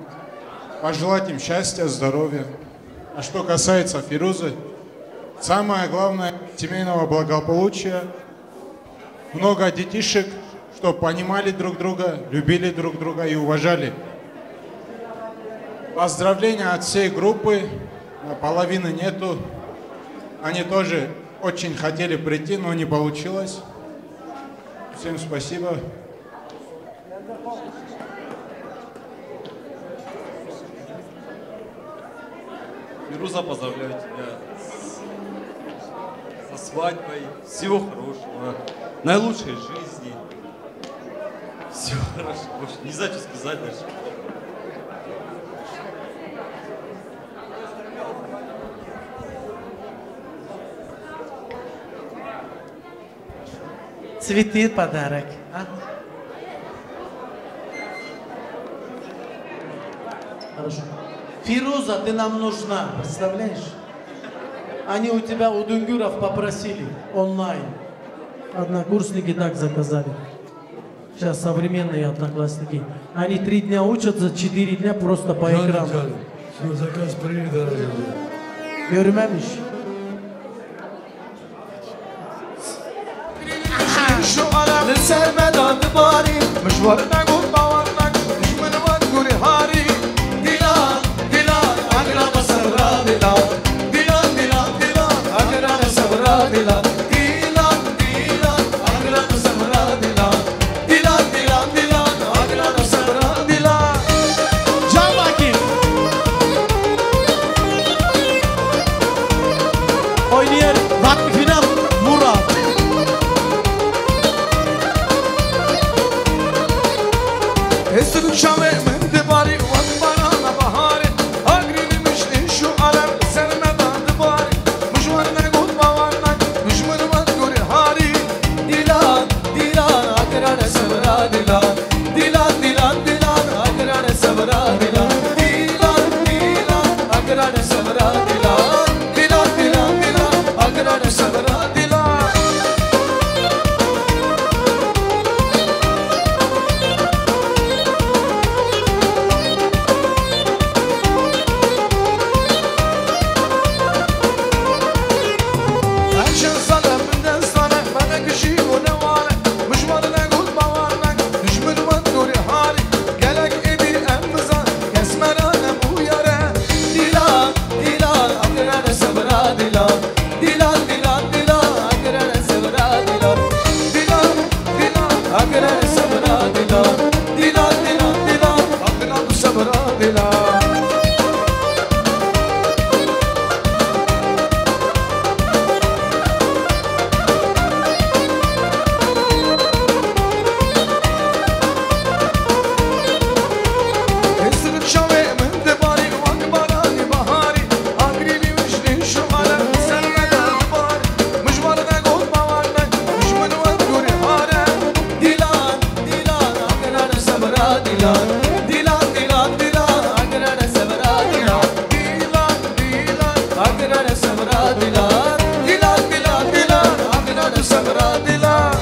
пожелать им счастья, здоровья. А что касается Фирузы, самое главное – семейного благополучия, много детишек, чтобы понимали друг друга, любили друг друга и уважали. Поздравления от всей группы, половины нету, они тоже очень хотели прийти, но не получилось. Всем спасибо. Фируза, поздравляю тебя со свадьбой. Всего хорошего. Наилучшей жизни. Все хорошо. Больше не знаю, что сказать дальше. Цветы подарок. А? Хорошо. Фируза, ты нам нужна, представляешь? Они у тебя, у Дунгюров попросили онлайн. Однокурсники так заказали. Сейчас современные одноклассники. Они 3 дня учатся, 4 дня просто по экрану. Все, заказ принят, дорогие. Görmemiş. Şu alemde sevmeden bari Müşvarına kurbavarnak Düşmanı var guri hari Dilan, dilan Agrana sabra dilan Dilan, dilan, dilan Agrana sabra dilan Dilan, dilan Agrana sabra dilan Dilan, dilan, dilan Agrana sabra dilan Can bakayım Oynayan Vakfı Final Murat. Esir şave mende bari Vat bana bahari Agrini mişli şu alem Sevmeden bari Müşvarına kurbavarnak Düşmanı vat guri hari Dilan, dilan Agrana sabra dilan Dilan, dilan, dilan Agrana sabra dilan Dilan, dilan Agrana sabra dilan Dilan, dilan, dilan Agrana sabra dilan Açın sana münden sana Bana kişi o ne var Müşvarına kurbavarnak Düşmanı vat guri hari Gelek edi emmizan Kesmerane bu yere Dilan, dilan Agrana sabra dilan Dilan, dilan, dilan Agrana sabra dilan Dilan, dilan Agrana sabra dilan Dilan, dilan, dilan Agrana sabra dilan Esir şave mende bari Vat bana bahari Agrini mişli şu alem Sevmeden bari Müşvarına kurbavarnak Düşmanı vat guri hare Dilan, dilan Agrana sabra dilan Dilan, dilan, dilan Agrana sabra dilan Dilan, dilan Agrana sabra dilan Dilan, dilan, dilan Agrana sabra dilan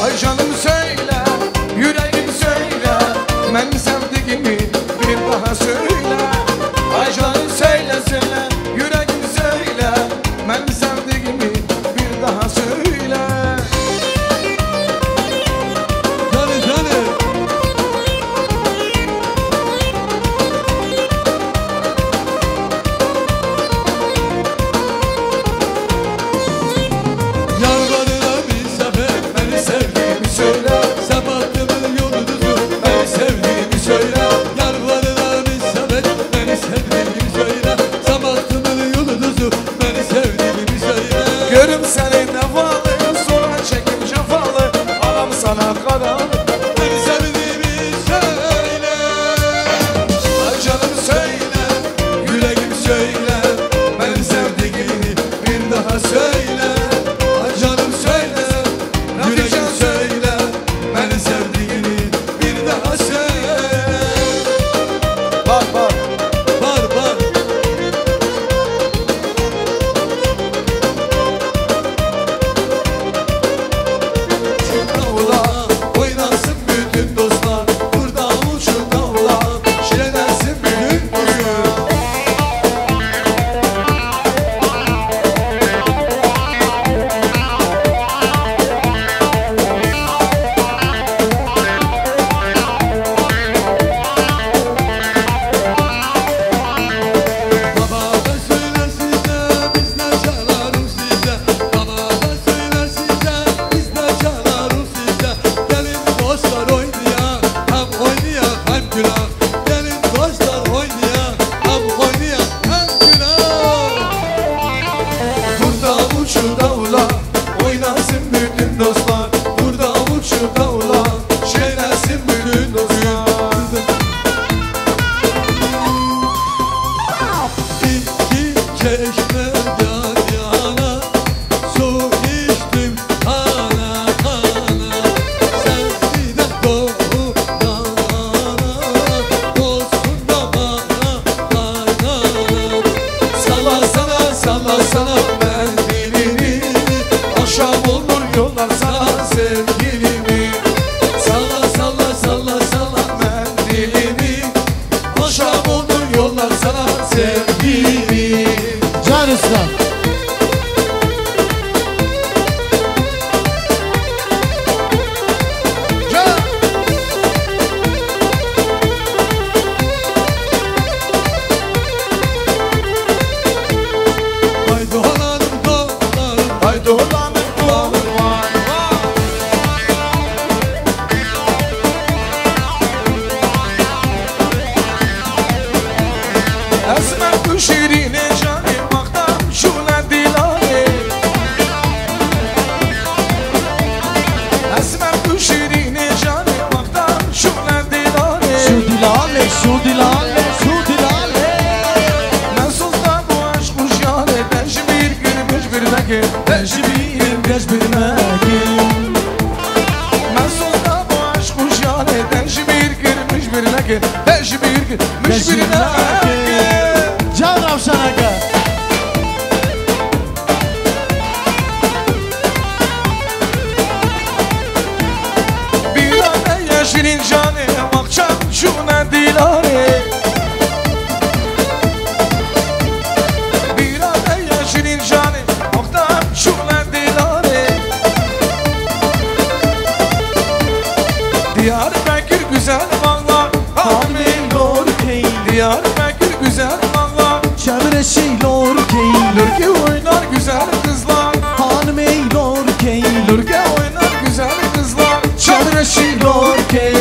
Ay canım söyle, yüreğim söyle Ben sevdiğimi bir daha Şu dilale, şu dilale. Nasılsa bu aşk kuş yani beş bir gün beş bir mekin. Beş bir gün beş bir mekin. Nasılsa bu aşk kuş yani beş bir gün beş bir mekin. Beş bir gün beş bir mekin. Can Ravşan Aga. Şirin canı akşam şuna dilare. Bir araya şirin canı akşam şuna dilare. Diyarbakır güzel valla Amin lor key. Diyarbakır güzel valla Çevreşi lor key. Lürke oynar güzel kızlar Hanım ey lor key. Lürke oynar güzel kızlar Çevreşi lor key.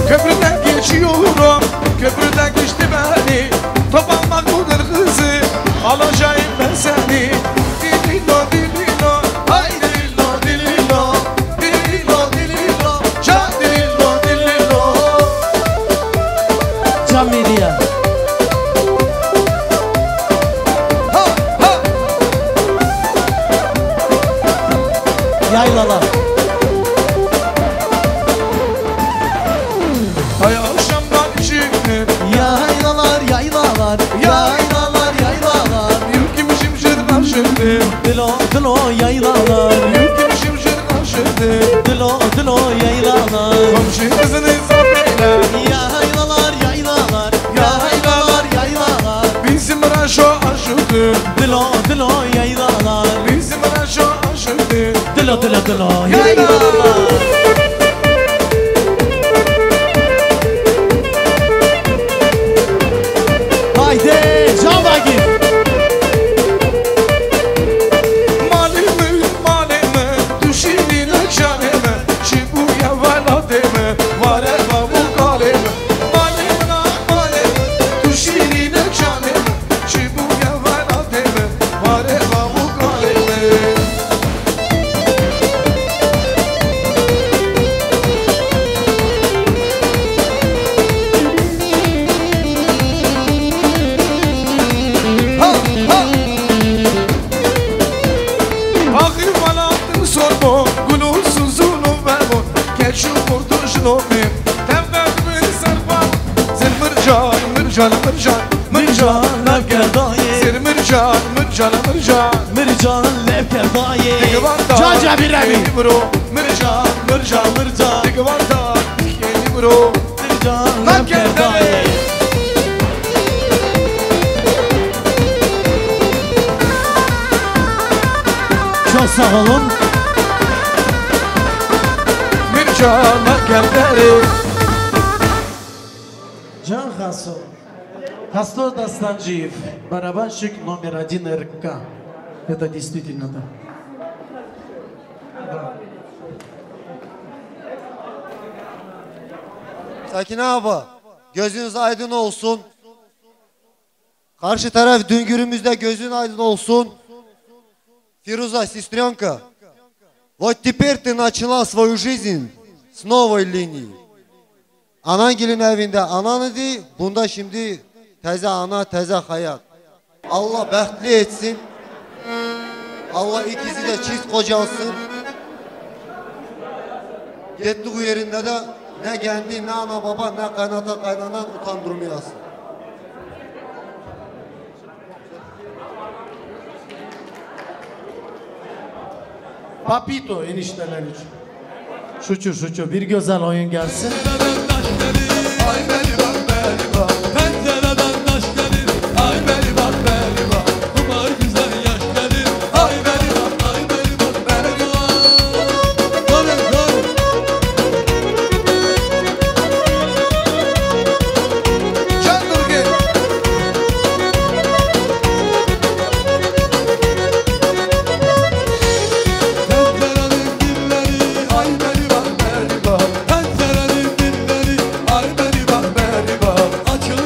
Köprüden geçiyorum, köprüden geçti beni. Top almak budur kızı, alacağım ben seni. Dililo dililo, ay dililo dililo. Dililo dililo, can dililo dililo. Can Medya. Yaylalar. Ay akşamdan çıktı. Yaylalar, yaylalar, yaylalar, yaylalar. Yürkümüşüm şırdan şırdı. Dilo, dilo, yaylalar. Yürkümüşüm şırdan şırdı. Dilo, dilo, yaylalar. Komşu kızını zapeyle. Yaylalar, yaylalar, yaylalar, yaylalar. Bizim raşo aşıktı. Dilo, dilo, yaylalar. Bizim raşo aşıktı. Dilo, dilo, dilo, yaylalar. Haydi, can bakayım. Malimi, malimi, düşürüne canımı. Şibuya velademi, vare babu kalemi. Malimi, malimi, düşürüne canımı. Şibuya velademi, vare babu kalemi. Mırcan, mırcan, mırcan, levker daye. Sir mırcan, mırcan, mırcan, Mırcan, levker daye. Can Cabir Rami. Mırcan, Mırca mırca Dik varda Yeni bro Tırcan Kerdane Çok sağ olun. Mırca Kerdane Can Haso Хасто Дастанджиев, барабанщик номер 1 РК. Это действительно да. Sakine abla, gözünüz aydın olsun. Karşı taraf düngürümüzde gözün aydın olsun. Фируза, сестренка, вот теперь ты начала свою жизнь с новой liniyi. Anangilin evinde anan idi, bunda şimdi teze ana, teze hayat. Allah bəxtli etsin. Allah ikisi de çift kocalsın. Yettiği yerinde de ne kendi, ne ana baba, ne kaynata kaynanan utandırmayasın. Papito enişteler için. Şuçu bir güzel oyun gelsin. Ay beni bak pencereden taş gelir. Ay beni bak kumar güzel yaş gelir. Ay beni bak beni bak. Görün. Can Durgin. Pencerenin dilleri ay beni bak pencerenin dilleri ay beni bak açıl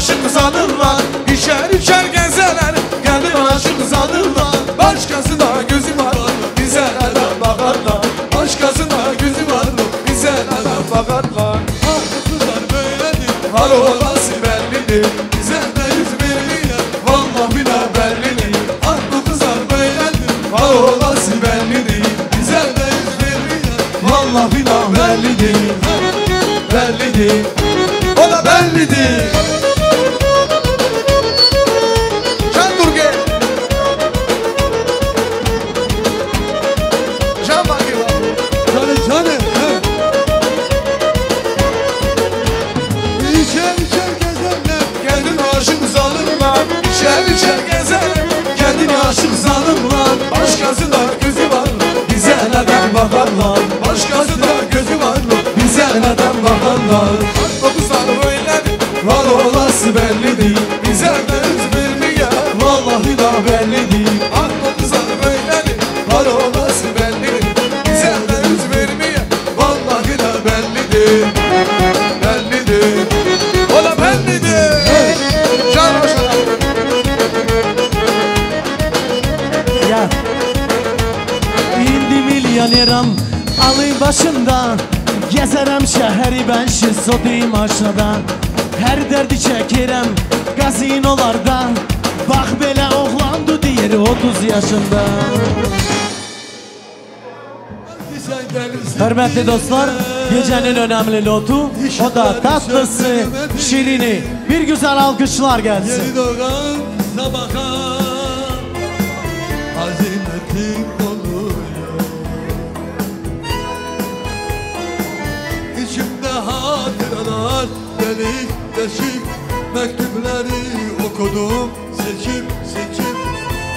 aşık zanırlar İçer içer gezeler kendine aşık zanırlar Başkasına gözü var bize neden bakarlar Başkasına gözü var bize neden bakarlar Ah bu kızlar böyledir var olası bellidir Bize de yüz vermiyor vallahi bile bellidir Ah bu kızlar böyledir var olası bellidir Bize de yüz vermiyor vallahi bile bellidir Bellidir o da bellidir Can Durge Can bakayım Canı İçer içer gezerler Kendini aşık zanırlar İçer içer gezerler Kendini aşık zanırlar Başkası da gözü var Bize neden bakarlar Başkası da gözü var Bize neden bakarlar Dokuzlar öyledir Var olası bellidir Bize de yüz vermiyor Vallahi da bellidir Ah dokuzlar öyledir Var olası bellidir Bize de yüz vermiyor Vallahi da bellidir Bellidir O da bellidir Can hoşuna Ya İndi milyoneram alayım başımda Gezerem şehri ben şizodeyim aşağıda Her derdi çekirem gazinolarda Bak belə oğlandı diğeri 30 yaşında Hürmetli dostlar, gecenin önemli lotu O da tatlısı, şirini Bir güzel alkışlar gelsin Yeni doğan sabaha Azimetim oluyor İçimde hatıralar delik deşik Mektupları okudum seçip seçip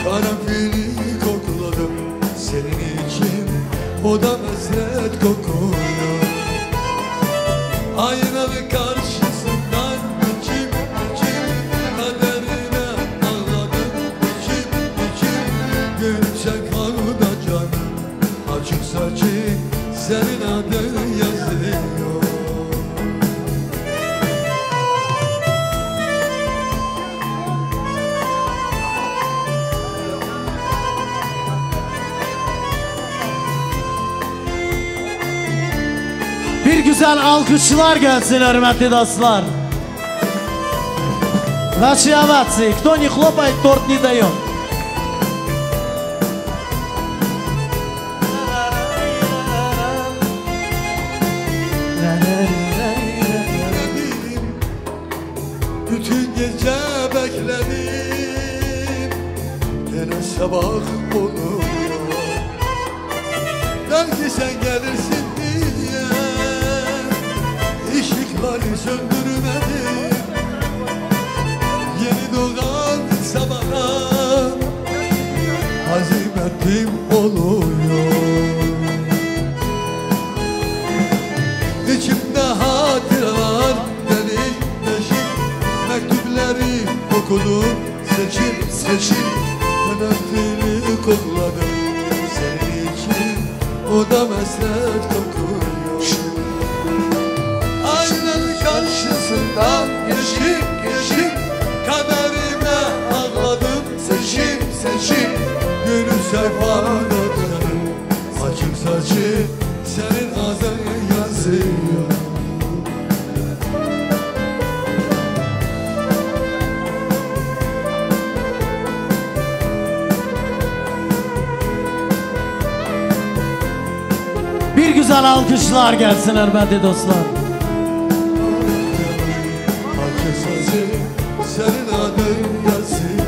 Karanfili kokladım senin için O da mesret kokuyor Aynalı karşısından geçip geçip Kaderine ağladım içip içip Gülçek halıda canım Açık saçık senin adın yazıyor Bir güzel alkışlar gelsin hürmetli dostlar. Ваши овации. Кто не хлопает, торт не дает. Bütün gece bekledim Gene sabah oluyor Belki sen gelirsin diye Işıkları söndürmedim Yeni doğan sabaha Azimetim oluyor İçimde hatıralar delik deşik Mektupları okudum seçip seçip Karanfili kokladım senin için O da meslet kokuyor Aynanın karşısından geçip geçip Kaderime ağladım seçip seçip Gönül sayfada canım Açık saçı senin adın yazıyor Bir güzel alkışlar gelsin hürmetli dostlar. Açık saçı senin adın yazıyor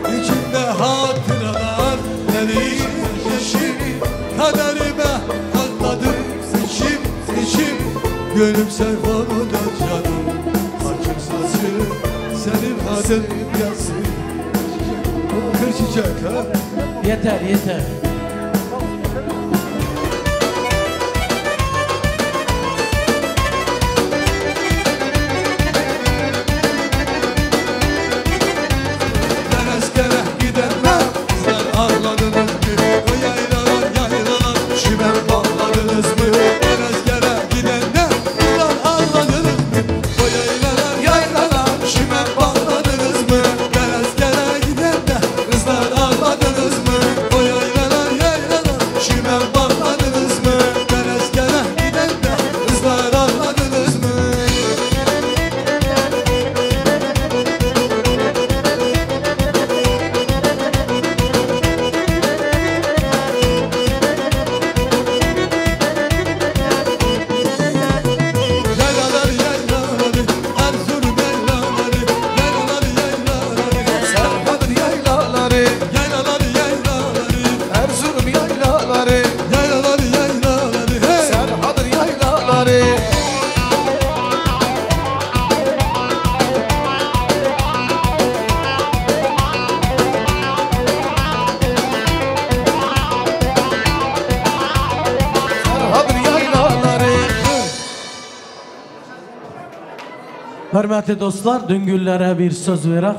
İçimde hatıralar delik deşik Kaderime atladım seçip seçip Gönlüm sayfada canım Açık saçı senin adın yazıyor Kır çiçek ha Yeter yeter. Hörmətli dostlar, Düngüllərə bir söz verək.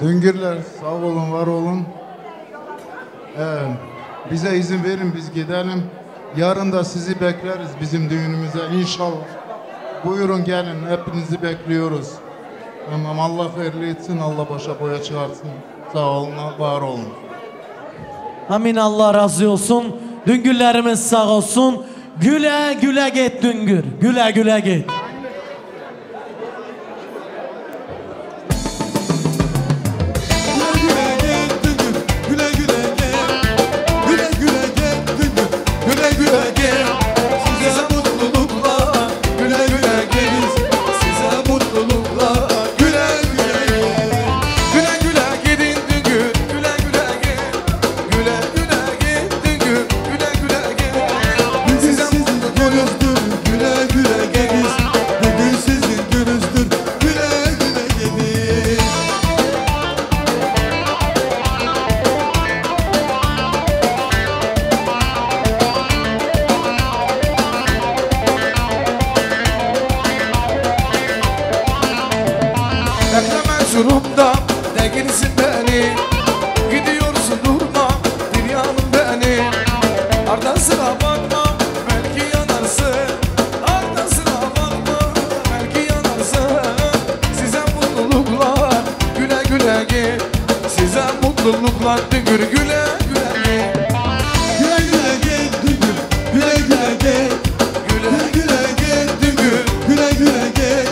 Düngürler sağ olun, var olun. Bize izin verin, biz gidelim. Yarın da sizi bekleriz bizim düğünümüze inşallah. Buyurun gelin, hepinizi bekliyoruz. Tamam, Allah hayırlı etsin, Allah başa boya çıkarsın. Sağ olun, var olun. Amin, Allah razı olsun. Düngüllərimiz sağ olsun. Güle güle git Düngür. Güle güle git. Huzurumda değilsin beni, gidiyorsun durma bir yanım beni. Ardasına bakma belki yanarsın, ardasına bakma belki yanarsın. Size mutluluklar, güle güle git. Size mutluluklar, Düngür güle güle git. Güle güle git Düngür, güle güle git. Güle güle git Düngür, güle güle git.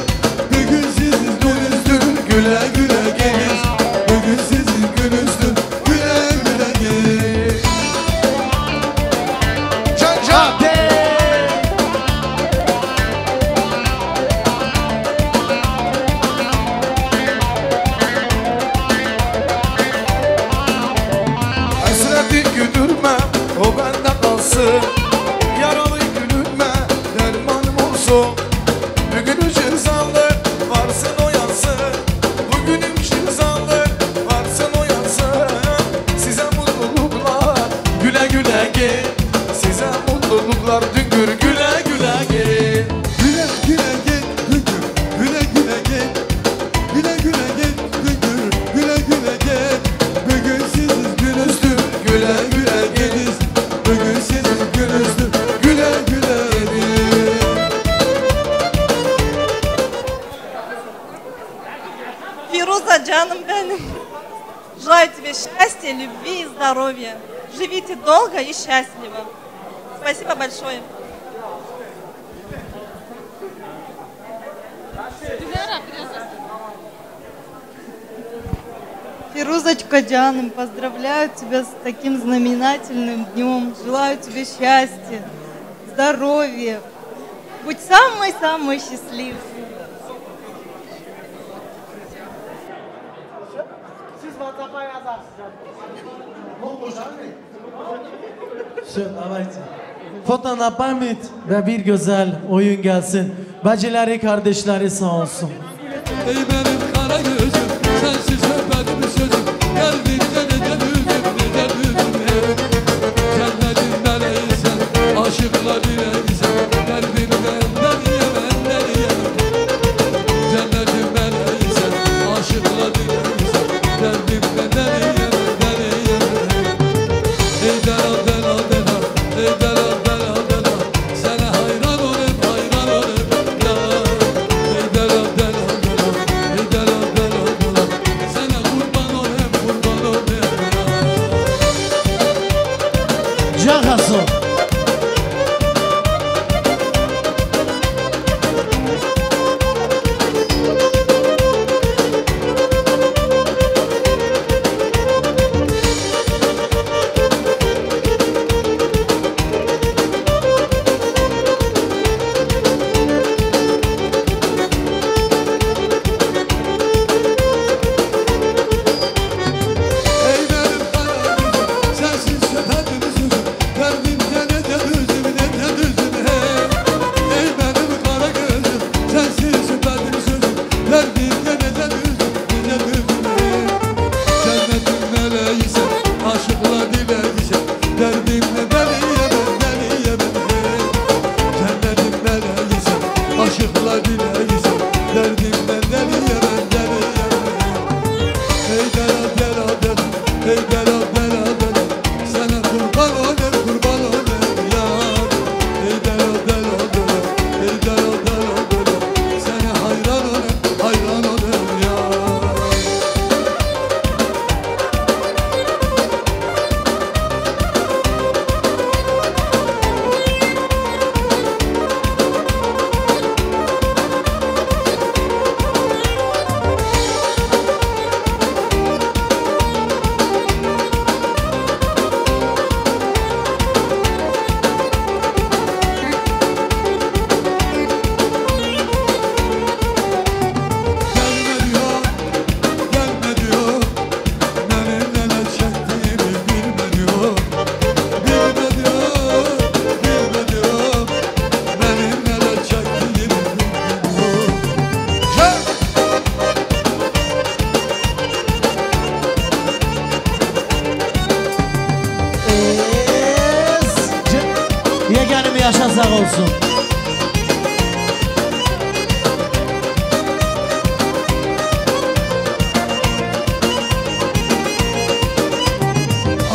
Bugün sizin gününüzdür, güle güle git. Bugün sizin gününüzdür, güle güle git. Can can. Hasreti güdürme, o bende kalsın. Yaralı gülünme, dermanım olsun. Bugün şirzanlı, varsın o yansın. Bugünüm şirzanlı, varsın o yansın. Size mutluluklar, güle güle git. Size mutluluklar, Düngür güle güle git. Güle güle git Düngür, güle güle git. Güle güle git Düngür, güle güle git. Bugün sizin gününüzdür, güle güle git. Bugün sizin gününüzdür, güle güle git. Фируза, жаным benim. Желаю тебе счастья, любви и здоровья. Живите долго и счастливо. Спасибо большое. Фирузочка, Джаным, поздравляю тебя с таким знаменательным днем. Желаю тебе счастья, здоровья. Будь самой-самой счастливой. Foto na pamit ve bir güzel oyun gelsin. Bacıları kardeşleri sağ olsun. Ey benim kara gözüm, sensiz öpedim sözüm. Gel bir neden üzüm, neden üzüm hey. Cennetin meleğisin, aşıkla bireysen. Derdinden benden yemem. Cennetin meleğisin, aşıkla bireysen. Derdimden yemem. Ey delal delal delal, ey delal delal delal. Sana hayran olayım, hayran olayım ya. Ey delal delal delal, ey delal delal delal. Sana kurban olayım, kurban olayım ya. Cagaso. Ey benim kara gözüm, sensiz öpedim sözüm. Derdimden Ey delo delo delo sana kurban olayım kurban olayım yar. Ey delo delo delo ey delo delo delo sana hayran olayım yar. Yeğenim yaşa sağ olsun.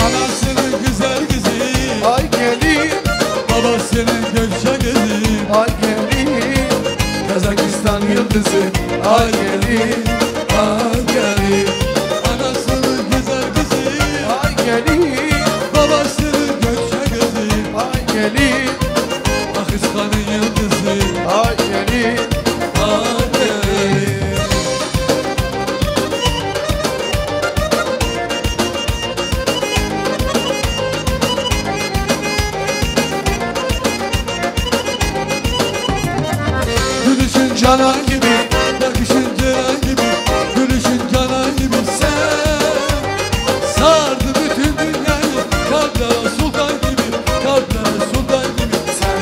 Anasının güzel kızı ay gelin, babasının gökçe kızı ay gelin, Kazakistan yıldızı ay gelin, ay gelin. Anasının güzel kızı ay gelin, babasının gökçe kızı ay gelin, Pakistan'ın yıldızı ay gelin, ay gelin. Gülüşün canan gibi, bakışın ceren gibi, gülüşün canan gibi sen sardı bütün dünyayı, kalplara sultan gibi, kalplara sultan gibi sen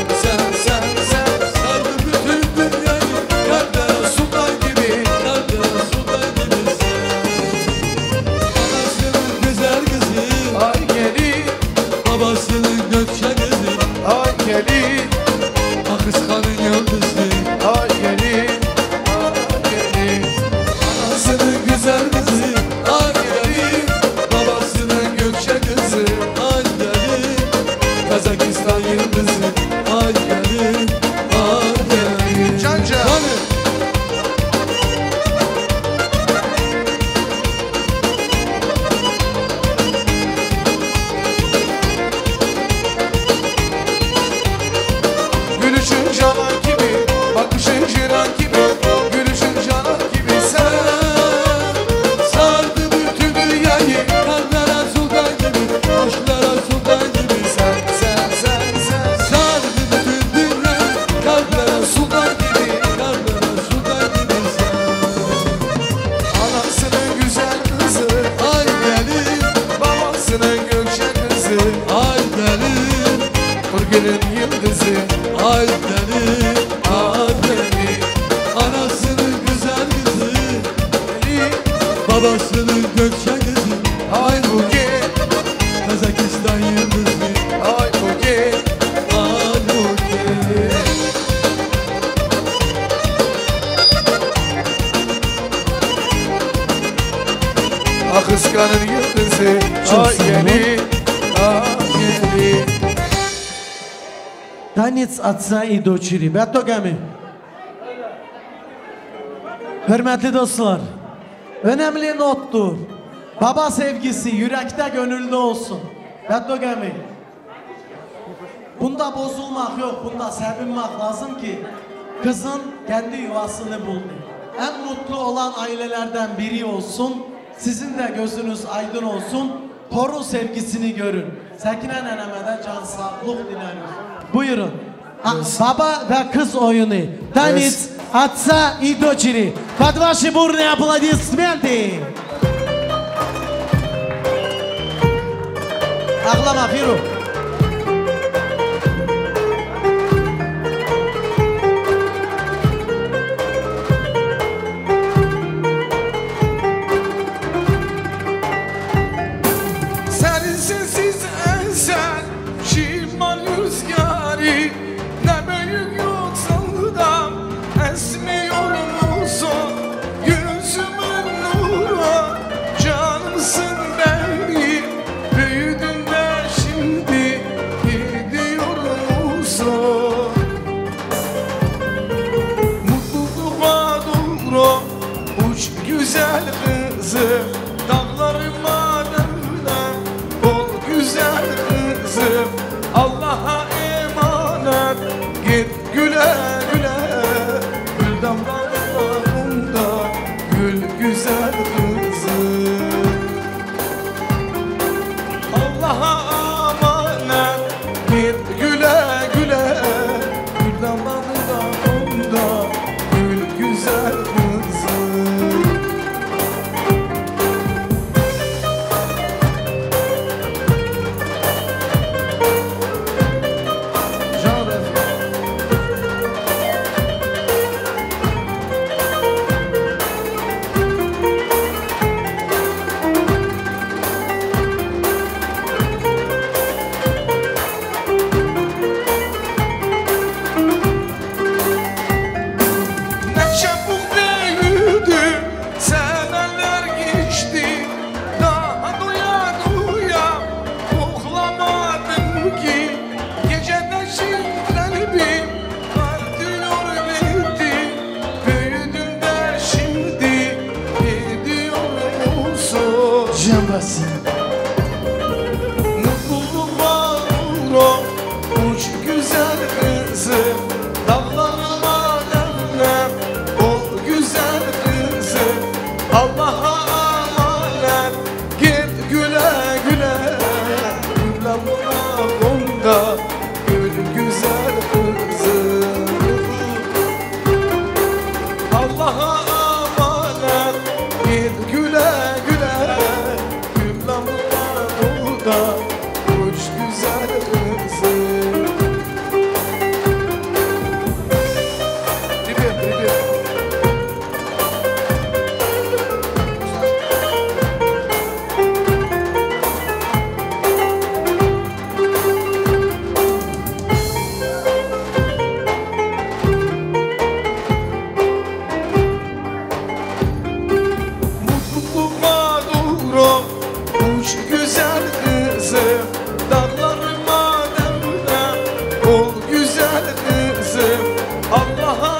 sardı bütün dünyayı, kalplara sultan gibi, kalplara sultan gibi sen. Anasının güzel kızı ay gelin, babasının gökçe kızı ay gelin, Pakistan'ın yıldızı ay gelin, ay gelin. Anasının güzel kızı ay gelin, babasının gökçe kızı ay gelin, Kazakistan yıldızı ay gelin, ay gelin. Canca. Gülüşün canan gibi, bakışın ciran gibi, gülüşün canan gibi sen sardı bütün dünyayı, kalplara sultan gibi, aşklara sultan gibi sen sardı bütün dünyayı, kalplara sultan gibi, kalplara sultan gibi sen. Anasının güzel kızı ay gelin, babasının gökçe kızı ay gelin, Kırgın'ın yıldızı ay gelin, ay gelin. Anasının güzel kızı gelin, babasının gökçe kızı ay bugün, Kazakistan yıldızı ay bugün, ay bugün. Akıskan'ın yıldızı ay gelin, ay gelin. Tanец отца и дочери. Bettogami. Hürmetli dostlar, önemli nottur. Baba sevgisi yürekte gönülde olsun. Bettogami. Bunda bozulmak yok, bunda sevinmek lazım ki kızın kendi yuvasını buldu. En mutlu olan ailelerden biri olsun. Sizin de gözünüz aydın olsun. Torun sevgisini görün. Sekine nenemeden can sağlık dileriz. Buyurun. Baba ve kız oyunu. Tanец отца и дочери. Под ваши бурные аплодисменты. Ağlama Firu. Sensiz ensen şimal rüzgarı, ne büyük yoksuldan esmiyor musun? Yüzümün nuru, canımsın benim. Allah'a emanet git güle güle. Gül damağında onda gül güzel kızım. Mutluluğa uğra uç güzel kızım. Dağlarıma devler ol güzel kızım. Allah'a emanet git güle güle. Gül damına konda gül güzel kızım. Allah'a emanet git güle güle. Gül damına konda uç güzel kızım. Mutluluğa doğru uç güzel kızım. Dağlarıma devre ol güzel kızım. Allah'a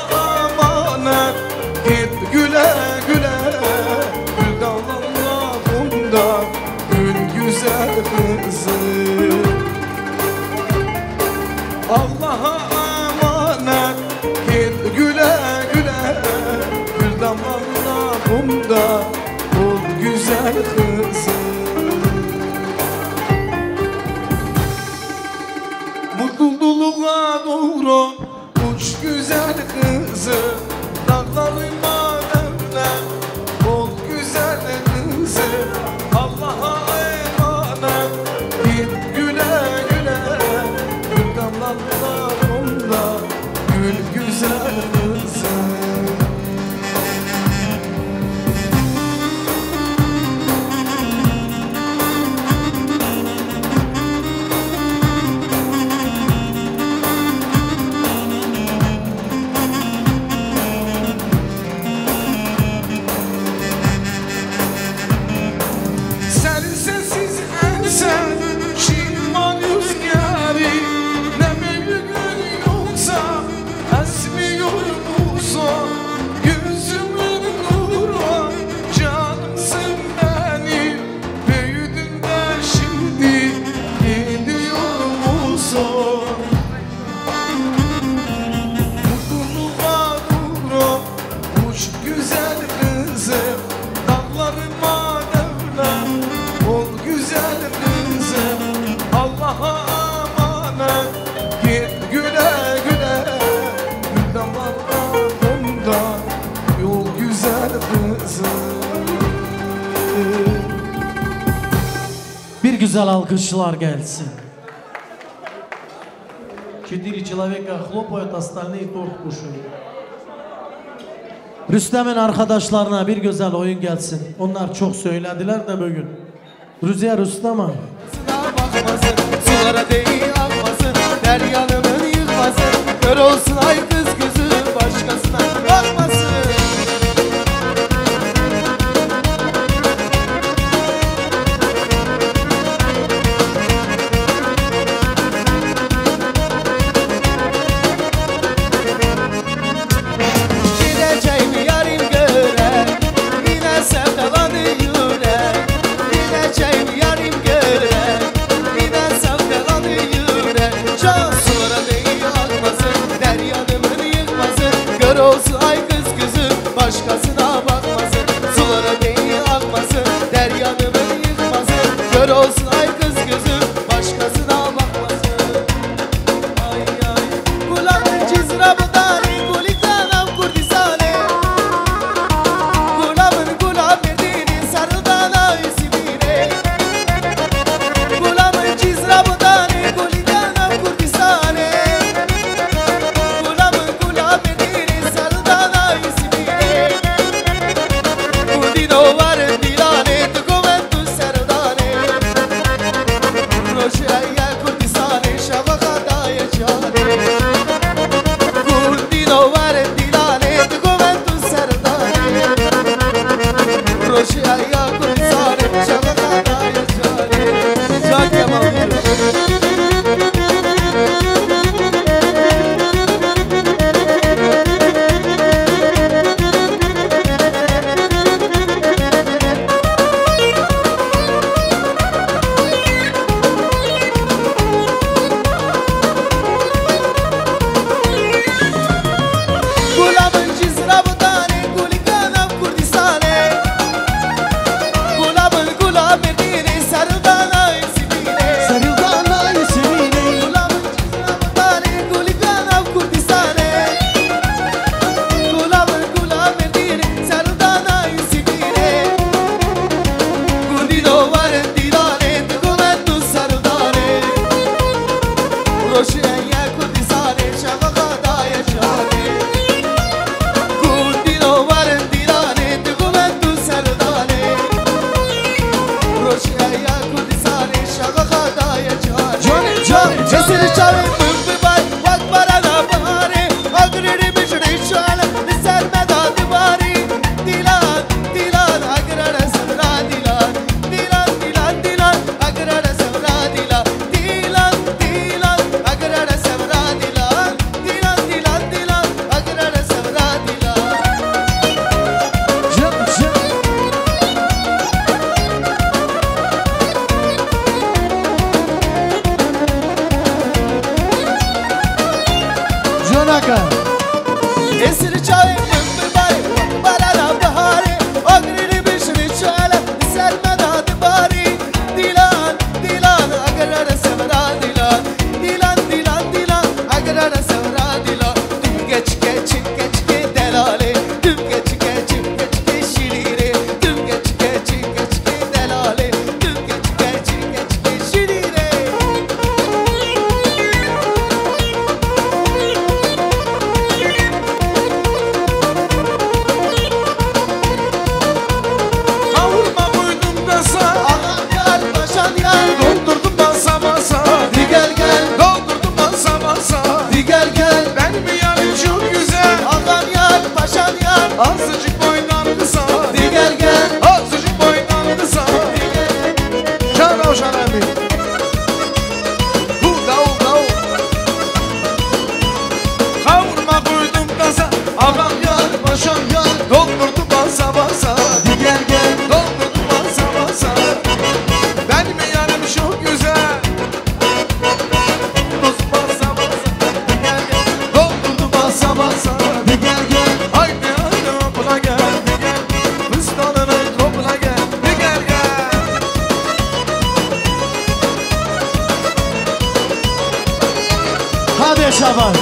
emanet git güle güle. Gül dallarına bunda gül güzel kızım. Allah'a emanet git güle güle. Gül damlarına bunda ol güzel kızım. Mutluluğa doğru uç güzel kızım. Dağlarıma devre ol güzel kızım. Allah'a emanet git güle güle. Gül damlarına onda gül güzel kızım. Sen sessiz ensen şirman rüzgarı. Ne mevgün yoksa esmiyor musun? Yüzümün nuru canımsın benim. Büyüdün de şimdi gidiyor musun? Mutluluğa doğru uç güzel kızım. Dağlarıma devre ol güzel kızım. Allah'a emanet git güle güle. Gül damağına bunda yol güzel kızım. Bir güzel alkışlar gelsin. 4 человека хлопают, остальные торт кушают. Rüstem'in arkadaşlarına bir güzel oyun gelsin. Onlar çok söylediler de bugün. Rüzgar Rüstem'a. Sulara değil akmasın, deryanımın yıkmasın. Kör olsun ay kız gözü başkasına bakmasın. Gideceğim yarim göre, yine sevdalanı yürek. Gideceğim yarim göre, yine sevdalanı yürek. Can sulara değil akmasın, deryanımın yıkmasın. Aka. Esir çayım ömür bay Barana bahari Agrini bişri çala Selmen adı bari Dilan Dilan Agrara sevra Dilan Dilan Dilan Dilan Agrara sevra Dilan Düm geç geç geç geç delale Düm geç geç geç geç şirire Düm geç geç geç geç delale Düm geç geç geç geç şirire Kavurma koydum kasa Aman gel paşam gel Doldurdum basa basa Di gel gel Doldurdum basa basa Di gel gel Benim yanım çok güzel Ağam gel paşam gel Azıcık boydan kısa Di gel gel Azıcık boydan kısa Di gel Can Ravşan abi. Kavurma koydum kasa Ağam gel paşam gel Doldurdum basa basa Di gel gel Doldurdum basa basa Benim yanım çok güzel Doldurdum basa basa Di gel gel Doldurdum basa basa Di gel gel Haydi haydi topla gel Di gel Fıstanını topla gel Di gel gel Hadi Şaban.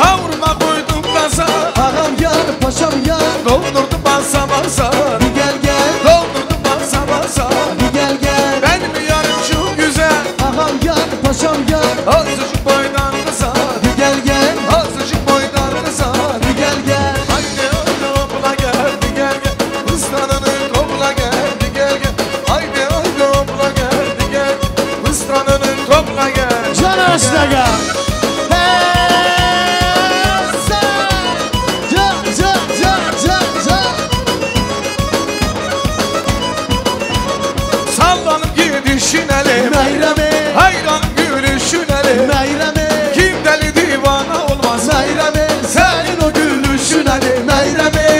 Kavurma koydum kasa Ağam gel paşam gel. Doldurdum basa basa Bir gel gel. Doldurdum basa basa Bir gel gel. Benim yanım çok güzel Ağam gel paşam gel. Azıcık boydan kısa Bir gel gel. Azıcık boydan kısa Bir gel gel. Haydi haydi topla gel bir gel gel Fıstanını topla gel bir gel gel Haydi haydi topla gel bir gel Fıstanını topla gel Can Aşnaga. Sallanıp gidişin elim Meyreme. Hayran gülüşün elim Meyreme. Kim deli divana olmaz Meyreme. Senin o gülüşün elim Meyreme.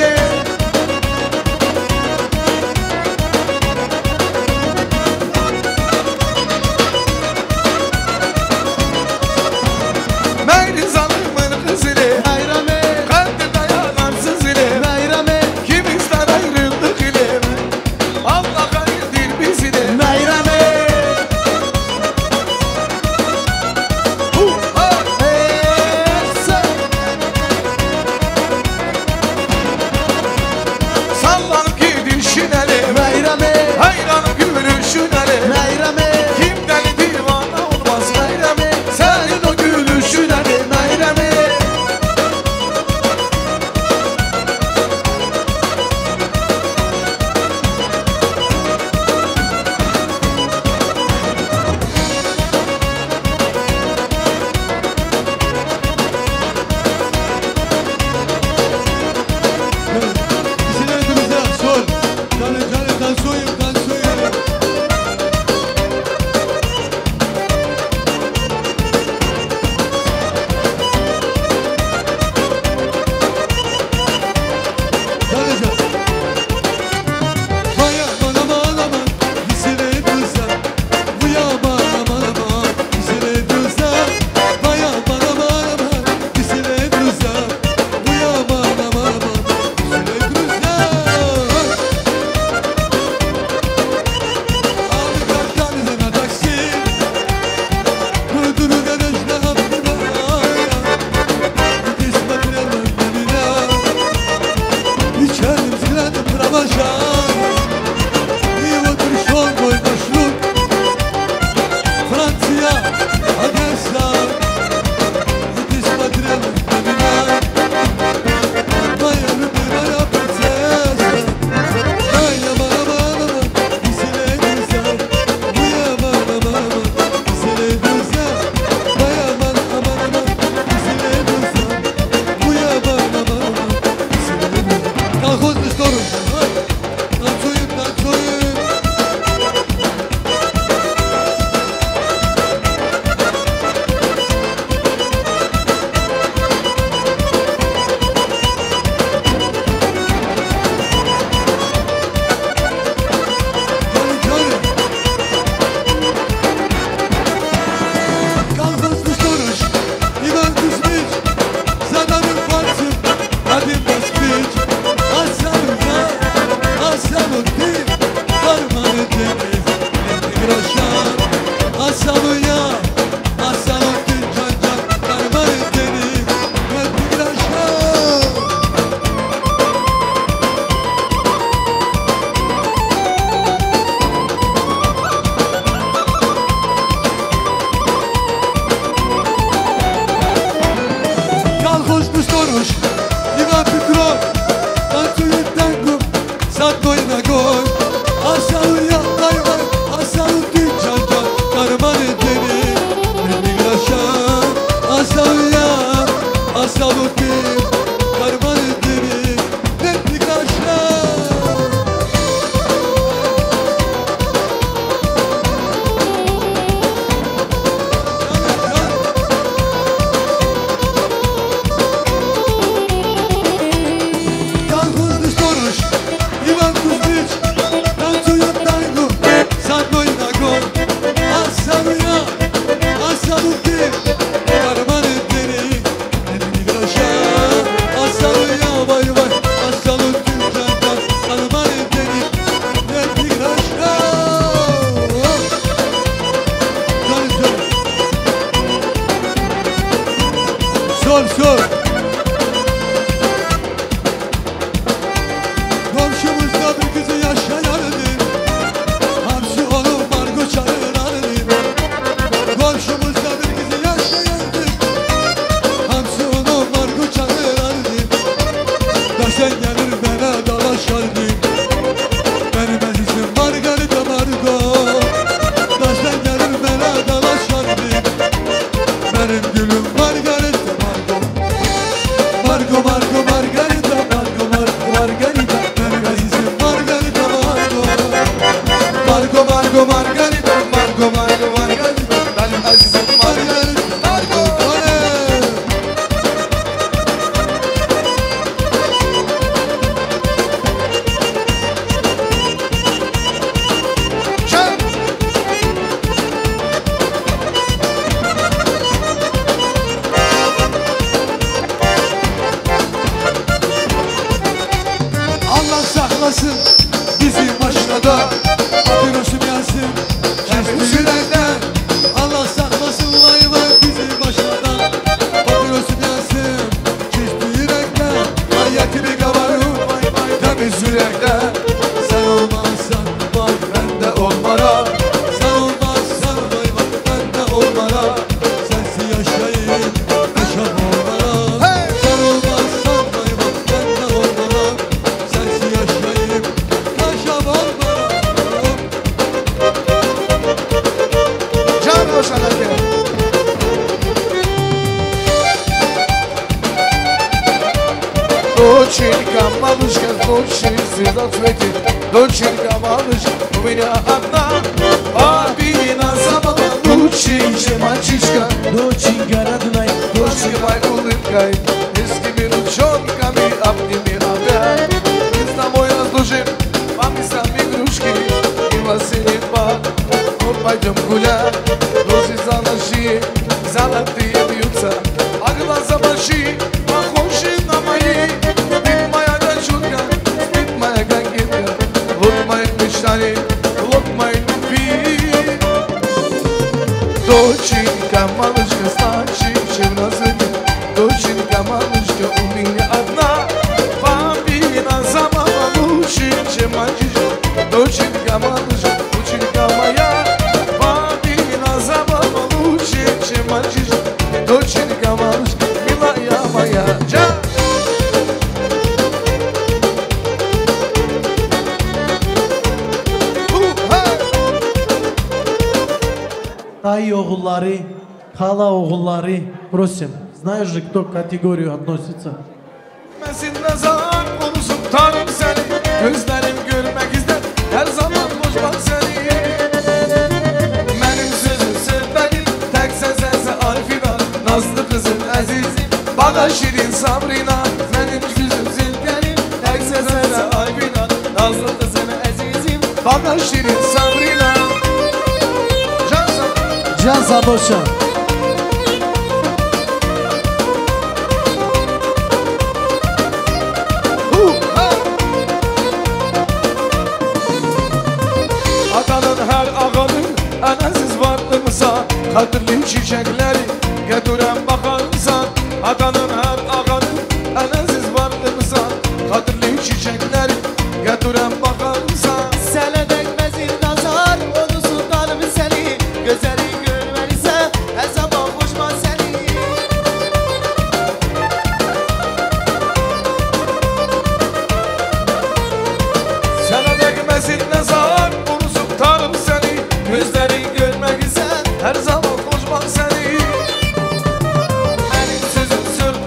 Meyli zalımın kızını Meyreme. Kalbi dayanarsız ile Meyreme. Kimizden ayrıldık ile Allah hayırdır bizi de Meyreme. Sor sor. Komşumuzda bir kızı yaşayandı. Hamsi onu margo çağırandı. Komşumuzda bir kızı yaşayandı. Hamsi onu margo çağırandı. Taştan gelir bana dalaşardı. Benim azizim Margarita Margo. Taştan gelir bana dalaşardı. Benim gülüm Margarita Margo. Margo Margo Margarita Margo Margo Margarita. Benim azizim Margarita Margo. Margo Margo Margarita Margo Margo Margarita. Benim azizim Margarita Margo. Allah saklasın bizi başına papirosum yansın çizdi yürekten. Allah saklasın vay vay bizi başına papirosum yansın çizdi yürekten. Hayatını kavarım vay vay temiz yürekten. Sen olmazsan vay ben de olmara. Sen olmazsan vay vay ben de olmara. Sensiz yaşayayım yaşam olmara. Sen olmazsan vay vay ben de olmara. Sensiz yaşayayım yaşam olmara. Can Roşan'ı Доченька, малышка, доченька, зацвети. Доченька, малышка, у меня одна. Папина забыла лучше, чем мальчишка. Доченька родная, Раскрывай улыбкой, низкими ручонками обними опять. Мы с тобой разложим по местам игрушки и в осенний парк. Вот пойдем гулять, розы за ночи, золотые бьются, а глаза большие, похожи на мои. Спит моя дочурка, спит моя конфетка, вот мои мечтания, вот мои любви. Доченька, малышка, старше, чем на свете. Доченька, малышка, у меня одна. Папина забава лучше, чем мальчишка. Доченька, малышка, доченька моя. Папина забава лучше, чем мальчишка. Доченька, малышка, милая моя. Dayı oğulları, hala oğulları. Просим, знаешь же, кто к категорию относится? Mesin nazar konusun tanrım seni. Gözlerim görmek ister her zaman boşmak seni. Benim sözüm sırtlayım tek sense Arifina. Nazlı kızım azizim bana şirin sabrina. Benim sözüm sırtlayım tek sense Arifina. Nazlı kızım azizim bana şirin sabrina. Can Sadoşa. Atanın her ağanın anasız varlığımsa Hatırlayın çiçekleri götüren bakarsan. Atanın her ağanın anasız varlığımsa Hatırlayın çiçekleri götüren bakarsan. Sene değmezin nazar onu sultanım seni. Gözlerin görmeliyse her zaman koşma seni. Sana değmesin nazar onu sultanım seni. Gözlerin görmek ise her zaman koşmak seni. Benim sözüm sır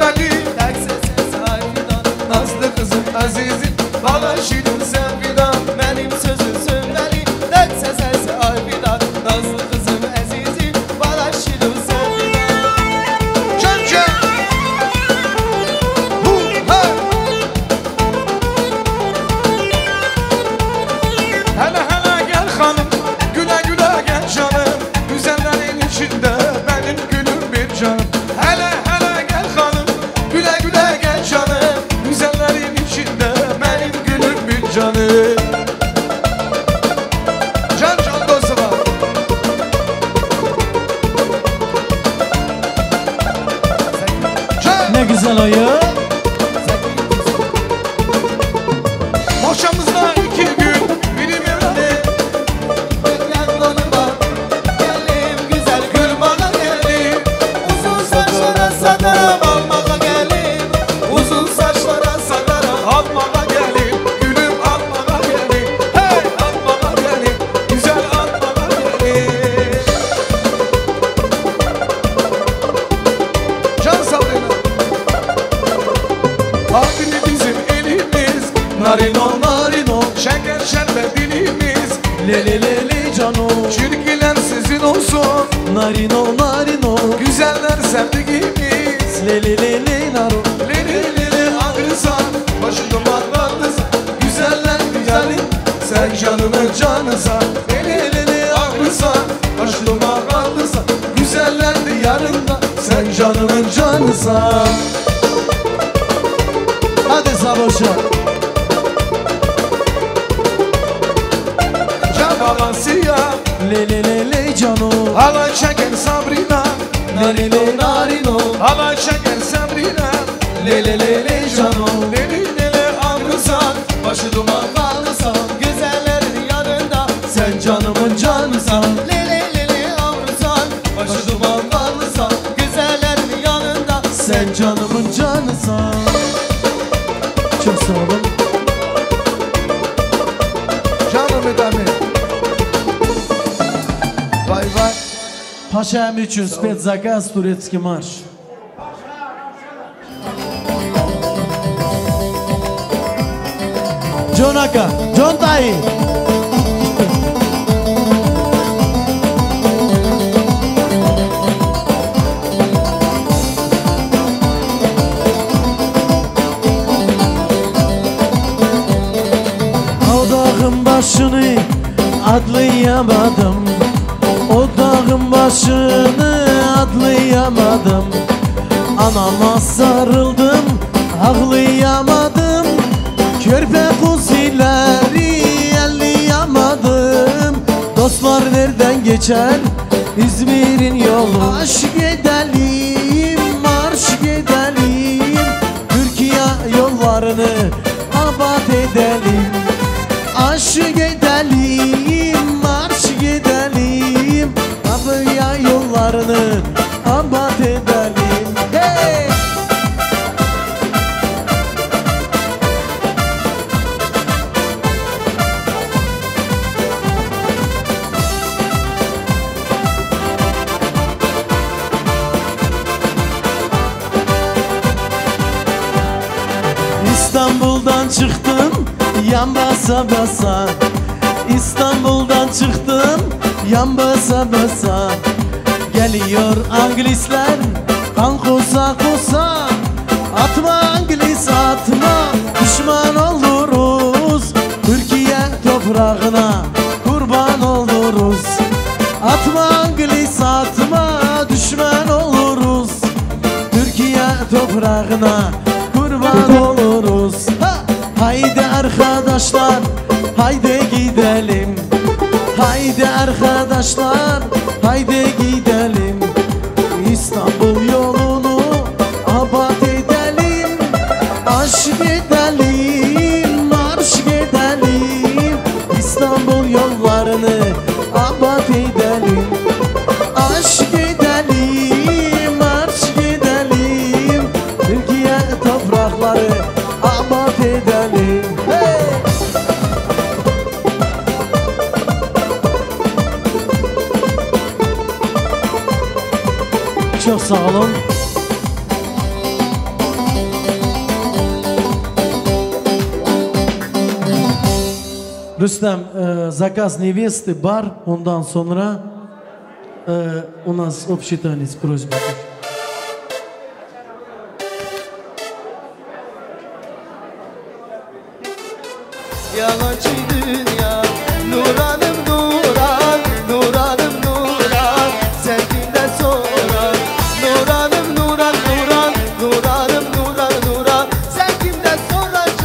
güzel ayı. Boşamızda 2 gün birim evde. Gel yanıma, gelim güzel gül bana gelim. Uzun saçlara sadarım almaya gelim. Uzun saçlara sadarım almaya gelim. Gülüm almaya gelim. Hey almaya gelim. Güzel almaya gelim. Can sabrına. Abini bizim elimiz. Narino narino. Şeker şerbet dilimiz. Le le le le cano. Çirkiler sizin olsun. Narino narino. Güzeller sevdiğimiz. Le le le le naro. Le le le le ağrısan. Başımda varlısan. Güzeller güzelim. Sen canımın canısan. Le le le le ağrısan. Başımda varlısan. Güzeller diyarında. Sen canımın canısan. Hadi Saboşa. Balansiya Le le le le cano. Halay şeker sabrina. Narino narino. Halay şeker sabrina. Le le le le cano. Le le le le ağrısan. Başı duman kalırsan. Güzellerin yanında. Sen canımın canısan. Le le le le ağrısan. Başı duman kalırsan. Güzellerin yanında. Sen canımın canısan. Çok sağ olun. Canım edemi. Vay vay. Paşam için spецзаказ турецкий marş. John Aka, John Dayı. O dağın başını atlayamadım. O dağın başını atlayamadım. Anama sarıldım, ağlayamadım. Körpe kuzileri elleyamadım. Dostlar nereden geçer İzmir'in yolu? Aşk edelim, marş edelim. Türkiye yollarını abad edelim. Aşk edelim, marş edelim. Abya yollarını abad edelim. Hey! İstanbul'dan çıktım yan basa basa. İstanbul'dan çıktım yan basa basa. Geliyor Anglisler kan kosa kosa. Atma Anglis atma, düşman oluruz. Türkiye toprağına kurban oluruz. Atma Anglis atma, düşman oluruz. Türkiye toprağına kurban oluruz. Ha! Haydi arkadaşlar, haydi gidelim. Haydi arkadaşlar, haydi gidelim. İstanbul yolunu abad edelim. Aşk edelim, marş edelim. İstanbul yollarını abad edelim. Aşk edelim, marş edelim. Türkiye toprakları abad edelim. Hey! Çok sağ olun. Rüstem, заказ невесты, бар, ondan sonra у нас общий танец, просьба. Yalancı dünya Nuranım Nuran Nuranım Nuran Sevdiğinden sonra Nuranım Nuran Nuran Nuranım Nuran Nuran Sen kimden soracaksın?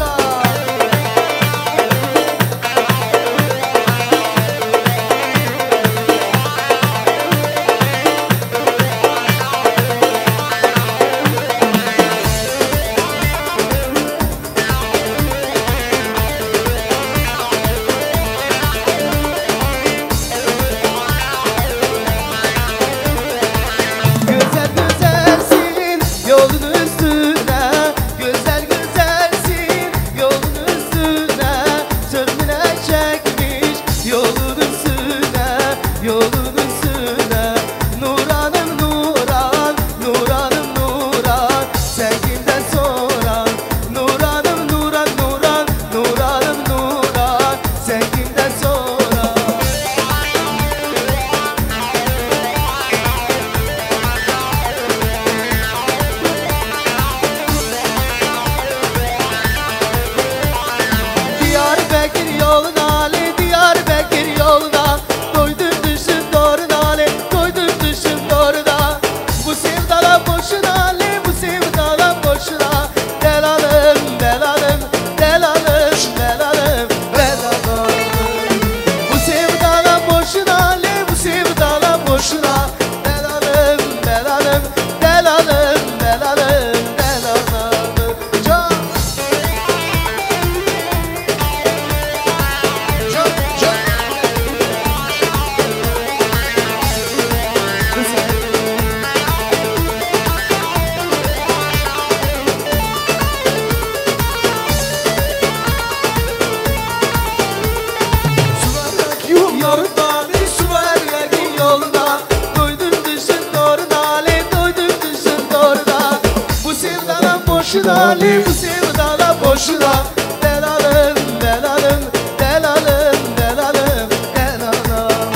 Ali bu sevdala boşuna Delalım, delalım, delalım, delalım, delalım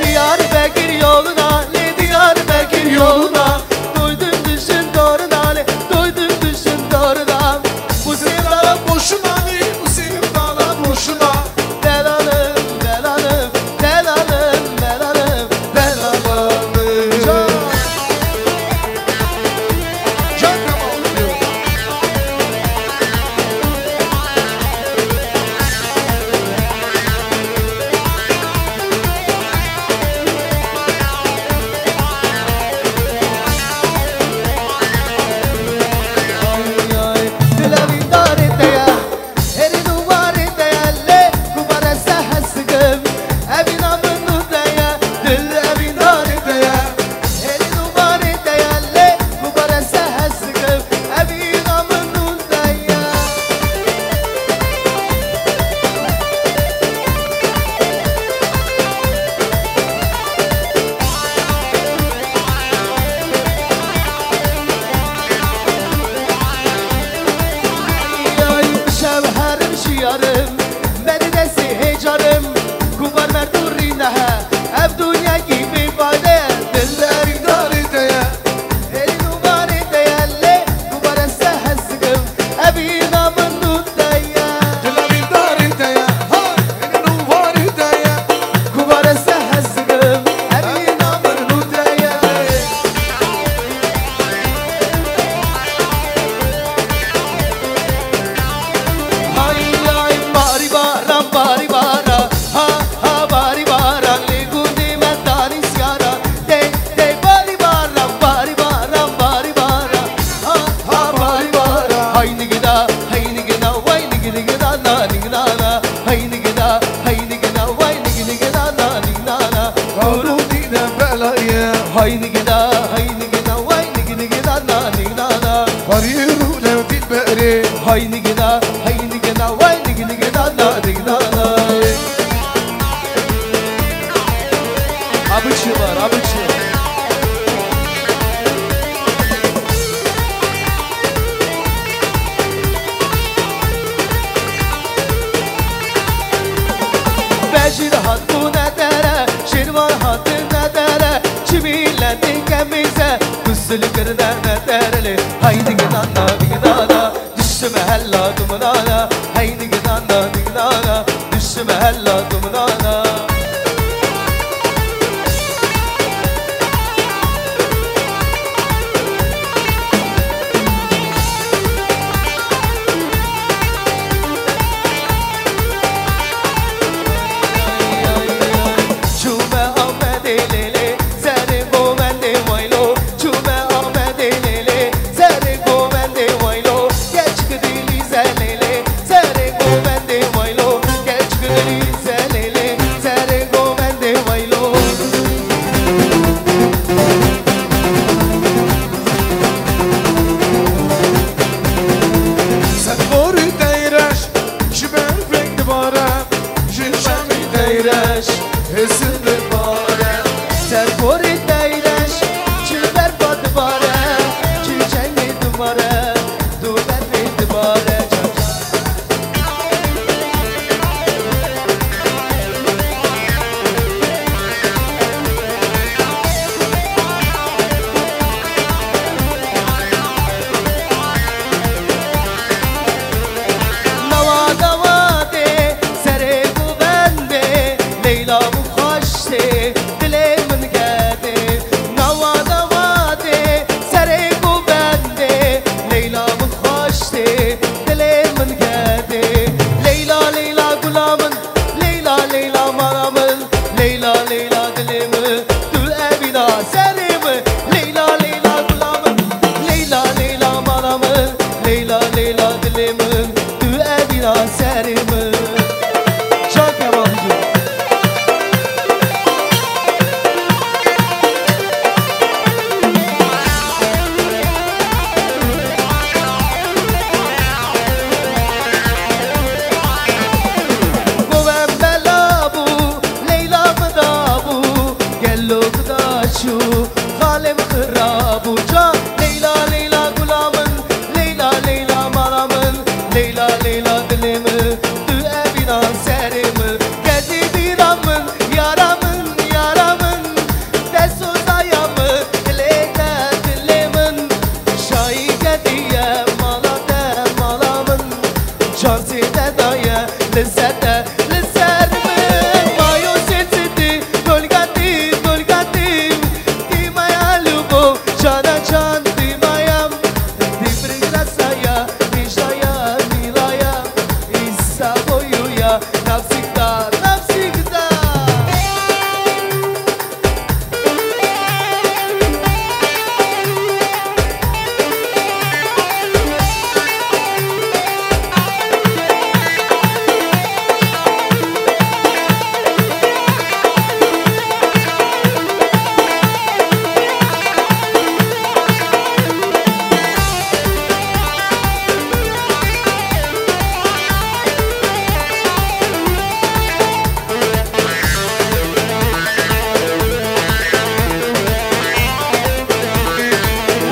Diyarbakır yoluna, Diyarbakır yoluna Duydum düşün doğrudan, duydum düşün doğrudan Bu sevdala boşuna, bu sevdala boşuna Delalım, delalım, delalım, delalım, delalım Hayni gida, hayni gida, nani nana. Variru levdil beri. Hayni gida, hayni gida, nani nana. Abıçı var, abıçı. Beşir hattı ne dere, şirvan hattı ne dere. Çiviletin kemize, kusul kırda ne dereli. Haydi gidana, gidana, düşme hella dumana. Haydi gidana, gidana, düşme hella dumana. Leyla bu kaç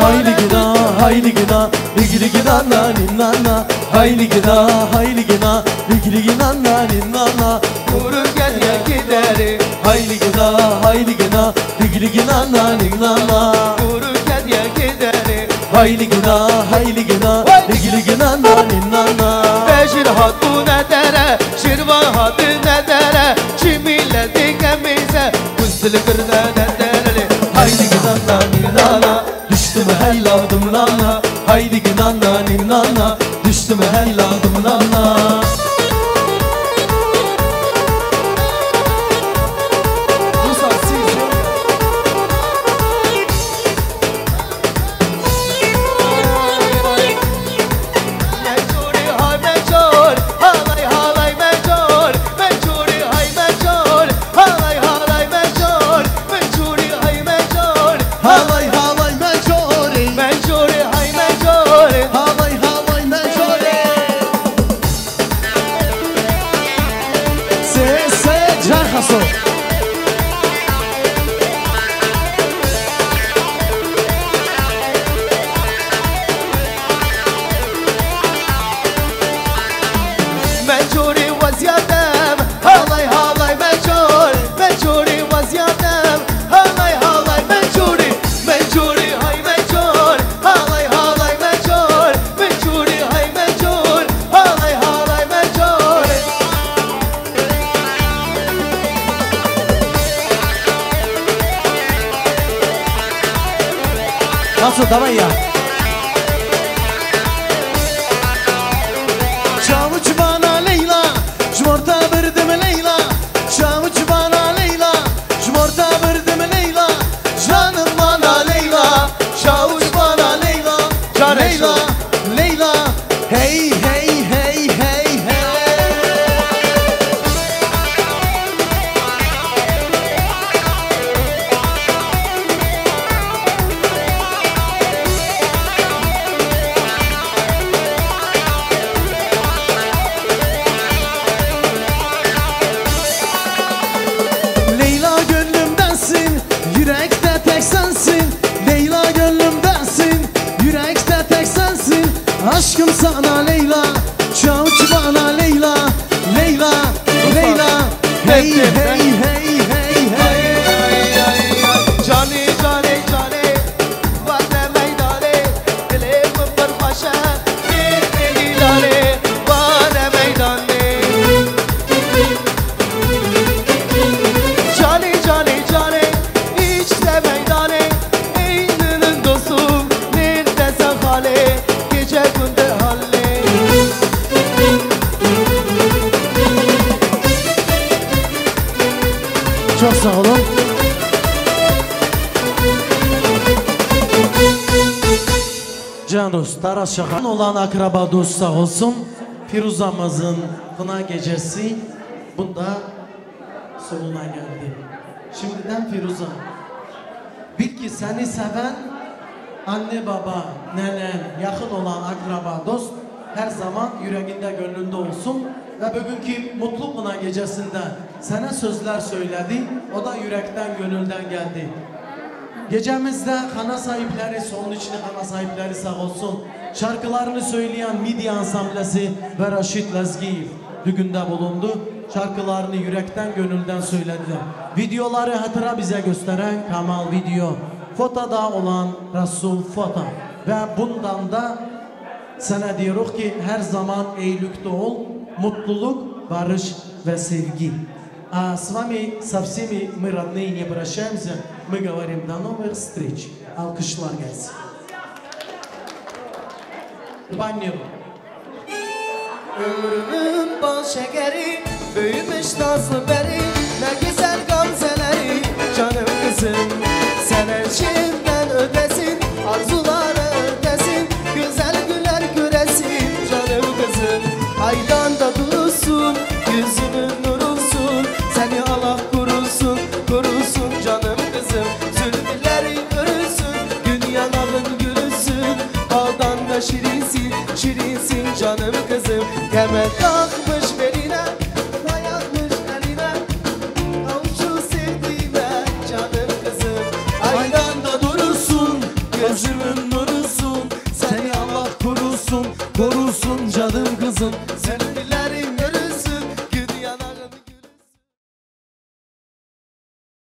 hayli gina, hayli gina, ligli gina na ninna, hayli gina, hayli gina, ligli gina na ninna. Vurur gel ya gideri, Hayli gina, hayli gina, ligli gina na ninna. vurur gel ya gideri. Hayli gina, hayli gina, ligli gina na ninna. Beşir hatun edere, şirvan hatun edere, çimille dikemize, kuzulu kırdan edere. Haydi gidana ninana, düştüm helladım nana. Haydi gidana ninana, düştüm helladım nana. Давай я. Çavuş bana Leyla, jmorta birdim Leyla. Çavuş bana Leyla, jmorta birdim Leyla. Canım bana Leyla, çavuş bana Leyla. Leyla, Leyla, hey hey hey hey hey. Aşkım sana Leyla, çavuş bana Leyla. Leyla, Leyla, hey hey hey hey hey. Cani cani cani, vade meydane, dilim bir paşa, bir hilale, vade meydane. Cani cani cani, işte meydane, eyninin dostum, neredesin hale? Gece günde halle. Çok sağ olun. Can dost, Taras Şahan olan akraba dost sağ olsun. Firuza'mızın kına gecesi bunda sonuna geldi. Şimdiden Firuza, bil ki seni seven anne baba, nenen, yakın olan akraba dost her zaman yüreğinde gönlünde olsun. Ve bugünkü mutlu kına gecesinde sana sözler söyledi. O da yürekten gönülden geldi. Gecemizde kana sahipleri, sonun içinde kana sahipleri sağ olsun. Şarkılarını söyleyen Midye Ansamblesi ve Raşit Lezgiyev düğünde bulundu. Şarkılarını yürekten gönülden söylediler. Videoları hatıra bize gösteren Kamal Video. Fotoda olan Resul Foto. Ve bundan da sana diyoruz ki her zaman iyilikte ol, mutluluk, barış ve sevgi. А с вами со всеми мы родные не прощаемся. Мы говорим до новых встреч. Alkışlar gelsin. Banyo. Ömrümün bal şekeri, büyümüş nazlı beri, ne güzel gamzeleri, canım kızım. Sen her şeyden ötesin, arzuları ötesin, güzel güler göresin, canım kızım. Aydan da durursun, yüzünün nurulsun, seni Allah korusun, korusun canım kızım. Zülfüleri görürsün, dünyanın gülüsün, haldan da şirinsin, şirinsin canım kızım. Kemer tak